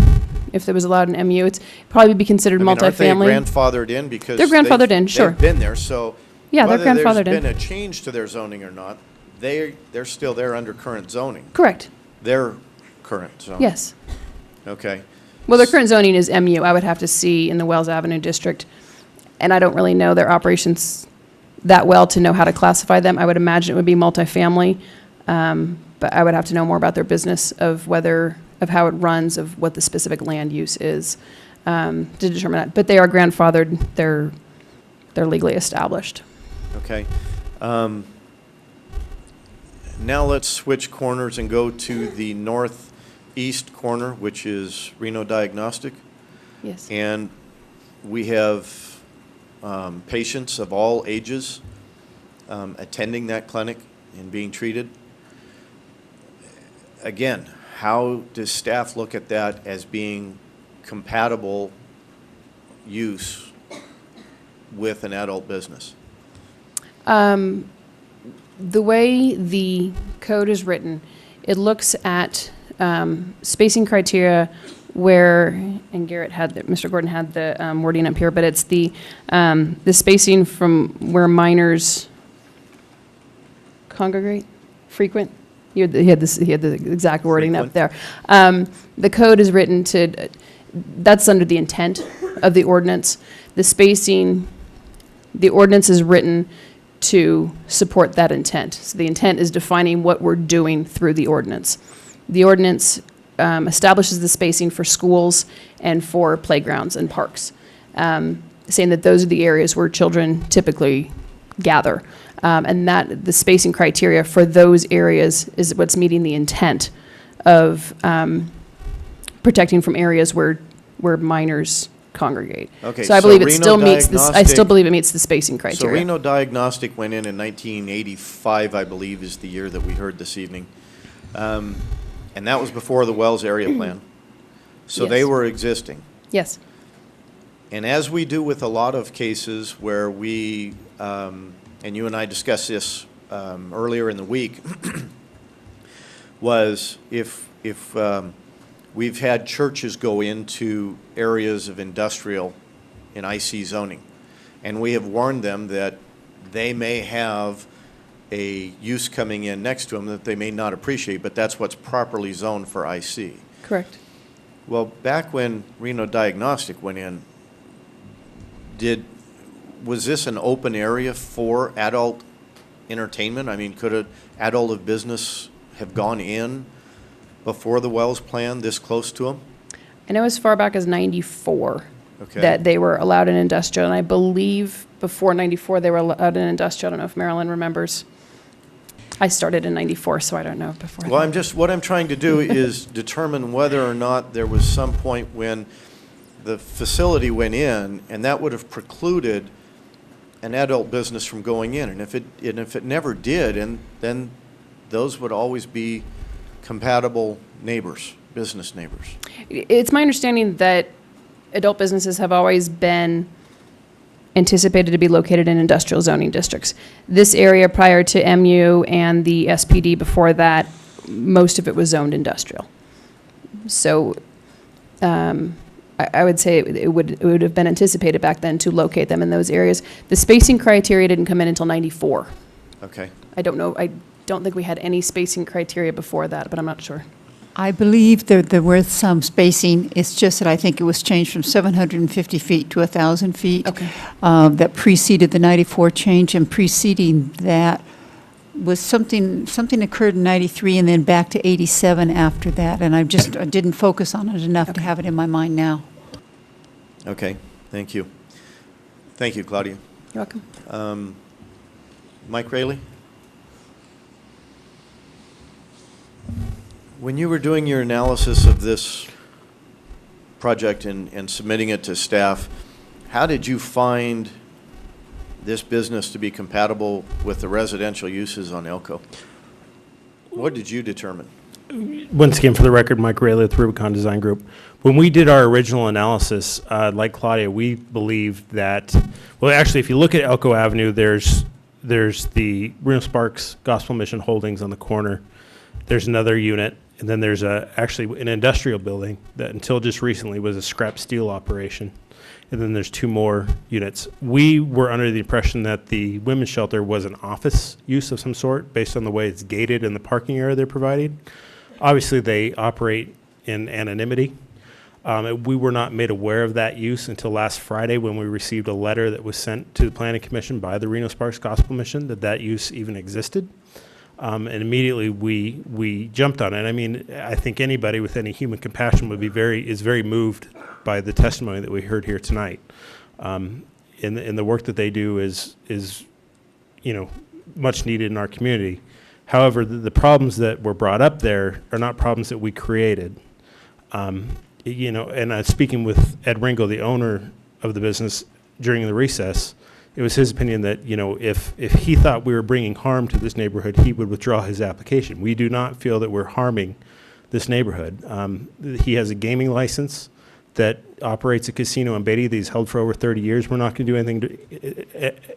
if there was allowed an MU. It's probably be considered multifamily. Aren't they grandfathered in because they're grandfathered in, sure. They've been there, so yeah, they're grandfathered in. whether there's been a change to their zoning or not, they're still there under current zoning. Correct. Their current zoning. Yes. Okay. Well, their current zoning is MU. I would have to see in the Wells Avenue district, and I don't really know their operations that well to know how to classify them. I would imagine it would be multifamily, but I would have to know more about their business of how it runs, of what the specific land use is, to determine that. But they are grandfathered. They're legally established. Okay. Now let's switch corners and go to the northeast corner, which is Reno Diagnostic. Yes. And we have patients of all ages attending that clinic and being treated. Again, how does staff look at that as being compatible use with an adult business? The way the code is written, it looks at spacing criteria where, and Garrett had, Mr. Gordon had the wording up here, but it's the spacing from where minors congregate, frequent. He had the exact wording up there. The code is written to, that's under the intent of the ordinance. The spacing, the ordinance is written to support that intent. So the intent is defining what we're doing through the ordinance. The ordinance establishes the spacing for schools and for playgrounds and parks, saying that those are the areas where children typically gather. And that the spacing criteria for those areas is what's meeting the intent of protecting from areas where minors congregate. Okay, so I believe it Reno still meets this. I still Diagnostic- believe it meets the spacing So criteria. Reno Diagnostic went in 1985, I believe, is the year that we heard this evening. And that was before the Wells Area Plan. So they Yes. were existing. Yes. And as we do with a lot of cases where we, and you and I discussed this earlier in the week, was if we've had churches go into areas of industrial in IC zoning, and we have warned them that they may have a use coming in next to them that they may not appreciate, but that's what's properly zoned for IC. Correct. Well, back when Reno Diagnostic went in, was this an open area for adult entertainment? I mean, could an adult of business have gone in before the Wells plan this close to them? I know as far back as 94, Okay. that they were allowed in industrial. And I believe before 94, they were allowed in industrial. I don't know if Marilyn remembers. I started in 94, so I don't know before. Well, what I'm trying to do is determine whether or not there was some point when the facility went in, and that would have precluded an adult business from going in. And if it never did, and then those would always be compatible neighbors, business neighbors. It's my understanding that adult businesses have always been anticipated to be located in industrial zoning districts. This area prior to MU and the SPD before that, most of it was zoned industrial. So I would say it would have been anticipated back then to locate them in those areas. The spacing criteria didn't come in until 94. Okay. I don't know. I don't think we had any spacing criteria before that, but I'm not sure. I believe there were some spacing. It's just that I think it was changed from 750 feet to 1,000 feet. Okay. That preceded the 94 change, and preceding that was something occurred in 93 and then back to 87 after that, and I didn't focus on it enough to have it in my mind now. Okay, thank you. Thank you, Claudia. You're welcome. Mike Rayleigh? When you were doing your analysis of this project and submitting it to staff, how did you find this business to be compatible with the residential uses on Elko? What did you determine? Once again, for the record, Mike Rayleigh with Rubicon Design Group. When we did our original analysis, like Claudia, we believed that, well, actually, if you look at Elko Avenue, there's the Reno Sparks Gospel Mission Holdings on the corner. There's another unit, and then there's actually an industrial building that until just recently was a scrap steel operation. And then there's 2 more units. We were under the impression that the women's shelter was an office use of some sort based on the way it's gated and the parking area they're providing. Obviously, they operate in anonymity. We were not made aware of that use until last Friday when we received a letter that was sent to the Planning Commission by the Reno Sparks Gospel Mission that use even existed. And immediately we jumped on it. I mean, I think anybody with any human compassion is very moved by the testimony that we heard here tonight. And the work that they do is much needed in our community. However, the problems that were brought up there are not problems that we created. And speaking with Ed Ringo, the owner of the business, during the recess, it was his opinion that, if he thought we were bringing harm to this neighborhood, he would withdraw his application. We do not feel that we're harming this neighborhood. He has a gaming license that operates a casino in Beatty that he's held for over 30 years. We're not going to do anything.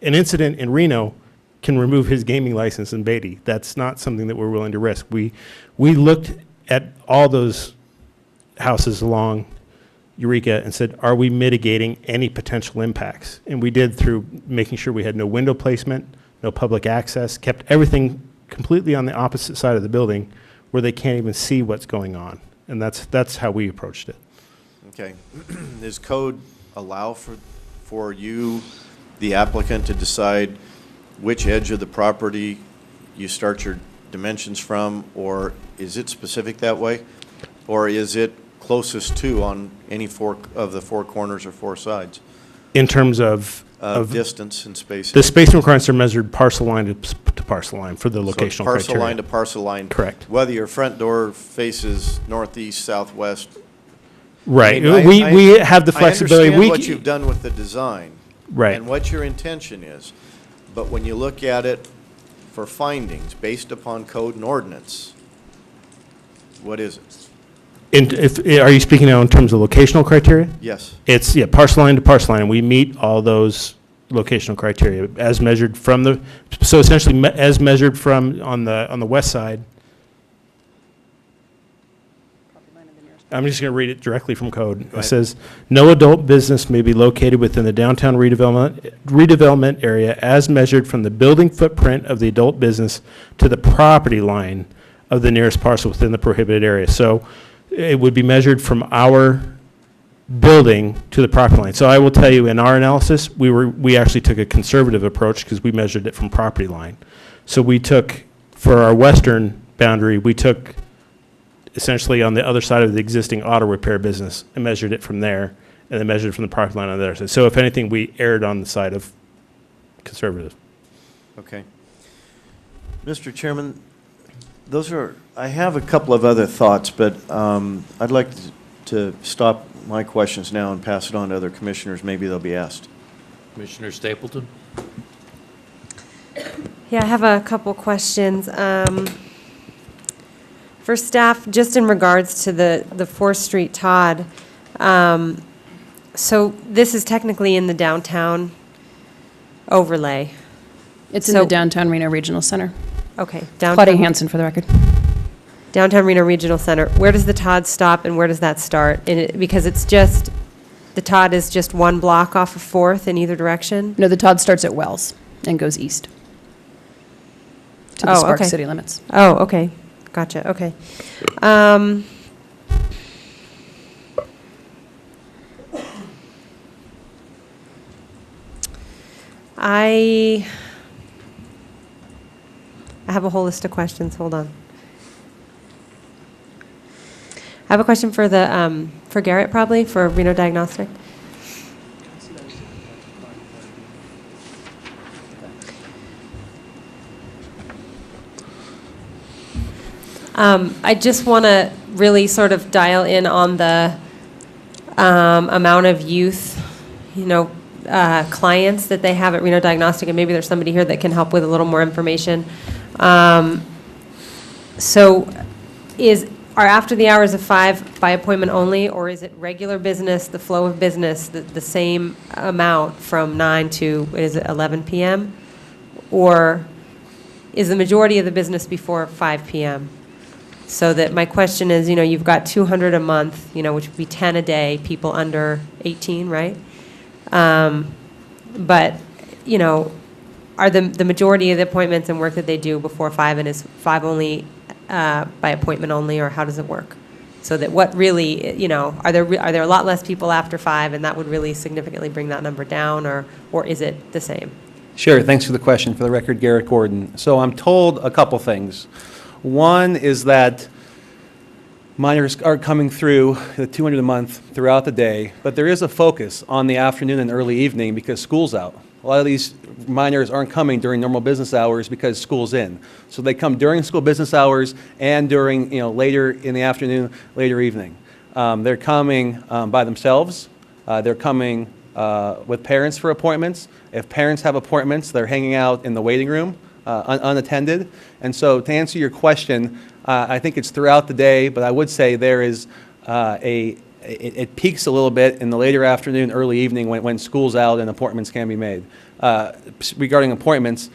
An incident in Reno can remove his gaming license in Beatty. That's not something that we're willing to risk. We looked at all those houses along Eureka and said, are we mitigating any potential impacts? And we did through making sure we had no window placement, no public access, kept everything completely on the opposite side of the building where they can't even see what's going on. And that's how we approached it. Okay. Does code allow for you, the applicant, to decide which edge of the property you start your dimensions from, or is it specific that way? Or is it closest to on any of the 4 corners or 4 sides? In terms of distance and spacing. The spacing requirements are measured parcel line to parcel line for the locational So parcel criteria. line to parcel line. Correct. Whether your front door faces northeast, southwest. Right. I mean, We have the flexibility. I understand what you've done with the design. Right. And what your intention is. But when you look at it for findings based upon code and ordinance, what is it? Are you speaking now in terms of locational criteria? Yes. It's, parcel line to parcel line, and we meet all those locational criteria as measured from so essentially as measured from on the west side. I'm just going to read it directly from code. It says, no adult business may be located within the downtown redevelopment area as measured from the building footprint of the adult business to the property line of the nearest parcel within the prohibited area. So it would be measured from our building to the property line. So I will tell you, in our analysis, we actually took a conservative approach because we measured it from property line. So we took, for our western boundary, we took essentially on the other side of the existing auto repair business and measured it from there. and then measured from the parking lot on the other side. So if anything, we erred on the side of conservative. Okay. Mr. Chairman, I have a couple of other thoughts, but I'd like to stop my questions now and pass it on to other commissioners. Maybe they'll be asked. Commissioner Stapleton? Yeah, I have a couple questions. For staff, just in regards to the 4th Street Todd, so this is technically in the downtown overlay. It's in the downtown Reno Regional Center. Okay. Claudia Hansen, for the record. Downtown Reno Regional Center. Where does the Todd stop and where does that start? Because it's just, the Todd is just one block off of 4th in either direction? No, the Todd starts at Wells and goes east to the Sparks okay. city limits. Oh, okay. Gotcha. Okay. I have a whole list of questions. Hold on. I have a question for for Garrett, probably, for Reno Diagnostic. I just want to really sort of dial in on the amount of youth, clients that they have at Reno Diagnostic, and maybe there's somebody here that can help with a little more information. So are after the hours of 5 by appointment only, or is it regular business, the flow of business, the same amount from 9 to, is it 11 p.m.? Or is the majority of the business before 5 p.m.? So that my question is, you've got 200 a month, which would be 10 a day, people under 18, right? But, are the majority of the appointments and work that they do before 5, and is 5 only by appointment only, or how does it work? So that what really, are there a lot less people after 5, and that would really significantly bring that number down, or is it the same? Sure, thanks for the question. For the record, Garrett Gordon. So I'm told a couple things. One is that minors are coming through the 200 a month throughout the day, but there is a focus on the afternoon and early evening because school's out. A lot of these minors aren't coming during normal business hours because school's in. So they come during school business hours and during, later in the afternoon, later evening. They're coming by themselves. They're coming with parents for appointments. If parents have appointments, they're hanging out in the waiting room. Unattended. And so to answer your question, I think it's throughout the day, but I would say there is it peaks a little bit in the later afternoon, early evening when school's out and appointments can be made. Regarding appointments,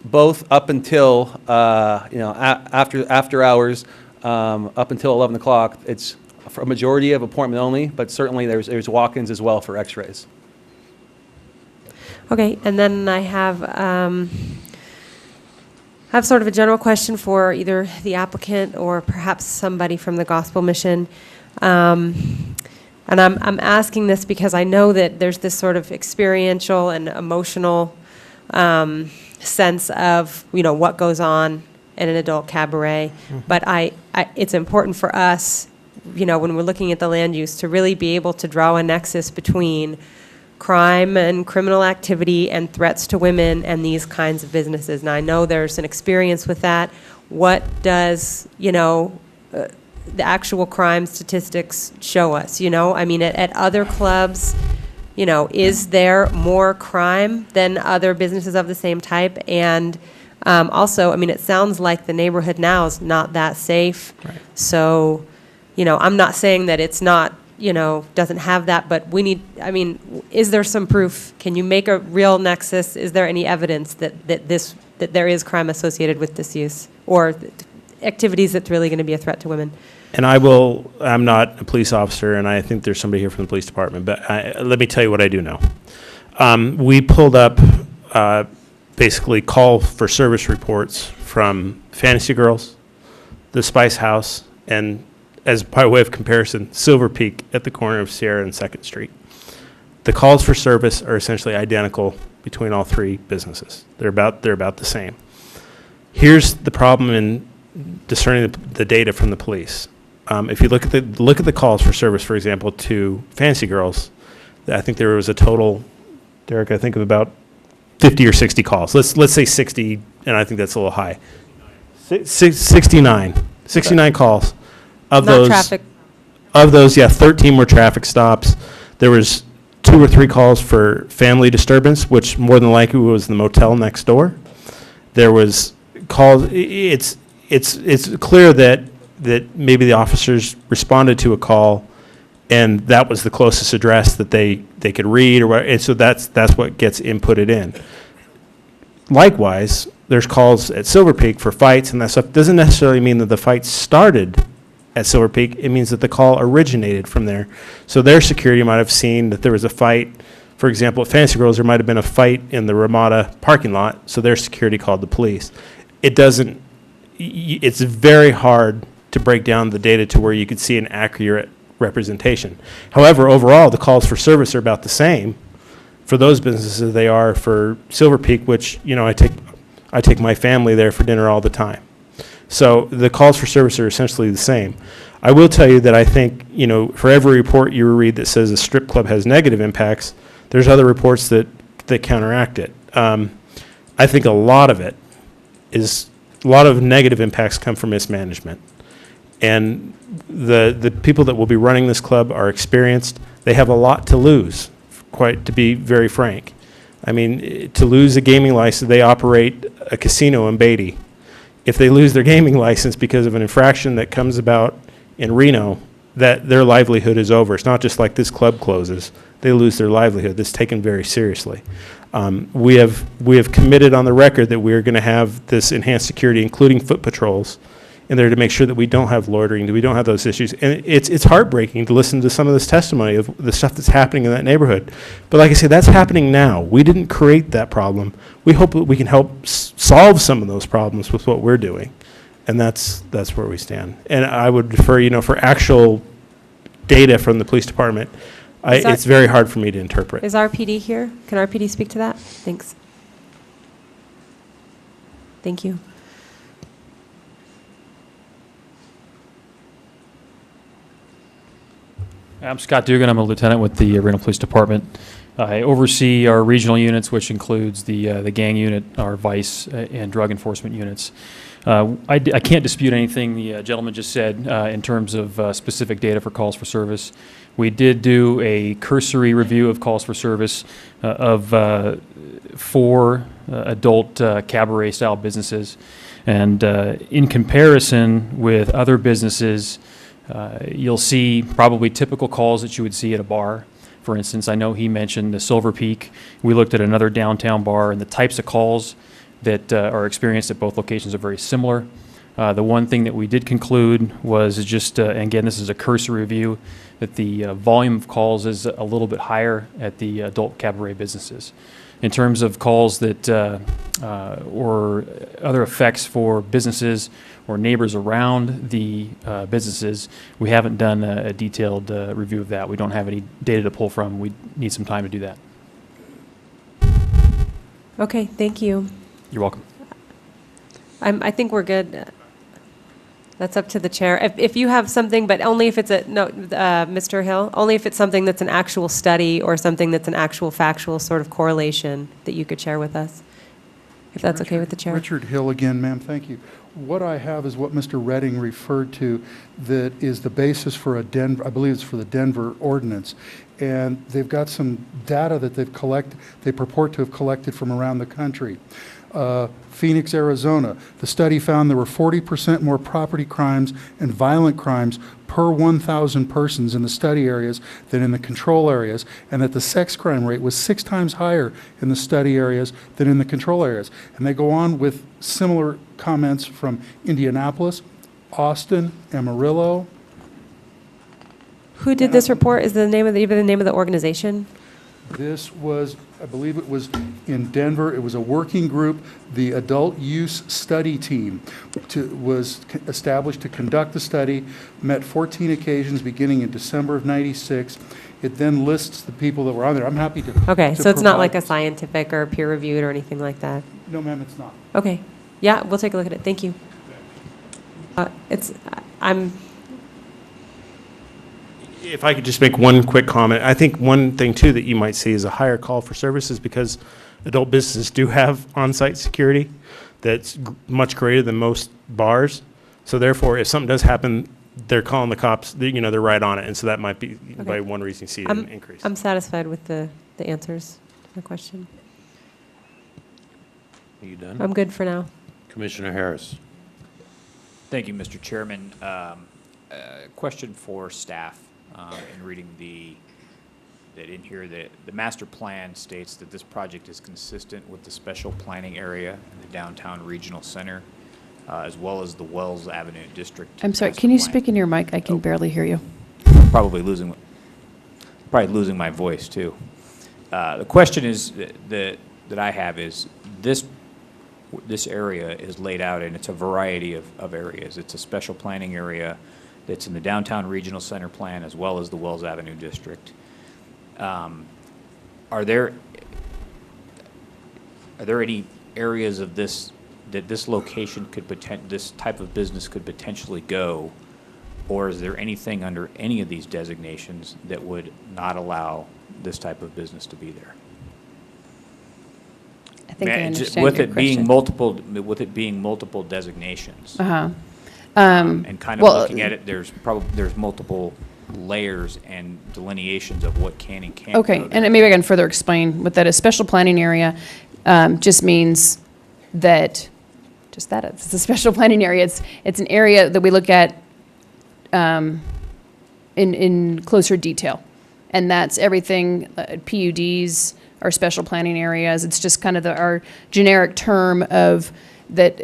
both up until, after hours, up until 11 o'clock, it's a majority of appointment only, but certainly there's walk-ins as well for x-rays. Okay, and then I have sort of a general question for either the applicant or perhaps somebody from the Gospel Mission. And I'm asking this because I know that there's this sort of experiential and emotional sense of, what goes on in an adult cabaret. Mm-hmm. But it's important for us, when we're looking at the land use, to really be able to draw a nexus between crime and criminal activity and threats to women and these kinds of businesses. Now, I know there's an experience with that. What does, the actual crime statistics show us? At other clubs, is there more crime than other businesses of the same type? And also, it sounds like the neighborhood now is not that safe. Right. So, I'm not saying that it's not, doesn't have that, but we need, is there some proof? Can you make a real nexus? Is there any evidence that there is crime associated with this use or activities that's really going to be a threat to women? And I'm not a police officer, and I think there's somebody here from the police department, but let me tell you what I do know. We pulled up basically call for service reports from Fantasy Girls, the Spice House, and as by way of comparison, Silver Peak at the corner of Sierra and 2nd Street. The calls for service are essentially identical between all three businesses. They're about the same. Here's the problem in discerning the data from the police. If you look at the calls for service, for example, to Fantasy Girls, I think there was a total, Derek, I think of about 50 or 60 calls. Let's say 60, and I think that's a little high. 69 calls. Of Not those, traffic. Of those, yeah, 13 were traffic stops. There was 2 or 3 calls for family disturbance, which more than likely was the motel next door. There was calls. It's clear that maybe the officers responded to a call, and that was the closest address that they could read, or and so that's what gets inputted in. Likewise, there's calls at Silver Peak for fights, and that stuff doesn't necessarily mean that the fight started at Silver Peak. It means that the call originated from there. So their security might have seen that there was a fight. For example, at Fantasy Girls, there might have been a fight in the Ramada parking lot, so their security called the police. It's very hard to break down the data to where you could see an accurate representation. However, overall, the calls for service are about the same for those businesses as they are for Silver Peak, which, I take my family there for dinner all the time. So the calls for service are essentially the same. I will tell you that I think, for every report you read that says a strip club has negative impacts, there's other reports that counteract it. I think a lot of negative impacts come from mismanagement. And the people that will be running this club are experienced. They have a lot to lose, to be very frank. I mean, to lose a gaming license, they operate a casino in Beatty. If they lose their gaming license because of an infraction that comes about in Reno, that their livelihood is over. It's not just like this club closes. They lose their livelihood. That's taken very seriously. We have committed on the record that we are going to have this enhanced security, including foot patrols, in there to make sure that we don't have loitering, that we don't have those issues. And it's heartbreaking to listen to some of this testimony of the stuff that's happening in that neighborhood. But like I say, that's happening now. We didn't create that problem. We hope that we can help solve some of those problems with what we're doing. And that's where we stand. And I would defer, for actual data from the police department, it's very hard for me to interpret. Is RPD here? Can RPD speak to that? Thanks. Thank you. I'm Scott Dugan. I'm a lieutenant with the Reno Police Department. I oversee our regional units, which includes the gang unit, our vice and drug enforcement units. I can't dispute anything the gentleman just said in terms of specific data for calls for service. We did do a cursory review of calls for service of 4 adult cabaret-style businesses. And in comparison with other businesses, you'll see probably typical calls that you would see at a bar. For instance, I know he mentioned the Silver Peak. We looked at another downtown bar, and the types of calls that are experienced at both locations are very similar. The one thing that we did conclude was just, again, this is a cursory review, that the volume of calls is a little bit higher at the adult cabaret businesses. In terms of calls that or other effects for businesses or neighbors around the businesses, we haven't done a detailed review of that. We don't have any data to pull from. We need some time to do that. Okay, thank you. You're welcome. I think we're good. That's up to the chair. If you have something, but only if it's Mr. Hill, only if it's something that's an actual study or something that's an actual factual sort of correlation that you could share with us, if that's okay with the chair. Richard Hill again, ma'am, thank you. What I have is what Mr. Redding referred to that is the basis for I believe it's for the Denver ordinance. And they've got some data that they purport to have collected from around the country. Phoenix, Arizona, the study found there were 40% more property crimes and violent crimes per 1,000 persons in the study areas than in the control areas, and that the sex crime rate was 6 times higher in the study areas than in the control areas. And they go on with similar comments from Indianapolis, Austin, Amarillo. Who did this report? Is the name of the organization? This was, I believe it was in Denver. It was a working group. The Adult Use Study Team was established to conduct the study, met 14 occasions beginning in December of '96. It then lists the people that were on there. I'm happy to. Okay, so it's not like a scientific or peer-reviewed or anything like that? No, ma'am, it's not. Okay. Yeah, we'll take a look at it. Thank you. If I could just make one quick comment, I think one thing too that you might see is a higher call for services because adult businesses do have on-site security that's much greater than most bars. So therefore, if something does happen, they're calling the cops, they're right on it. And so that might be by one reason you see an increase. I'm satisfied with the answers to the question. Are you done? I'm good for now. Commissioner Harris. Thank you, Mr. Chairman. Question for staff. In reading in here, the master plan states that this project is consistent with the special planning area in the downtown regional center, as well as the Wells Avenue district. I'm sorry, can you speak in your mic? I can barely hear you. Probably losing my voice too. The question is that I have is this area is laid out, and it's a variety of areas. It's a special planning area that's in the downtown regional center plan as well as the Wells Avenue district. Are there any areas of this that this location could this type of business could potentially go, or is there anything under any of these designations that would not allow this type of business to be there? I think I understand with your it question. being multiple designations. Uh-huh. And kind of looking at it, there's multiple layers and delineations of what can and can't. Okay, go there. and maybe I can further explain what that is. Special planning area just means that, it's a special planning area. It's an area that we look at in closer detail. And that's everything, PUDs are special planning areas. It's just kind of our generic term of that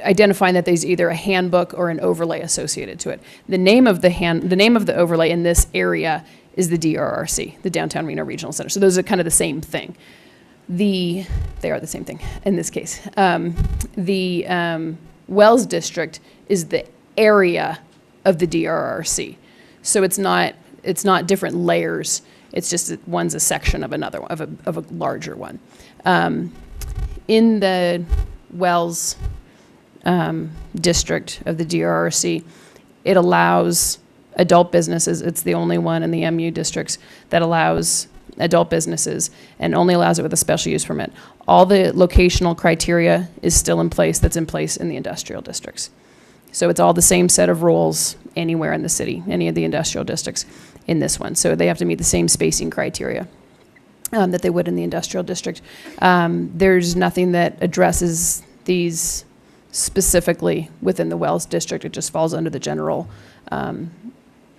identifying that there's either a handbook or an overlay associated to it. The name of the overlay in this area is the DRRC, the Downtown Reno Regional Center. So those are kind of the same thing. They are the same thing in this case. The Wells District is the area of the DRRC. So it's not different layers. It's just that one's a section of another one, of a larger one. In the Wells district of the DRRC, it allows adult businesses. It's the only one in the MU districts that allows adult businesses and only allows it with a special use permit. All the locational criteria is still in place that's in place in the industrial districts. So it's all the same set of rules anywhere in the city, any of the industrial districts in this one. So they have to meet the same spacing criteria that they would in the industrial district. There's nothing that addresses these specifically within the Wells district. It just falls under the general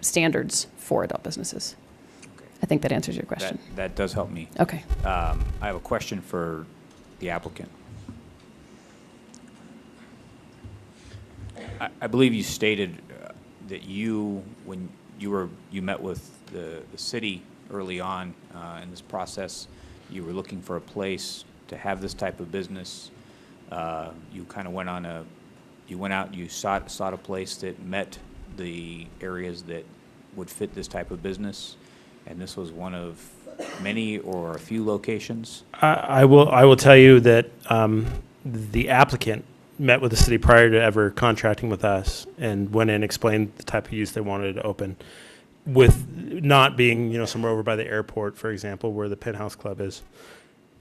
standards for adult businesses. Okay. I think that answers your question. That does help me. Okay. I have a question for the applicant. I believe you stated that when you met with the city early on in this process, you were looking for a place to have this type of business. You kind of you went out, you sought a place that met the areas that would fit this type of business, and this was one of many or a few locations? I will tell you that the applicant met with the city prior to ever contracting with us and went in and explained the type of use they wanted to open, with not being, somewhere over by the airport, for example, where the Penthouse Club is,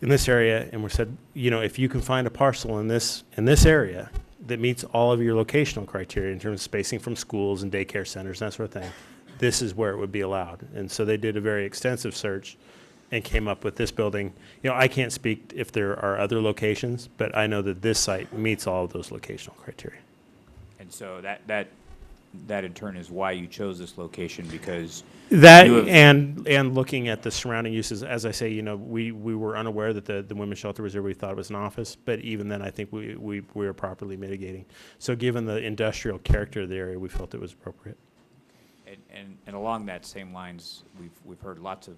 in this area. And we said, if you can find a parcel in this area that meets all of your locational criteria in terms of spacing from schools and daycare centers and that sort of thing, this is where it would be allowed. And so they did a very extensive search and came up with this building. I can't speak if there are other locations, but I know that this site meets all of those locational criteria. And so that in turn is why you chose this location, because That and looking at the surrounding uses, as I say, we were unaware that the women's shelter was there. We thought it was an office, but even then, I think we were properly mitigating. So, given the industrial character of the area, we felt it was appropriate. And along that same lines, we've heard lots of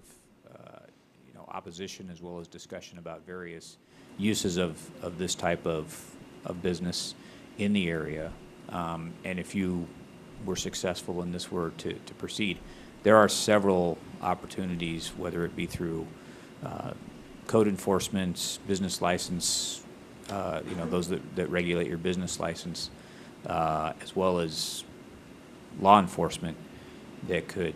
opposition as well as discussion about various uses of this type of business in the area. And if you were successful and this were to proceed, there are several opportunities, whether it be through code enforcement, business license, those that regulate your business license, as well as law enforcement that could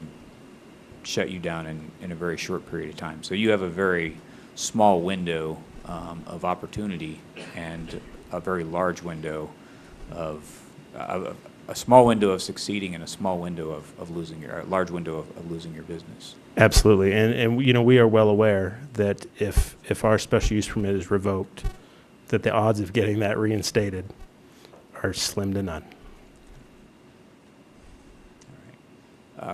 shut you down in a very short period of time. So you have a very small window of opportunity and a very large window of a small window of succeeding and a small window of losing your, a large window of losing your business. Absolutely, and you know, we are well aware that if our special use permit is revoked, that the odds of getting that reinstated are slim to none.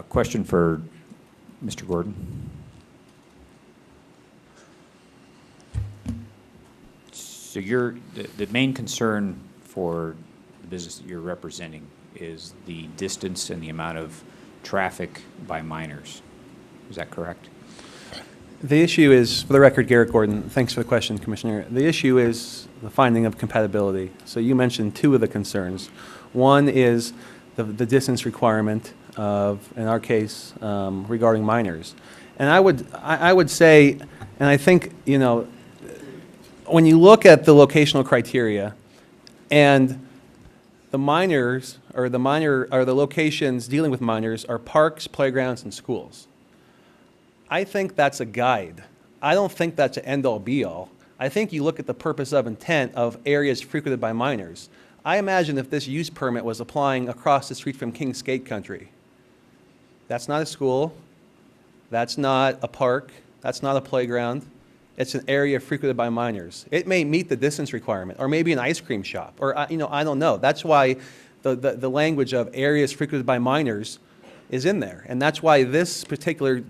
Question for Mr. Gordon. So the main concern for the business that you're representing is the distance and the amount of traffic by minors. Is that correct? The issue is, for the record, Garrett Gordon, thanks for the question, Commissioner. The issue is the finding of compatibility. So you mentioned two of the concerns. One is the distance requirement of, in our case, regarding minors. And I would say, and I think, you know, when you look at the locational criteria and the minors, or the locations dealing with minors are parks, playgrounds, and schools. I think that's a guide. I don't think that's an end-all be-all. I think you look at the purpose of intent of areas frequented by minors. I imagine if this use permit was applying across the street from Kings Skate Country, that's not a school, that's not a park, that's not a playground. It's an area frequented by minors. It may meet the distance requirement, or maybe an ice cream shop, or you know, I don't know. That's why the language of areas frequented by minors is in there, and that's why this particular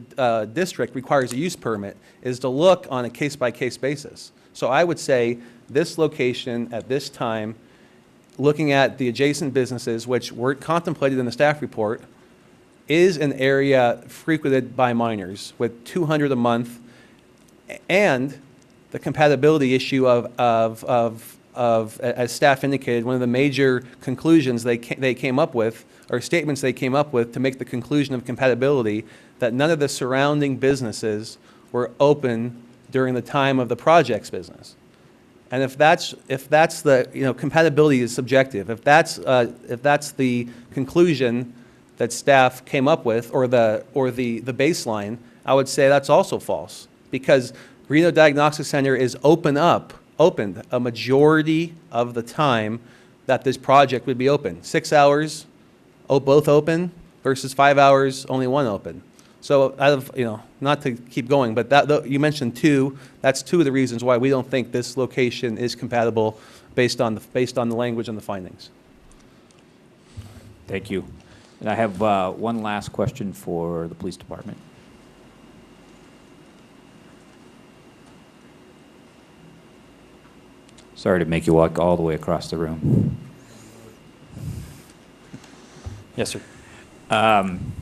district requires a use permit, is to look on a case-by-case basis. So I would say this location at this time, looking at the adjacent businesses, which were contemplated in the staff report, is an area frequented by minors with 200 a month, and the compatibility issue of as staff indicated, one of the major conclusions they came up with, or statements they came up with to make the conclusion of compatibility, that none of the surrounding businesses were open during the time of the project's business. And if that's the, you know, compatibility is subjective. If that's the conclusion that staff came up with, or the baseline, I would say that's also false, because Reno Diagnostic Center is opened a majority of the time that this project would be open. 6 hours, both open, versus 5 hours, only one open. So out of, you know, not to keep going, but you mentioned two. That's two of the reasons why we don't think this location is compatible based on the language and the findings. Thank you. And I have one last question for the police department. Sorry to make you walk all the way across the room. Yes, sir. And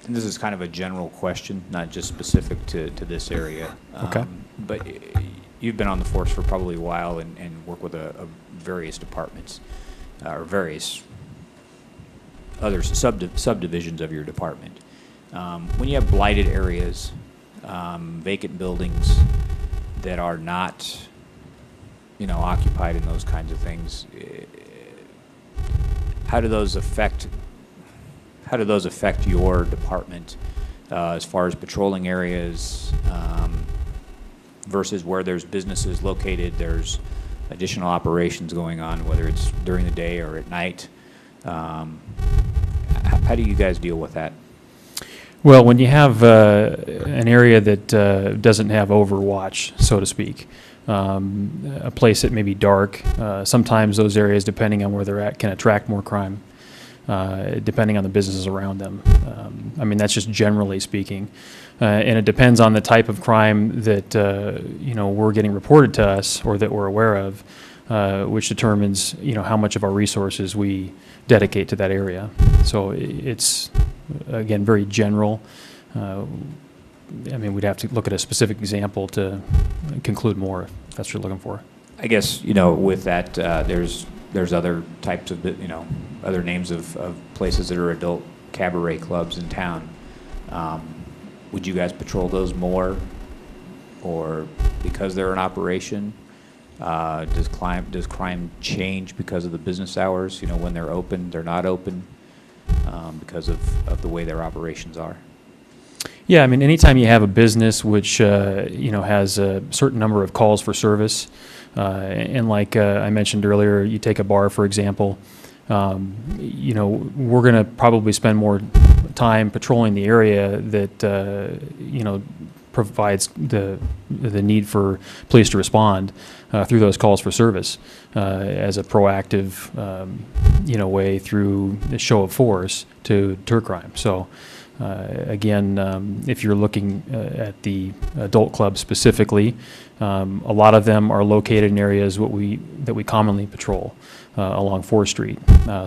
this is kind of a general question, not just specific to this area. Okay. But you've been on the force for probably a while and work with various departments, or various other subdivisions of your department. When you have blighted areas, vacant buildings that are not, you know, occupied and those kinds of things, how do those affect your department as far as patrolling areas versus where there's businesses located, there's additional operations going on, whether it's during the day or at night? How do you guys deal with that? Well, when you have an area that doesn't have overwatch, so to speak, a place that may be dark, sometimes those areas, depending on where they're at, can attract more crime, depending on the businesses around them. I mean, that's just generally speaking. And it depends on the type of crime that, you know, we're getting reported to us or that we're aware of, which determines, you know, how much of our resources we dedicate to that area. So it's, again, very general. I mean, we'd have to look at a specific example to conclude more, if that's what you're looking for. I guess, you know, with that, there's other types of, you know, other names of places that are adult cabaret clubs in town. Would you guys patrol those more, or because they're in operation? Does crime change because of the business hours? You know, when they're open, they're not open. because of the way their operations are. Yeah, I mean, anytime you have a business which, has a certain number of calls for service, and like I mentioned earlier, you take a bar, for example, we're going to probably spend more time patrolling the area that, provides the need for police to respond through those calls for service as a proactive, way through the show of force to deter crime. So, again, if you're looking at the adult clubs specifically, a lot of them are located in areas that we commonly patrol along 4th Street.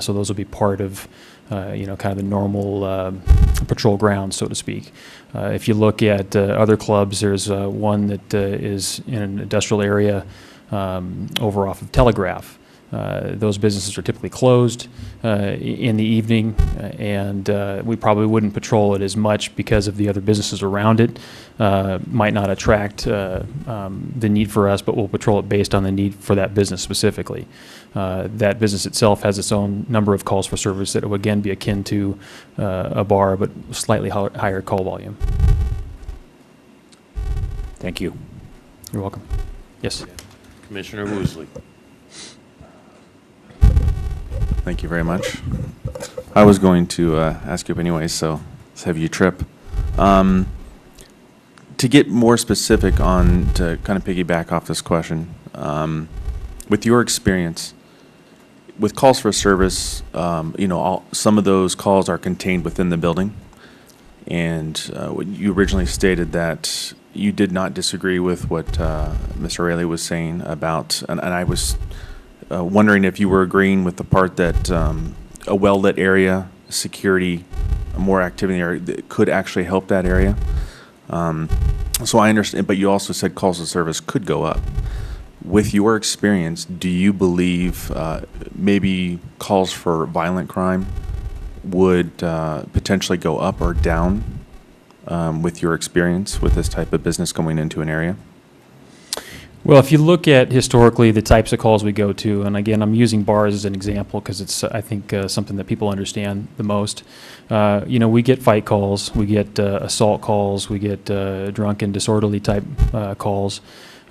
So those will be part of, kind of the normal patrol grounds, so to speak. If you look at other clubs, there's one that is in an industrial area over off of Telegraph. Those businesses are typically closed in the evening, and we probably wouldn't patrol it as much because of the other businesses around it. Might not attract the need for us, but we'll patrol it based on the need for that business specifically. That business itself has its own number of calls for service that would again be akin to a bar, but slightly higher call volume. Thank you. You're welcome. Yes. Commissioner Woosley. Thank you very much. I was going to ask you up anyway, so save you a trip. To get more specific on, to kind of piggyback off this question, with your experience, with calls for service, some of those calls are contained within the building. And you originally stated that you did not disagree with what Mr. Raley was saying about, and I was wondering if you were agreeing with the part that a well-lit area, security, more activity area that could actually help that area. So I understand, but you also said calls to service could go up. With your experience, do you believe maybe calls for violent crime would potentially go up or down with your experience with this type of business going into an area? Well, if you look at historically the types of calls we go to, and again, I'm using bars as an example because it's, I think, something that people understand the most. We get fight calls, we get assault calls, we get drunk and disorderly type calls,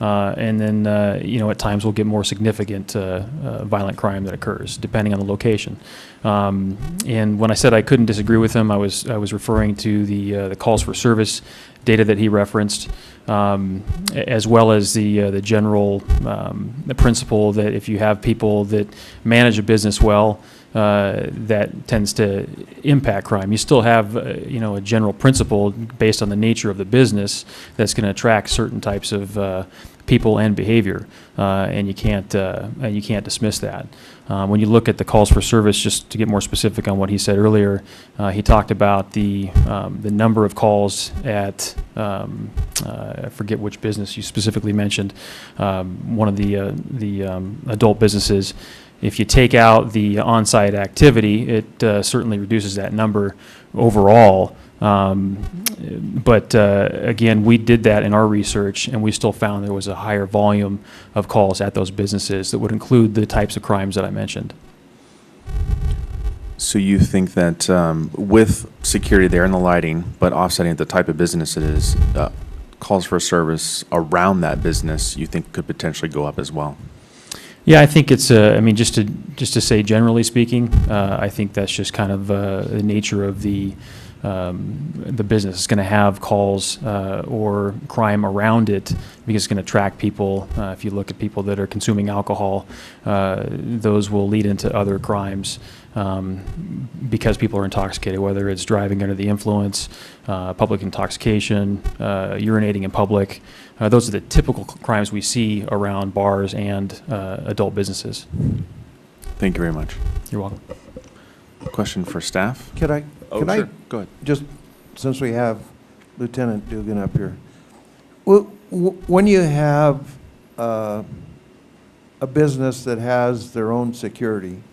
and then, at times we'll get more significant violent crime that occurs, depending on the location. And when I said I couldn't disagree with him, I was referring to the calls for service data that he referenced, as well as the general the principle that if you have people that manage a business well, that tends to impact crime. You still have, a general principle based on the nature of the business that's going to attract certain types of people and behavior, and you can't dismiss that. When you look at the calls for service, just to get more specific on what he said earlier, he talked about the number of calls at I forget which business you specifically mentioned, one of the adult businesses. If you take out the on-site activity, it certainly reduces that number overall. But again, we did that in our research, and we still found there was a higher volume of calls at those businesses that would include the types of crimes that I mentioned. So you think that with security there and the lighting, but offsetting the type of business it is, calls for service around that business, you think could potentially go up as well? Yeah, I think it's, just to say generally speaking, I think that's just kind of the nature of the business. Is going to have calls or crime around it because it's going to attract people. If you look at people that are consuming alcohol, those will lead into other crimes because people are intoxicated, whether it's driving under the influence, public intoxication, urinating in public. Those are the typical crimes we see around bars and adult businesses. Thank you very much. You're welcome. Question for staff? Could I Go ahead. just, since we have Lieutenant Dugan up here, when you have a business that has their own security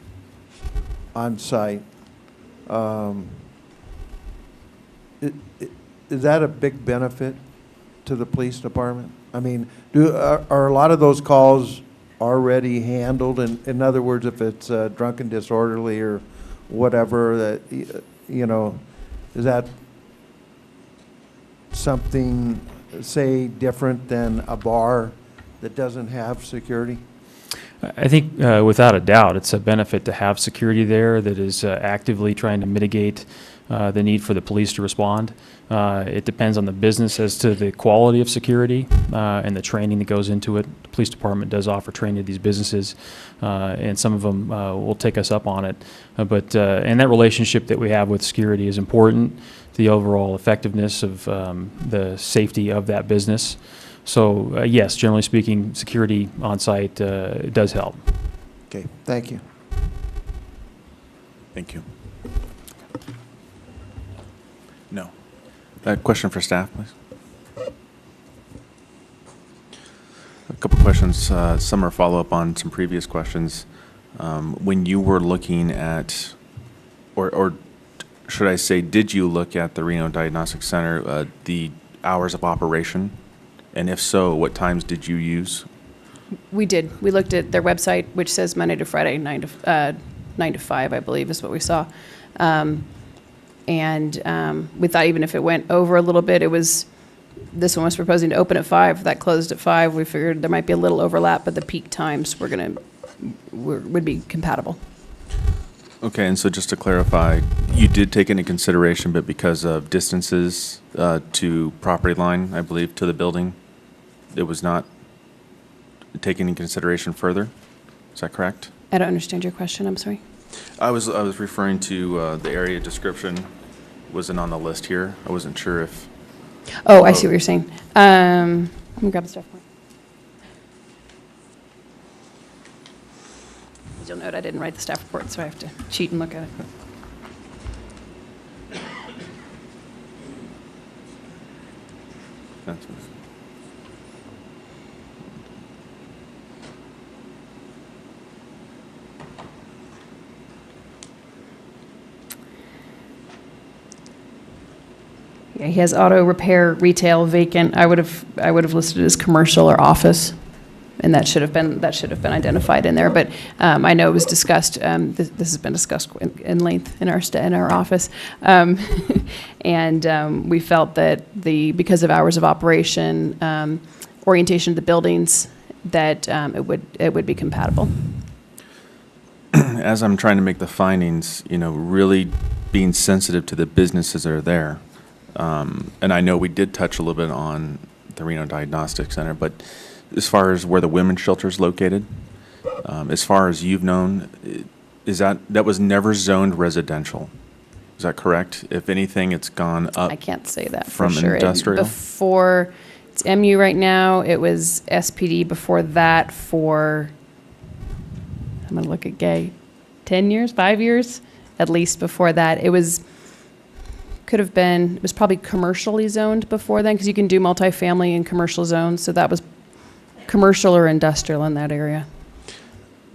on site, is that a big benefit to the police department? I mean, are a lot of those calls already handled? In other words, if it's drunk and disorderly or whatever, that, you know, is that something, say, different than a bar that doesn't have security? I think without a doubt, it's a benefit to have security there that is actively trying to mitigate the need for the police to respond. It depends on the business as to the quality of security and the training that goes into it. The police department does offer training to these businesses, and some of them will take us up on it. And that relationship that we have with security is important to the overall effectiveness of the safety of that business. So yes, generally speaking, security on site does help. Okay, thank you. Thank you. No. Question for staff, please. A couple questions. Some are follow-up on some previous questions. When you were looking at, or should I say, did you look at the Reno Diagnostic Center, the hours of operation? And if so, what times did you use? We did. We looked at their website, which says Monday to Friday, 9 to 5, I believe, is what we saw. We thought even if it went over a little bit, this one was proposing to open at 5. That closed at 5. We figured there might be a little overlap, but the peak times would be compatible. Okay, and so just to clarify, you did take into consideration, but because of distances to property line, I believe, to the building, it was not taken into consideration further? Is that correct? I don't understand your question. I'm sorry. I was referring to the area description wasn't on the list here. I wasn't sure if. Oh, I see what you're saying. Let me grab the stuff. As you'll note, I didn't write the staff report, so I have to cheat and look at it. That's Yeah, he has auto repair, retail, vacant. I would have listed it as commercial or office, and that should have been identified in there. But I know it was discussed. This has been discussed in length in our office, and we felt that because of hours of operation, orientation of the buildings, that it would be compatible. As I'm trying to make the findings, really being sensitive to the businesses that are there. And I know we did touch a little bit on the Reno Diagnostic Center, but as far as where the women's shelter is located, as far as you've known, that was never zoned residential. Is that correct? If anything, it's gone up. I can't say that from for sure. Industrial. Before, it's MU right now. It was SPD before that for, I'm going to look at Gay, 10 years, 5 years at least before that. It was probably commercially zoned before then, because you can do multifamily in commercial zones. So that was commercial or industrial in that area.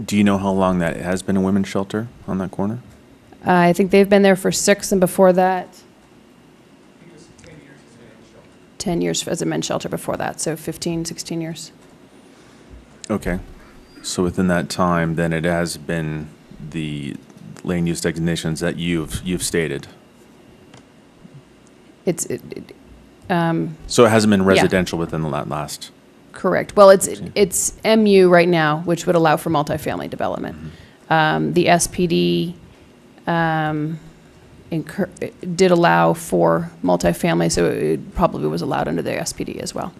Do you know how long that has been a women's shelter on that corner? I think they've been there for 6, and before that, 10 years as a men's shelter before that, so 15, 16 years. Okay. So within that time, then it has been the land use designations that you've stated. So it hasn't been residential within the last. Correct. Well, it's MU right now, which would allow for multifamily development. Mm-hmm. The SPD did allow for multifamily, so it probably was allowed under the SPD as well.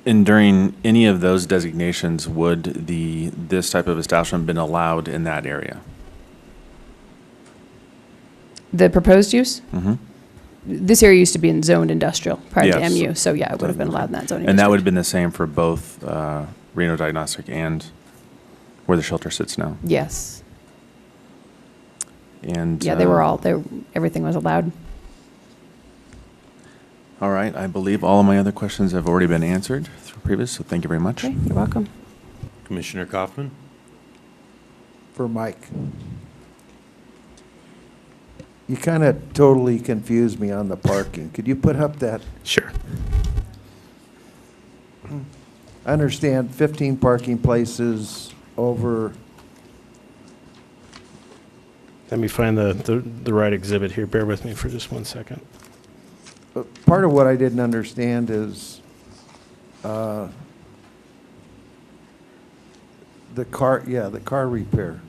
And during any of those designations, would this type of establishment been allowed in that area? The proposed use? Mm-hmm. This area used to be in zoned industrial prior to Yes. MU, so yeah, it would have been allowed in that zoning And that district. would have been the same for both Reno Diagnostic and where the shelter sits now? Yes. And Yeah, everything was allowed. All right, I believe all of my other questions have already been answered through previous, so thank you very much. Okay, you're welcome. Commissioner Kaufman? For Mike. You kind of totally confused me on the parking. Could you put up that? Sure. I understand 15 parking places over Let me find the right exhibit here. Bear with me for just 1 second. Part of what I didn't understand is the car repair.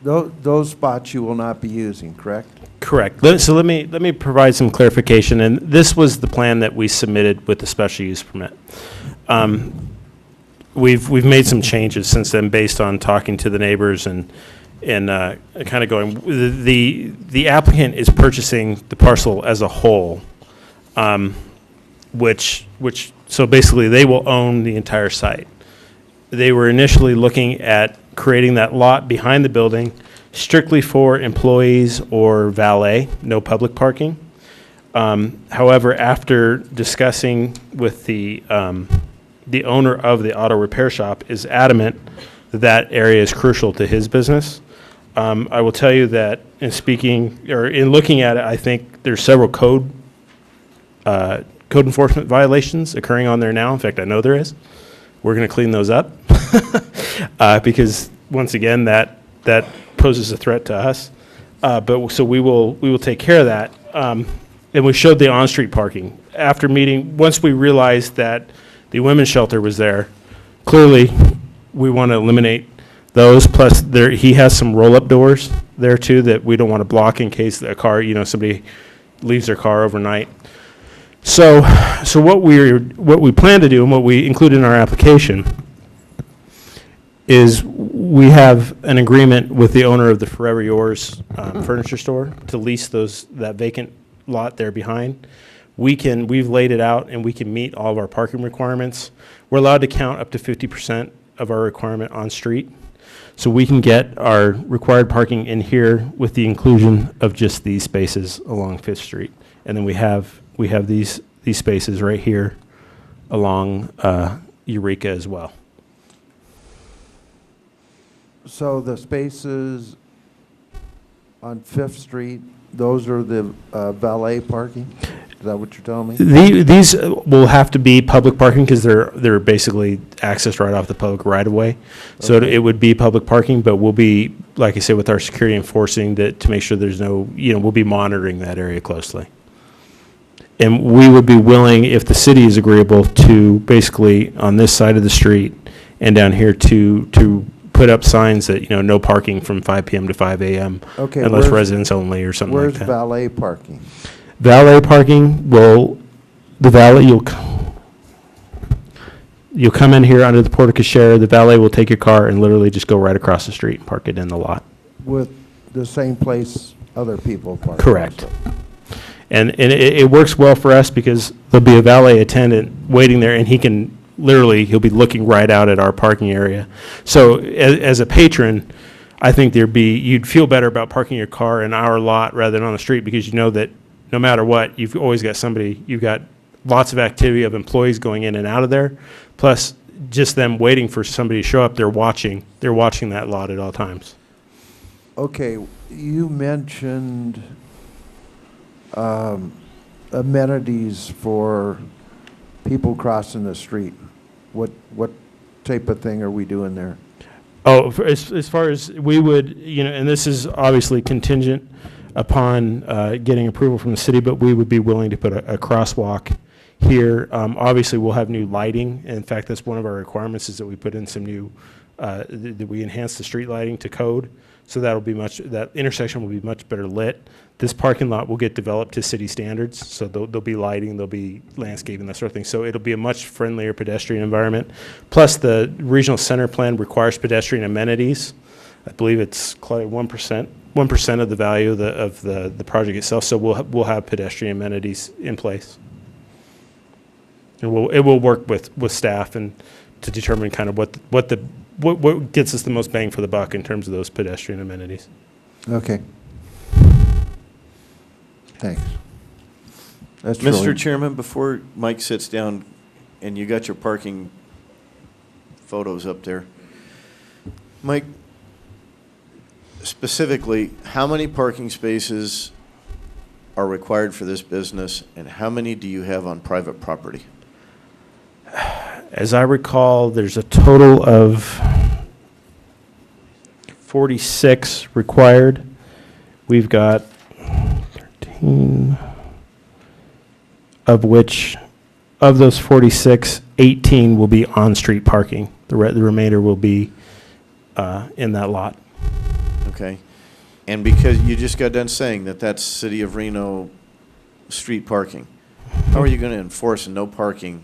Those spots you will not be using, correct? Correct. So let me provide some clarification, and this was the plan that we submitted with the special use permit. We've made some changes since then based on talking to the neighbors and kind of going. The applicant is purchasing the parcel as a whole, which so basically they will own the entire site. They were initially looking at creating that lot behind the building strictly for employees or valet, no public parking. However, after discussing with the owner of the auto repair shop is adamant that that area is crucial to his business. I will tell you that in speaking or in looking at it, I think there's several code enforcement violations occurring on there now. In fact, I know there is. We're going to clean those up because once again, that poses a threat to us. So we will take care of that. And we showed the on-street parking after meeting. Once we realized that the women's shelter was there, clearly we want to eliminate those. Plus, he has some roll-up doors there too that we don't want to block in case a car, somebody leaves their car overnight. So what we plan to do and what we include in our application is we have an agreement with the owner of the Forever Yours furniture store to lease that vacant lot there behind. We've laid it out and we can meet all of our parking requirements. We're allowed to count up to 50% of our requirement on street. So we can get our required parking in here with the inclusion of just these spaces along 5th Street. And then we have these spaces right here along Eureka as well. So the spaces on 5th Street, those are the valet parking? Is that what you're telling me? These will have to be public parking because they're basically accessed right off the public right of way. So Okay. it would be public parking, but we'll be, like I said, with our security enforcing that to make sure there's no, we'll be monitoring that area closely. And we would be willing, if the city is agreeable, to basically on this side of the street and down here to put up signs that, no parking from 5 p.m. to 5 a.m. Okay, unless residents only or something like that. Where's valet parking? Valet parking you'll come in here under the porte cochere, the valet will take your car and literally just go right across the street and park it in the lot. With the same place other people park? Correct. also? And it works well for us because there'll be a valet attendant waiting there and he'll be looking right out at our parking area. So as a patron, I think you'd feel better about parking your car in our lot rather than on the street because you know that no matter what, you've always got you've got lots of activity of employees going in and out of there, plus just them waiting for somebody to show up, they're watching that lot at all times. Okay, you mentioned amenities for people crossing the street. What type of thing are we doing there? Oh, as far as we would, and this is obviously contingent upon getting approval from the city, but we would be willing to put a crosswalk here. Obviously, we'll have new lighting. In fact, that's one of our requirements is that we put in some new, that we enhance the street lighting to code. So that intersection will be much better lit. This parking lot will get developed to city standards. So there'll be lighting, there'll be landscaping, that sort of thing. So it'll be a much friendlier pedestrian environment. Plus, the regional center plan requires pedestrian amenities. I believe it's 1% of the value of the project itself. So we'll have pedestrian amenities in place. And it will work with staff and to determine kind of what gets us the most bang for the buck in terms of those pedestrian amenities. Okay. Thanks. That's Mr. really- Chairman, before Mike sits down, and you got your parking photos up there, Mike, specifically, how many parking spaces are required for this business, and how many do you have on private property? As I recall, there's a total of 46 required, we've got 13, of which, of those 46, 18 will be on-street parking. The remainder will be in that lot. Okay. And because you just got done saying that that's City of Reno street parking, how are you going to enforce no parking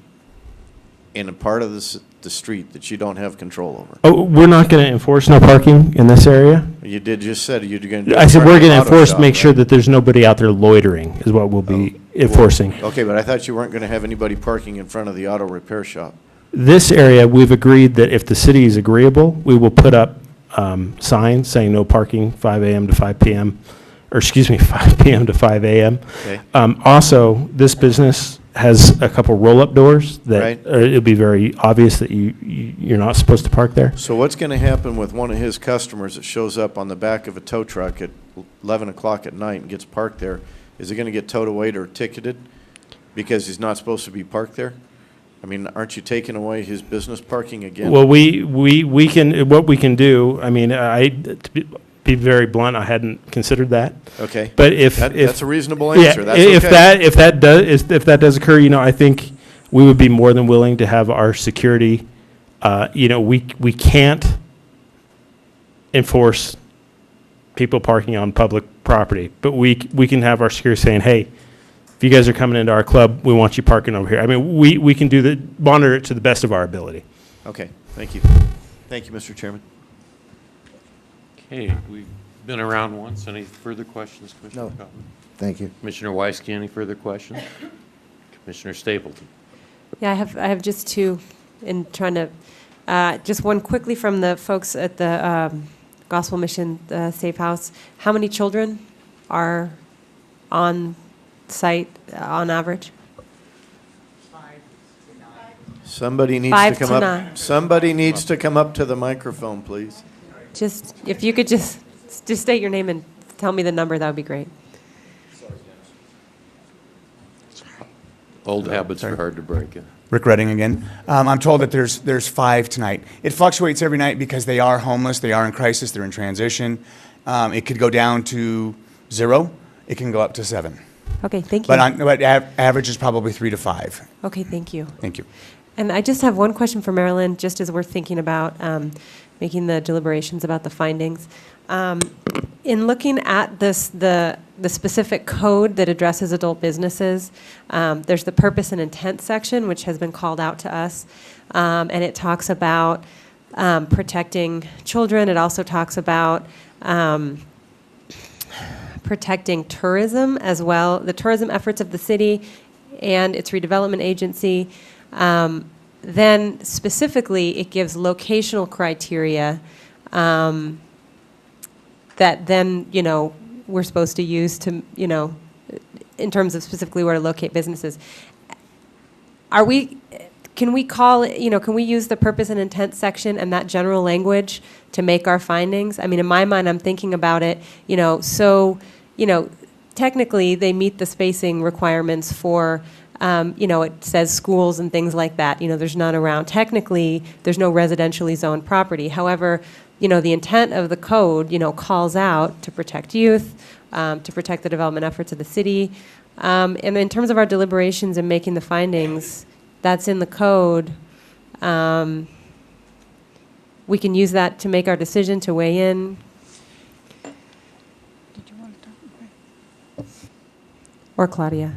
in a part of the street that you don't have control over? Oh, we're not going to enforce no parking in this area? You did just said you're going to do it I said in we're front going of to the auto enforce, shop, make sure right? that there's nobody out there loitering is what we'll be enforcing. Okay, but I thought you weren't going to have anybody parking in front of the auto repair shop. This area, we've agreed that if the city is agreeable, we will put up signs saying no parking 5 a.m. to 5 p.m., or excuse me, 5 p.m. to 5 a.m. Okay. Also, this business has a couple roll-up doors that Right. It'll be very obvious that you're not supposed to park there. So what's going to happen with one of his customers that shows up on the back of a tow truck at 11 o'clock at night and gets parked there? Is he going to get towed away or ticketed because he's not supposed to be parked there? I mean, aren't you taking away his business parking again? Well, we can, what we can do, I mean, to be very blunt, I hadn't considered that. Okay. But if that's a reasonable answer. Yeah, That's if that does occur, I think we would be more than willing to have our security. We can't enforce people parking on public property, but we can have our security saying, hey, if you guys are coming into our club, we want you parking over here. I mean, we can monitor it to the best of our ability. Okay, thank you. Thank you, Mr. Chairman. Okay, we've been around once. Any further questions, Commissioner No. Copeland? Thank you. Commissioner Weisky, any further questions? Commissioner Stapleton? Yeah, I have just two in trying to, just one quickly from the folks at the Gospel Mission Safe House. How many children are on site on average? Somebody needs 5 to come to up. 9. Somebody needs to come up to the microphone, please. Just, if you could just state your name and tell me the number, that would be great. Old habits are hard to break. Rick Redding again. I'm told that there's 5 tonight. It fluctuates every night because they are homeless, they are in crisis, they're in transition. It could go down to 0. It can go up to 7. Okay, thank you. But average is probably 3 to 5. Okay, thank you. Thank you. And I just have one question for Marilyn, just as we're thinking about making the deliberations about the findings. In looking at the specific code that addresses adult businesses, there's the purpose and intent section, which has been called out to us, and it talks about protecting children. It also talks about protecting tourism as well, the tourism efforts of the city and its redevelopment agency. Then specifically, it gives locational criteria that then, we're supposed to use to, in terms of specifically where to locate businesses. Can we call it, can we use the purpose and intent section and that general language to make our findings? I mean, in my mind, I'm thinking about it, technically they meet the spacing requirements for, it says schools and things like that, there's none around. Technically, there's no residentially zoned property. However, the intent of the code, calls out to protect youth, to protect the development efforts of the city. And in terms of our deliberations and making the findings, that's in the code. We can use that to make our decision to weigh in. Did you want to talk? Or Claudia.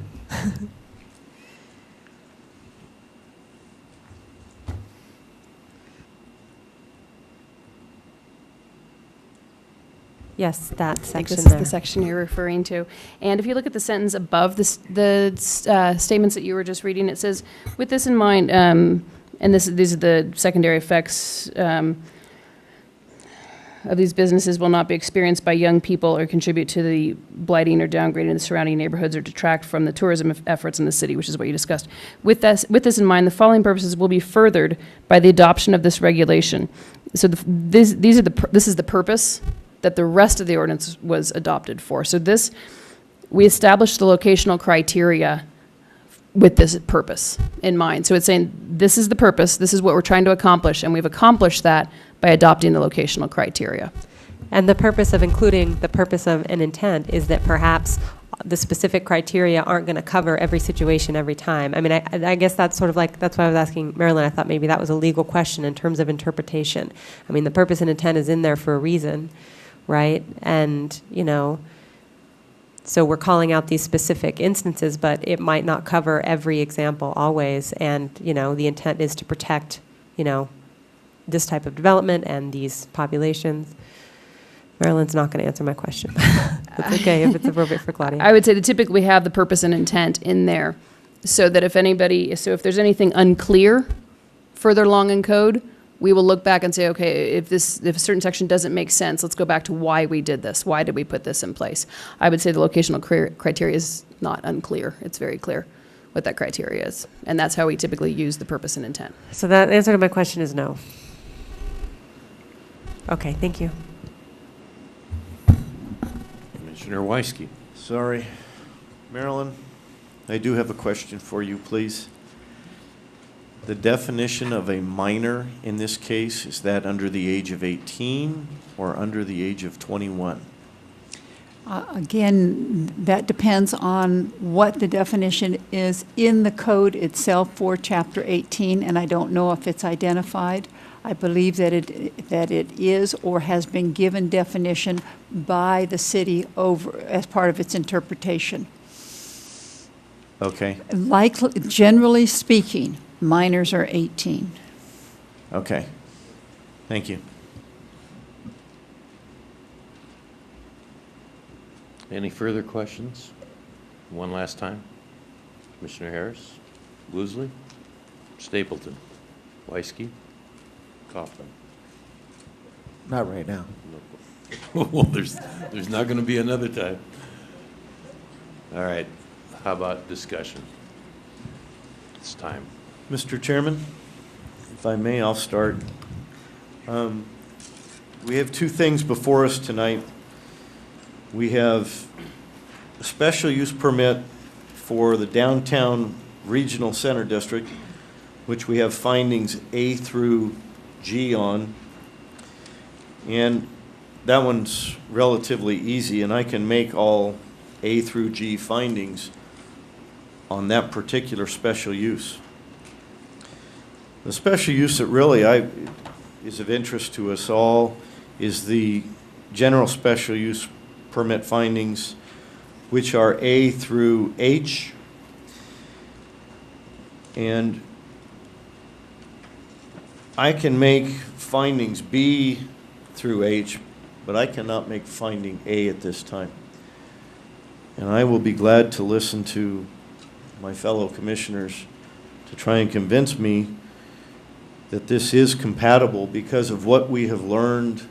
Yes, that I think section this is there. the section you're referring to. And if you look at the sentence above the statements that you were just reading, it says, with this in mind, and these are the secondary effects of these businesses will not be experienced by young people or contribute to the blighting or downgrading of the surrounding neighborhoods or detract from the tourism efforts in the city, which is what you discussed. With this in mind, the following purposes will be furthered by the adoption of this regulation. So this is the purpose that the rest of the ordinance was adopted for. So we established the locational criteria with this purpose in mind. So it's saying this is the purpose, this is what we're trying to accomplish, and we've accomplished that by adopting the locational criteria. And the purpose of including the purpose of an intent is that perhaps the specific criteria aren't going to cover every situation every time. I mean, I guess that's sort of like, that's why I was asking Marilyn. I thought maybe that was a legal question in terms of interpretation. I mean, the purpose and intent is in there for a reason, right? And, you know, so we're calling out these specific instances, but it might not cover every example always. And, you know, the intent is to protect, you know, this type of development and these populations. Marilyn's not going to answer my question. It's okay if it's appropriate for Claudia. I would say that typically we have the purpose and intent in there so that if there's anything unclear further along in code, we will look back and say, okay, if a certain section doesn't make sense, let's go back to why we did this. Why did we put this in place? I would say the locational criteria is not unclear. It's very clear what that criteria is. And that's how we typically use the purpose and intent. So that answer to my question is no. Okay, thank you. Commissioner Weisky. Sorry. Marilyn, I do have a question for you, please. The definition of a minor in this case, is that under the age of 18 or under the age of 21? Again, that depends on what the definition is in the code itself for Chapter 18, and I don't know if it's identified. I believe that it is or has been given definition by the city over as part of its interpretation. Okay. Generally speaking, minors are 18. Okay. Thank you. Any further questions? One last time. Commissioner Harris, Woosley, Stapleton, Weisky, Kaufman. Not right now. Well, there's not going to be another time. All right. How about discussion? It's time. Mr. Chairman, if I may, I'll start. We have two things before us tonight. We have a special use permit for the downtown regional center district, which we have findings A through G on. And that one's relatively easy, and I can make all A through G findings on that particular special use. The special use that really is of interest to us all is the general special use permit findings, which are A through H. And I can make findings B through H, but I cannot make finding A at this time. And I will be glad to listen to my fellow commissioners to try and convince me that this is compatible because of what we have learned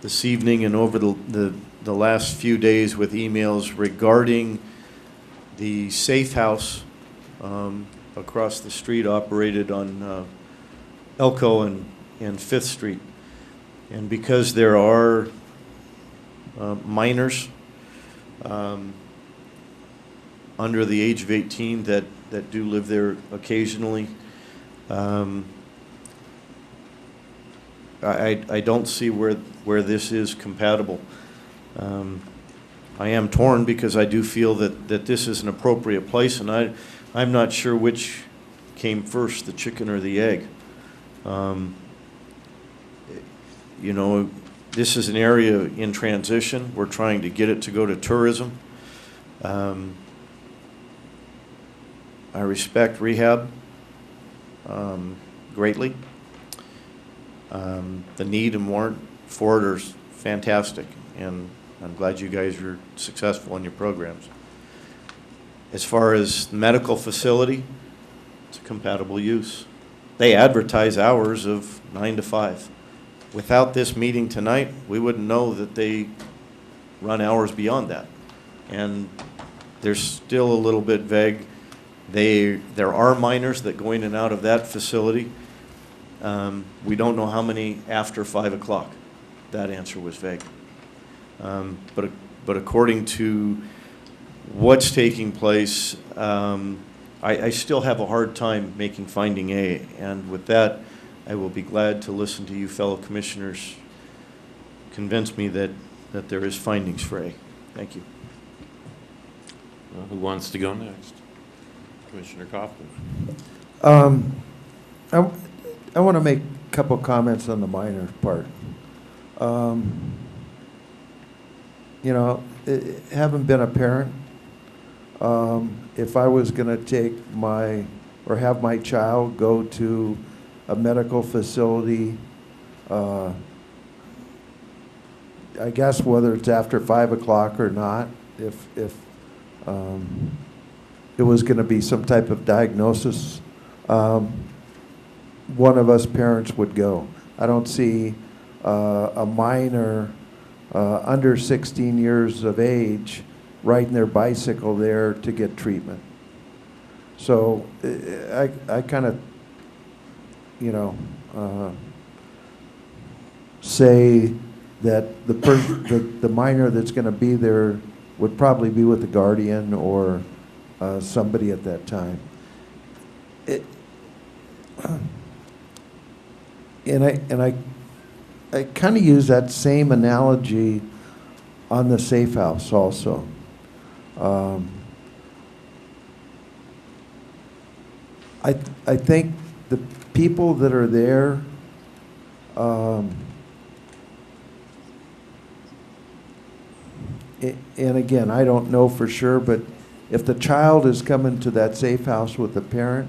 this evening and over the last few days with emails regarding the safe house across the street operated on Elko and 5th Street. And because there are minors under the age of 18 that do live there occasionally, I don't see where this is compatible. I am torn because I do feel that this is an appropriate place, and I'm not sure which came first, the chicken or the egg. You know, this is an area in transition. We're trying to get it to go to tourism. I respect rehab greatly. The need and warrant for it are fantastic, and I'm glad you guys are successful in your programs. As far as the medical facility, it's a compatible use. They advertise hours of 9 to 5. Without this meeting tonight, we wouldn't know that they run hours beyond that. And they're still a little bit vague. There are minors that go in and out of that facility. We don't know how many after 5 o'clock. That answer was vague. But according to what's taking place, I still have a hard time making finding A. And with that, I will be glad to listen to you fellow commissioners convince me that there is findings for A. Thank you. Well, who wants to go next? Commissioner Kaufman. I want to make a couple comments on the minor part. You know, having been a parent, if I was going to take or have my child go to a medical facility, I guess whether it's after 5 o'clock or not, if it was going to be some type of diagnosis, one of us parents would go. I don't see a minor under 16 years of age riding their bicycle there to get treatment. So I kind of, you know, say that the minor that's going to be there would probably be with the guardian or somebody at that time. And I kind of use that same analogy on the safe house also. I think the people that are there, and again, I don't know for sure, but if the child is coming to that safe house with the parent,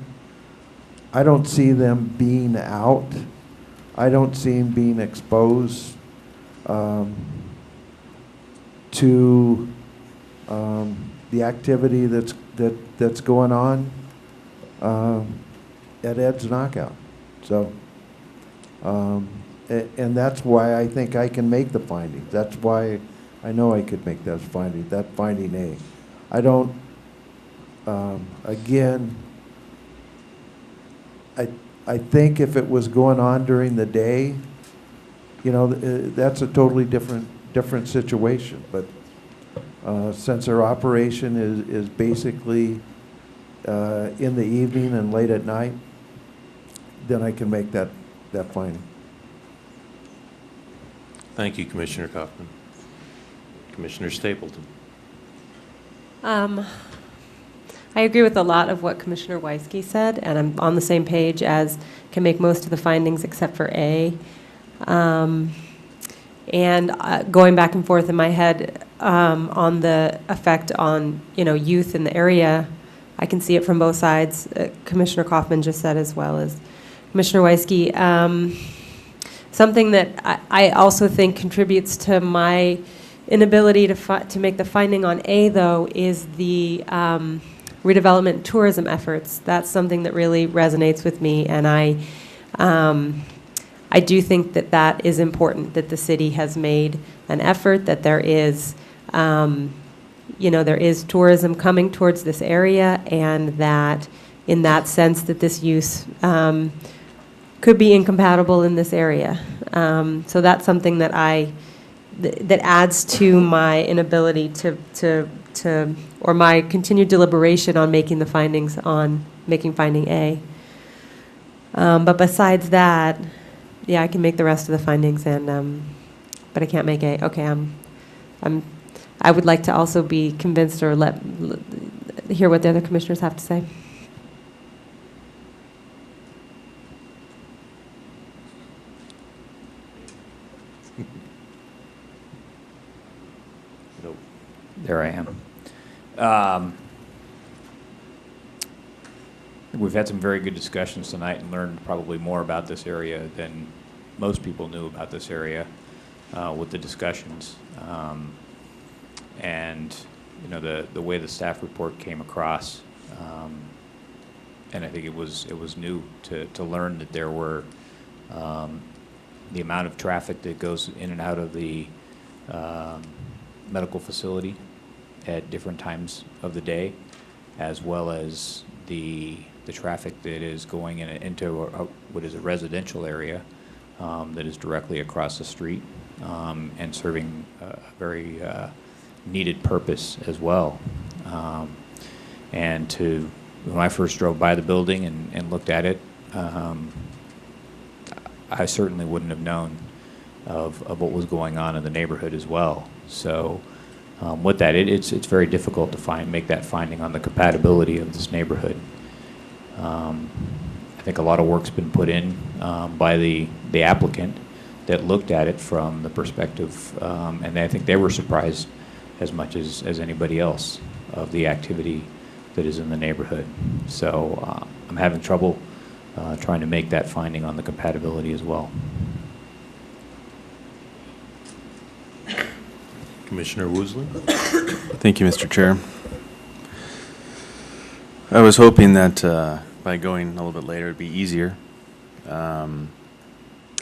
I don't see them being out. I don't see them being exposed to the activity that's going on at Ed's Knockout. So, and that's why I think I can make the findings. That's why I know I could make that finding A. I don't, again, I think if it was going on during the day, you know, that's a totally different situation. But since our operation is basically in the evening and late at night, then I can make that finding. Thank you, Commissioner Kaufman. Commissioner Stapleton. I agree with a lot of what Commissioner Weisky said, and I'm on the same page as can make most of the findings except for A. And going back and forth in my head on the effect on, you know, youth in the area, I can see it from both sides. Commissioner Kaufman just said as well as Commissioner Weisky. Something that I also think contributes to my inability to make the finding on A, though, is the redevelopment tourism efforts. That's something that really resonates with me, and I do think that is important, that the city has made an effort, that there is, you know, there is tourism coming towards this area, and that in that sense that this use could be incompatible in this area. So that's something that that adds to my inability to or my continued deliberation on making the findings on making finding A. But besides that, yeah, I can make the rest of the findings, and but I can't make A. Okay, I would like to also be convinced or hear what the other commissioners have to say. Nope. There I am. We've had some very good discussions tonight and learned probably more about this area than most people knew about this area with the discussions. And you know, the way the staff report came across, and I think it was new to learn that there were the amount of traffic that goes in and out of the medical facility at different times of the day, as well as the traffic that is going into what is a residential area that is directly across the street and serving a very needed purpose as well. And when I first drove by the building and looked at it, I certainly wouldn't have known of what was going on in the neighborhood as well. So with that, it's very difficult to make that finding on the compatibility of this neighborhood. I think a lot of work's been put in by the applicant that looked at it from the perspective, and I think they were surprised as much as anybody else of the activity that is in the neighborhood. So I'm having trouble trying to make that finding on the compatibility as well. Commissioner Woosley? Thank you, Mr. Chair. I was hoping that by going a little bit later, it'd be easier.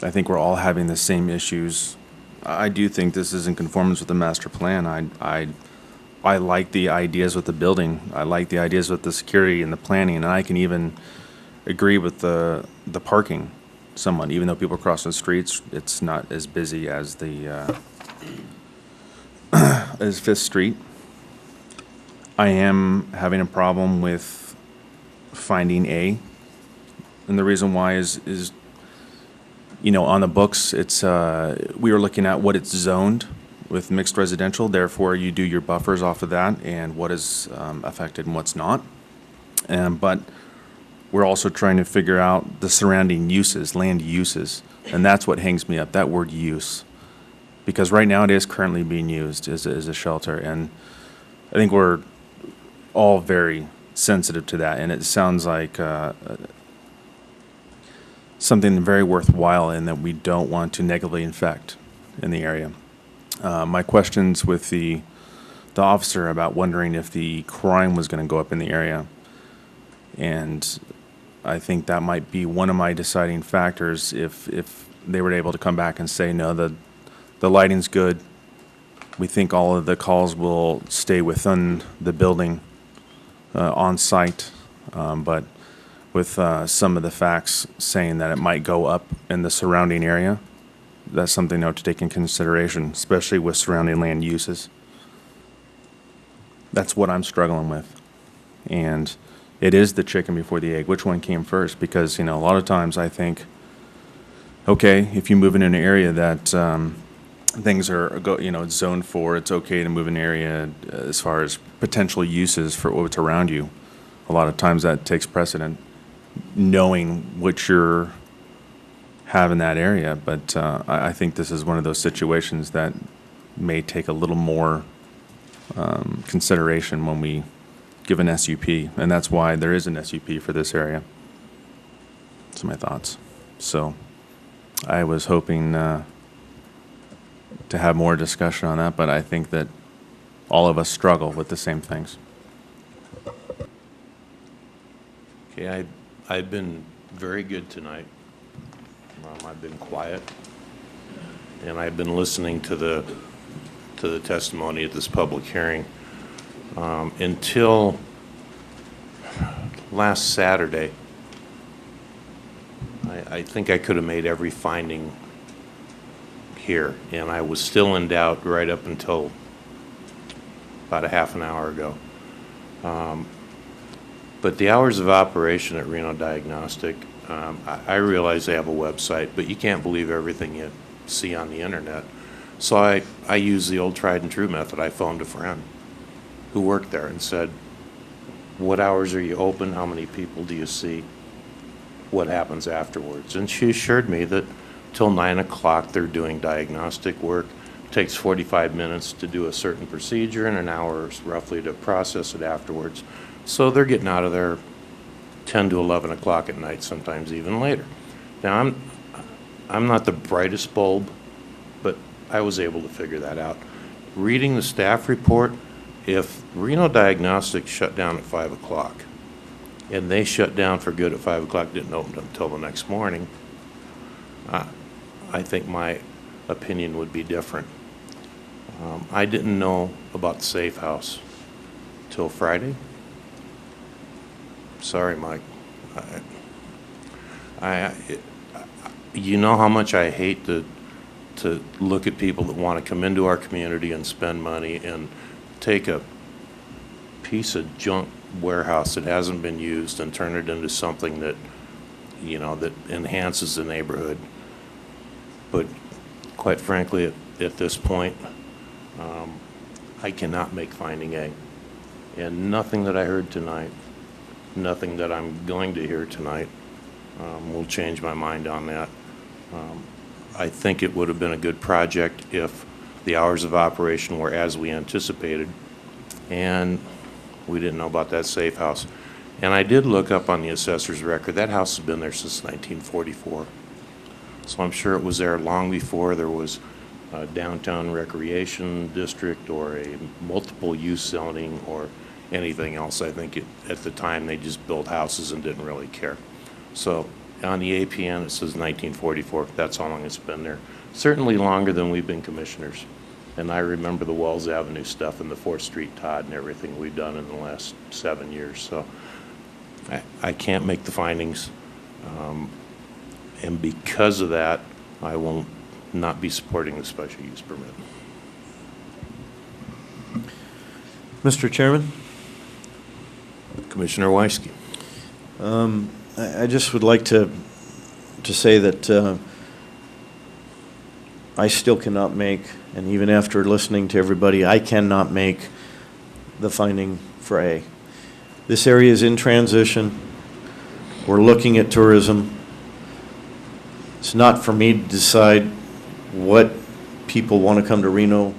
I think we're all having the same issues. I do think this is in conformance with the master plan. I like the ideas with the building. I like the ideas with the security and the planning, and I can even agree with the parking somewhat. Even though people cross the streets, it's not as busy as the as 5th Street. I am having a problem with finding A, and the reason why is you know, on the books, it's we were looking at what it's zoned with mixed residential. Therefore, you do your buffers off of that and what is affected and what's not. But we're also trying to figure out the surrounding uses, land uses, and that's what hangs me up, that word use. Because right now it is currently being used as a shelter, and I think we're all very sensitive to that, and it sounds like something very worthwhile and that we don't want to negatively infect in the area. My questions with the officer about wondering if the crime was going to go up in the area, and I think that might be one of my deciding factors if they were able to come back and say, no, the lighting's good. We think all of the calls will stay within the building on site, but with some of the facts saying that it might go up in the surrounding area, that's something to take in consideration, especially with surrounding land uses. That's what I'm struggling with. And it is the chicken before the egg. Which one came first? Because, you know, a lot of times I think, okay, if you move in an area that things are, it's zone 4, it's okay to move an area as far as potential uses for what's around you. A lot of times that takes precedent, knowing what you're have in that area. But I think this is one of those situations that may take a little more consideration when we give an SUP, and that's why there is an SUP for this area. That's my thoughts. So I was hoping to have more discussion on that, but I think that all of us struggle with the same things. Okay, I've been very good tonight. I've been quiet, and I've been listening to the testimony at this public hearing. Until last Saturday, I think I could have made every finding here, and I was still in doubt right up until about a half an hour ago. But the hours of operation at Reno Diagnostic, I realize they have a website, but you can't believe everything you see on the internet. So I use the old tried and true method. I phoned a friend who worked there and said, what hours are you open? How many people do you see? What happens afterwards? And she assured me that till 9 o'clock they're doing diagnostic work. It takes 45 minutes to do a certain procedure and an hour roughly to process it afterwards. So they're getting out of there 10 to 11 o'clock at night, sometimes even later. Now, I'm not the brightest bulb, but I was able to figure that out. Reading the staff report, if Reno Diagnostics shut down at 5 o'clock, and they shut down for good at 5 o'clock, didn't open until the next morning, I think my opinion would be different. I didn't know about the safe house till Friday. Sorry, Mike. You know how much I hate to look at people that want to come into our community and spend money and take a piece of junk warehouse that hasn't been used and turn it into something that, that enhances the neighborhood. But quite frankly, at this point, I cannot make finding A. And nothing that I heard tonight, nothing that I'm going to hear tonight, will change my mind on that. I think it would have been a good project if the hours of operation were as we anticipated, and we didn't know about that safe house. And I did look up on the assessor's record. That house has been there since 1944. So I'm sure it was there long before there was a downtown recreation district or a multiple use zoning or anything else. I think at the time they just built houses and didn't really care. So on the APN it says 1944. That's how long it's been there. Certainly longer than we've been commissioners. And I remember the Wells Avenue stuff and the 4th Street Todd and everything we've done in the last 7 years. So I can't make the findings. And because of that, I will not be supporting the special use permit. Mr. Chairman? Commissioner Weisky. I just would like to say that I still cannot make, and even after listening to everybody, I cannot make the finding for A. This area is in transition. We're looking at tourism. It's not for me to decide what people want to come to Reno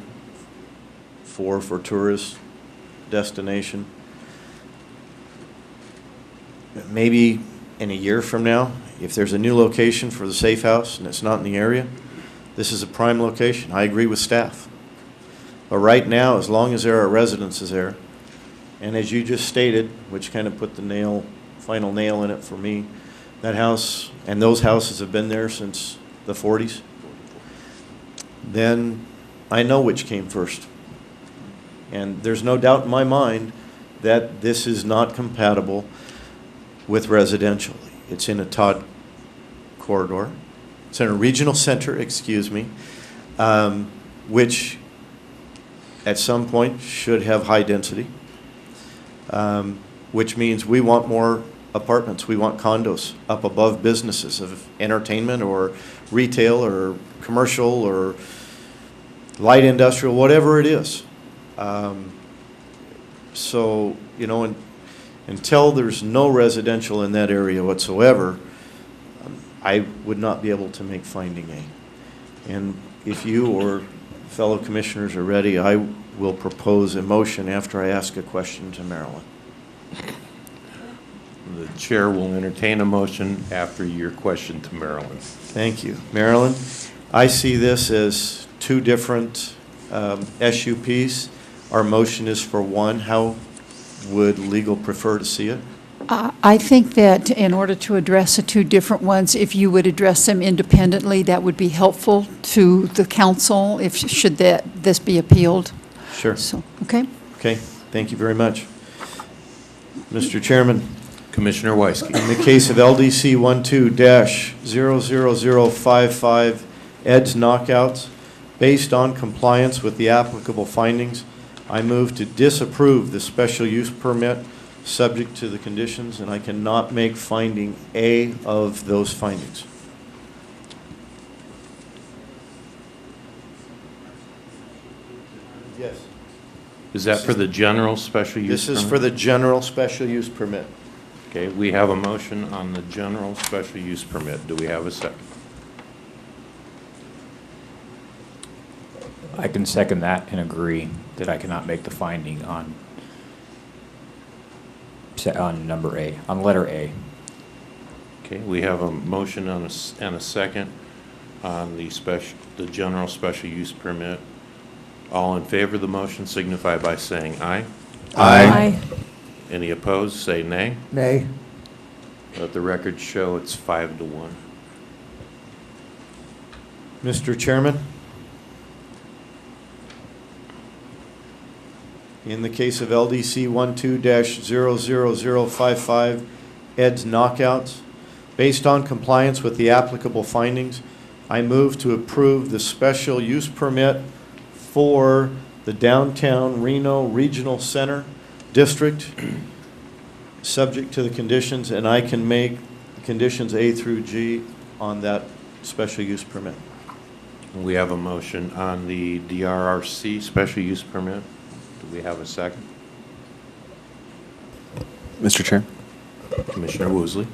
for tourist destination. Maybe in a year from now, if there's a new location for the safe house and it's not in the area, this is a prime location. I agree with staff. But right now, as long as there are residences there, and as you just stated, which kind of put the final nail in it for me, that house and those houses have been there since the 40s, then I know which came first. And there's no doubt in my mind that this is not compatible with residential. It's in a Todd corridor. It's in a regional center, excuse me, which at some point should have high density, which means we want more apartments. We want condos up above businesses of entertainment or retail or commercial or light industrial, whatever it is. So, you know, until there's no residential in that area whatsoever, I would not be able to make finding A. And if you or fellow commissioners are ready, I will propose a motion after I ask a question to Marilyn. The chair will entertain a motion after your question to Marilyn. Thank you. Marilyn, I see this as two different SUPs. Our motion is for one. How would legal prefer to see it? I think that in order to address the two different ones, if you would address them independently, that would be helpful to the council, should this be appealed. Sure. So, okay. Okay, thank you very much. Mr. Chairman. Commissioner Weisky. In the case of LDC 12-00055, Ed's Knockouts, based on compliance with the applicable findings, I move to disapprove the special use permit subject to the conditions, and I cannot make finding A of those findings. Yes. Is that for the general special use This is permit? for the general special use permit. Okay, we have a motion on the general special use permit. Do we have a second? I can second that and agree that I cannot make the finding on number A, on letter A. Okay, we have a motion and a second on the general special use permit. All in favor of the motion signify by saying aye. Aye. Any opposed, say nay. Nay. Let the record show it's 5-1. Mr. Chairman, in the case of LDC 12-00055, Ed's Knockouts, based on compliance with the applicable findings, I move to approve the special use permit for the downtown Reno Regional Center District, subject to the conditions, and I can make conditions A through G on that special use permit. We have a motion on the DRRC special use permit. Do we have a second? Mr. Chair, Commissioner Woosley.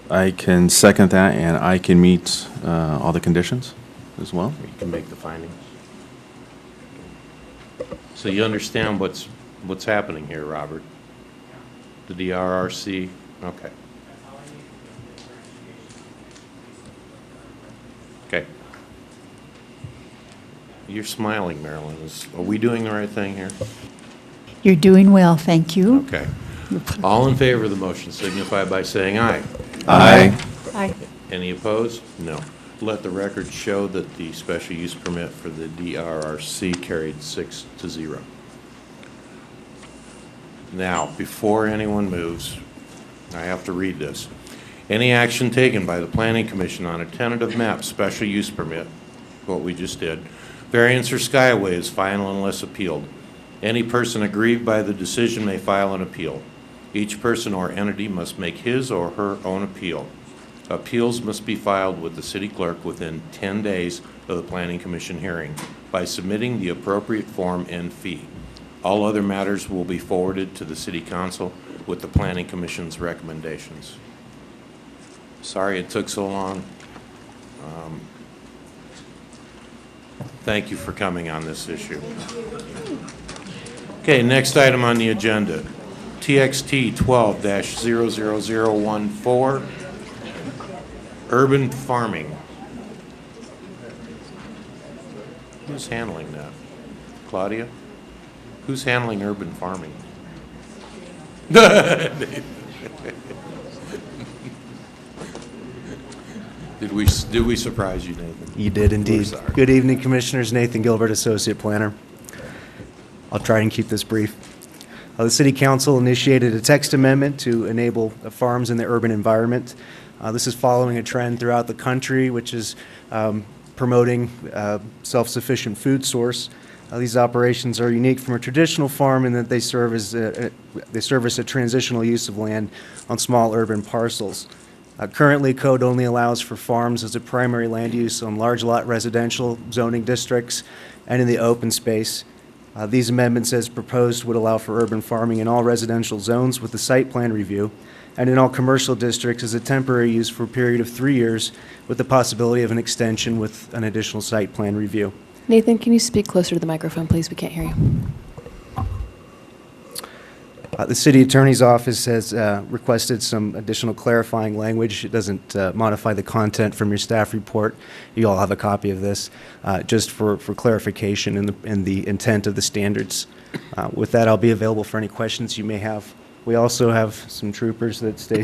I can second that, and I can meet all the conditions as well. You can make the findings. So you understand what's happening here, Robert? The DRRC, okay. Okay. You're smiling, Marilyn. Are we doing the right thing here? You're doing well, thank you. Okay. All in favor of the motion signify by saying aye. Aye. Aye. Any opposed? No. Let the record show that the special use permit for the DRRC carried 6-0. Now, before anyone moves, I have to read this. Any action taken by the Planning Commission on a tentative map special use permit, what we just did, variance or skyway is final unless appealed. Any person aggrieved by the decision may file an appeal. Each person or entity must make his or her own appeal. Appeals must be filed with the city clerk within 10 days of the Planning Commission hearing by submitting the appropriate form and fee. All other matters will be forwarded to the City Council with the Planning Commission's recommendations. Sorry it took so long. Thank you for coming on this issue. Okay, next item on the agenda, TXT 12-00014, urban farming. Who's handling that? Claudia? Who's handling urban farming? Did we surprise you, Nathan? You did indeed. We're sorry. Good evening, Commissioners. Nathan Gilbert, Associate Planner. I'll try and keep this brief. The City Council initiated a text amendment to enable farms in the urban environment. This is following a trend throughout the country, which is promoting self-sufficient food source. These operations are unique from a traditional farm in that they service a transitional use of land on small urban parcels. Currently, code only allows for farms as a primary land use on large lot residential zoning districts and in the open space. These amendments as proposed would allow for urban farming in all residential zones with a site plan review and in all commercial districts as a temporary use for a period of 3 years with the possibility of an extension with an additional site plan review. Nathan, can you speak closer to the microphone, please? We can't hear you. The City Attorney's Office has requested some additional clarifying language. It doesn't modify the content from your staff report. You all have a copy of this, just for clarification in the intent of the standards. With that, I'll be available for any questions you may have. We also have some troopers that stay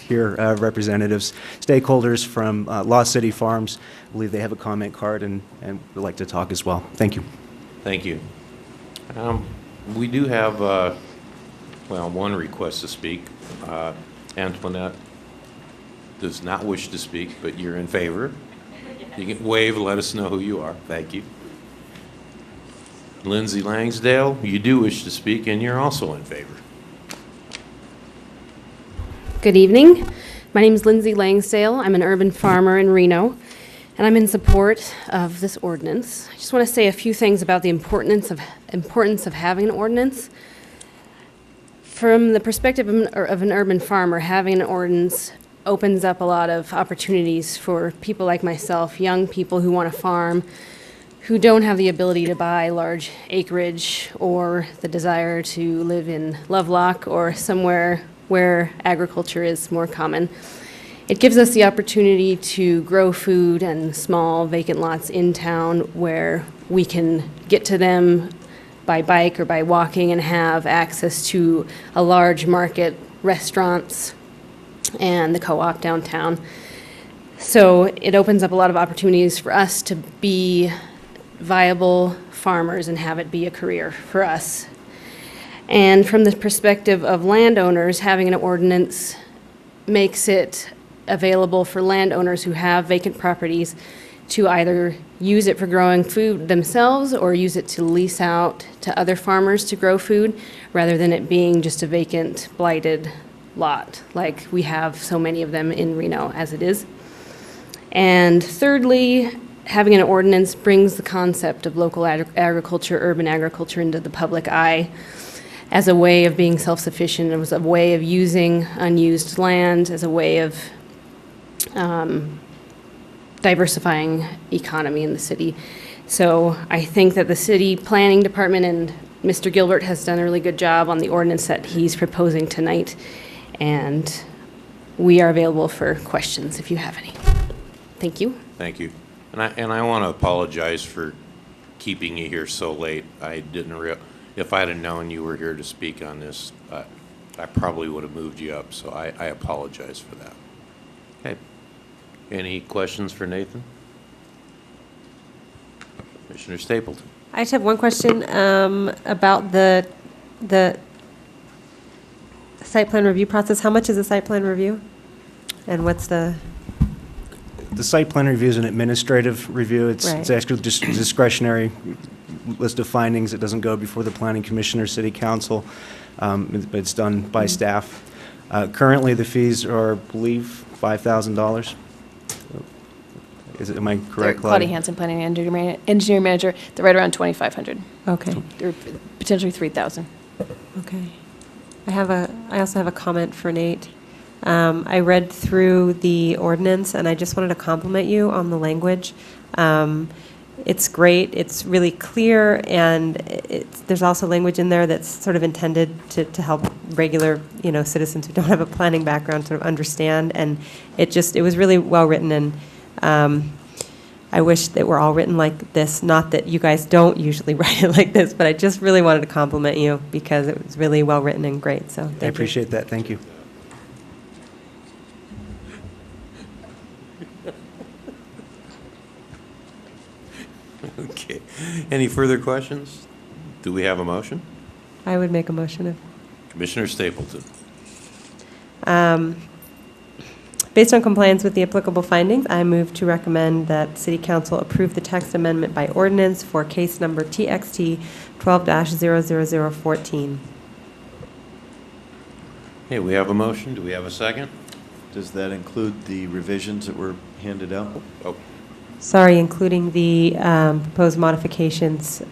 here, representatives, stakeholders from Lost City Farms. I believe they have a comment card and would like to talk as well. Thank you. Thank you. We do have, one request to speak. Antoinette does not wish to speak, but you're in favor. You can wave, let us know who you are. Thank you. Lindsay Langsdale, you do wish to speak, and you're also in favor. Good evening. My name is Lindsay Langsdale. I'm an urban farmer in Reno, and I'm in support of this ordinance. I just want to say a few things about the importance of having an ordinance. From the perspective of an urban farmer, having an ordinance opens up a lot of opportunities for people like myself, young people who want to farm, who don't have the ability to buy large acreage or the desire to live in Lovelock or somewhere where agriculture is more common. It gives us the opportunity to grow food and small vacant lots in town where we can get to them by bike or by walking and have access to a large market, restaurants, and the co-op downtown. So it opens up a lot of opportunities for us to be viable farmers and have it be a career for us. And from the perspective of landowners, having an ordinance makes it available for landowners who have vacant properties to either use it for growing food themselves or use it to lease out to other farmers to grow food, rather than it being just a vacant, blighted lot, like we have so many of them in Reno as it is. And thirdly, having an ordinance brings the concept of local agriculture, urban agriculture into the public eye as a way of being self-sufficient, as a way of using unused land, as a way of diversifying economy in the city. So I think that the city planning department and Mr. Gilbert has done a really good job on the ordinance that he's proposing tonight, and we are available for questions if you have any. Thank you. Thank you. And I want to apologize for keeping you here so late. I didn't if I'd have known you were here to speak on this, I probably would have moved you up, so I apologize for that. Okay. Any questions for Nathan? Commissioner Stapleton. I just have one question about the site plan review process. How much is the site plan review? And what's the? The site plan review is an administrative review. It's Right. actually just discretionary list of findings. It doesn't go before the planning commission or city council, but it's done by staff. Currently, the fees are, I believe, $5,000. Am I correct, Claudia Hansen, planning and engineering manager. They're right around 2,500. Okay. They're potentially 3,000. Okay. I also have a comment for Nate. I read through the ordinance, and I just wanted to compliment you on the language. It's great. It's really clear, and there's also language in there that's sort of intended to help regular, citizens who don't have a planning background sort of understand. And it was really well written, and I wish that we're all written like this. Not that you guys don't usually write it like this, but I just really wanted to compliment you because it was really well written and great. So thank you. I appreciate that. Thank you. Okay. Any further questions? Do we have a motion? I would make a motion. Commissioner Stapleton. Based on compliance with the applicable findings, I move to recommend that City Council approve the text amendment by ordinance for case number TXT 12-00014. Okay, we have a motion. Do we have a second? Does that include the revisions that were handed out? Oh. Sorry, including the proposed modifications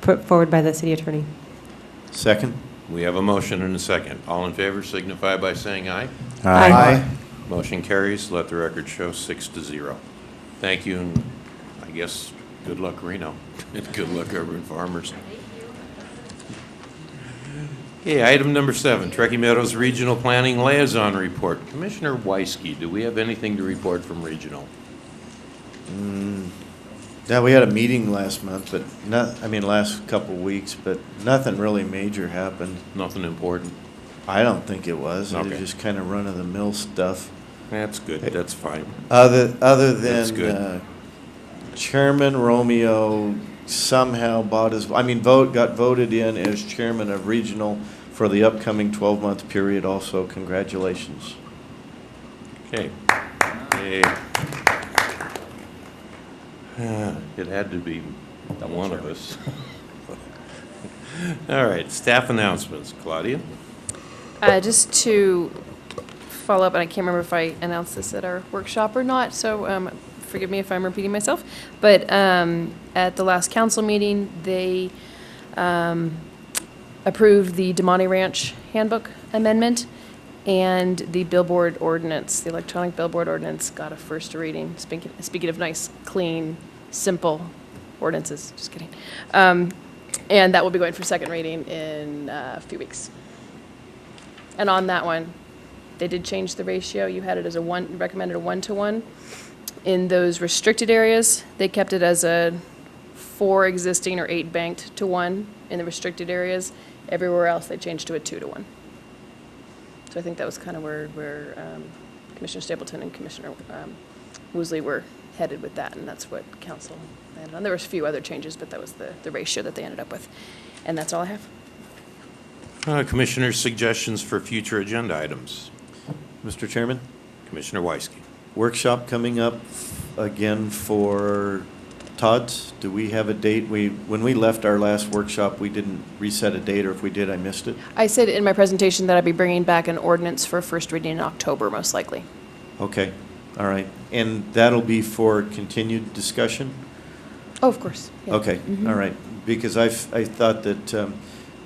put forward by the city attorney. Second. We have a motion and a second. All in favor signify by saying aye. Aye. Aye. Motion carries. Let the record show 6-0. Thank you, and I guess good luck, Reno. And good luck, urban farmers. Okay, item number 7, Truckee Meadows Regional Planning Liaison Report. Commissioner Weisky, do we have anything to report from Regional? Yeah, we had a meeting last month, but last couple of weeks, but nothing really major happened. Nothing important? I don't think it was. It Okay. was just kind of run-of-the-mill stuff. That's good. That's fine. Other That's than good. Chairman Romeo somehow got voted in as chairman of Regional for the upcoming 12-month period also. Congratulations. Okay. Hey. It had to be one of us. All right, staff announcements. Claudia? Just to follow up, and I can't remember if I announced this at our workshop or not, so forgive me if I'm repeating myself, but at the last council meeting, they approved the Demonte Ranch Handbook Amendment, and the billboard ordinance, the electronic billboard ordinance, got a first reading. Speaking of nice, clean, simple ordinances, just kidding. And that will be going for second reading in a few weeks. And on that one, they did change the ratio. You had it as recommended a 1-to-1. In those restricted areas, they kept it as a 4 existing or 8 banked to 1 in the restricted areas. Everywhere else, they changed to a 2-to-1. So I think that was kind of where Commissioner Stapleton and Commissioner Woosley were headed with that, and that's what council landed on. There was a few other changes, but that was the ratio that they ended up with. And that's all I have. Commissioner's suggestions for future agenda items. Mr. Chairman? Commissioner Weisky. Workshop coming up again for Todd's. Do we have a date? When we left our last workshop, we didn't reset a date, or if we did, I missed it. I said in my presentation that I'd be bringing back an ordinance for first reading in October, most likely. Okay. All right, and that'll be for continued discussion? Oh, of course. Yeah. Okay, all right, because I thought that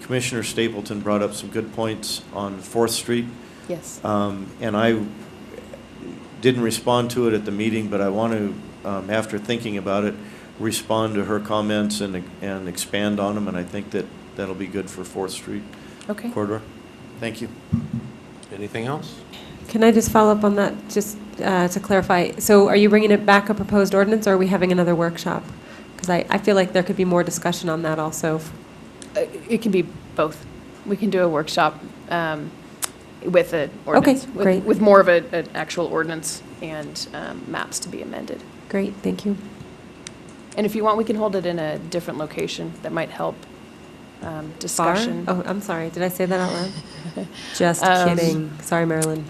Commissioner Stapleton brought up some good points on 4th Street. Yes. And I didn't respond to it at the meeting, but I want to, after thinking about it, respond to her comments and expand on them, and I think that that'll be good for 4th Street Okay. corridor. Thank you. Anything else? Can I just follow up on that, just to clarify? So are you bringing it back a proposed ordinance, or are we having another workshop? Because I feel like there could be more discussion on that also. It can be both. We can do a workshop with an ordinance. Okay, great. With more of an actual ordinance and maps to be amended. Great, thank you. And if you want, we can hold it in a different location that might help discussion. Oh, I'm sorry, did I say that out loud? Just kidding. Sorry, Marilyn.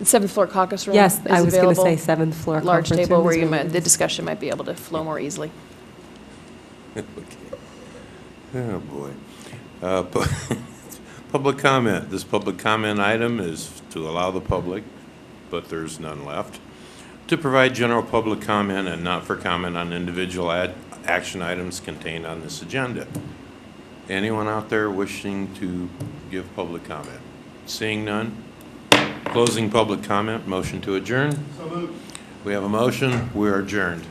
7th floor caucus room. Yes, is I was going to say available. 7th floor Large conference table room where is you really might, the discussion might be able to flow more easily. Oh, boy. Public comment. This public comment item is to allow the public, but there's none left, to provide general public comment and not for comment on individual action items contained on this agenda. Anyone out there wishing to give public comment? Seeing none? Closing public comment. Motion to adjourn? So moved. We have a motion. We are adjourned.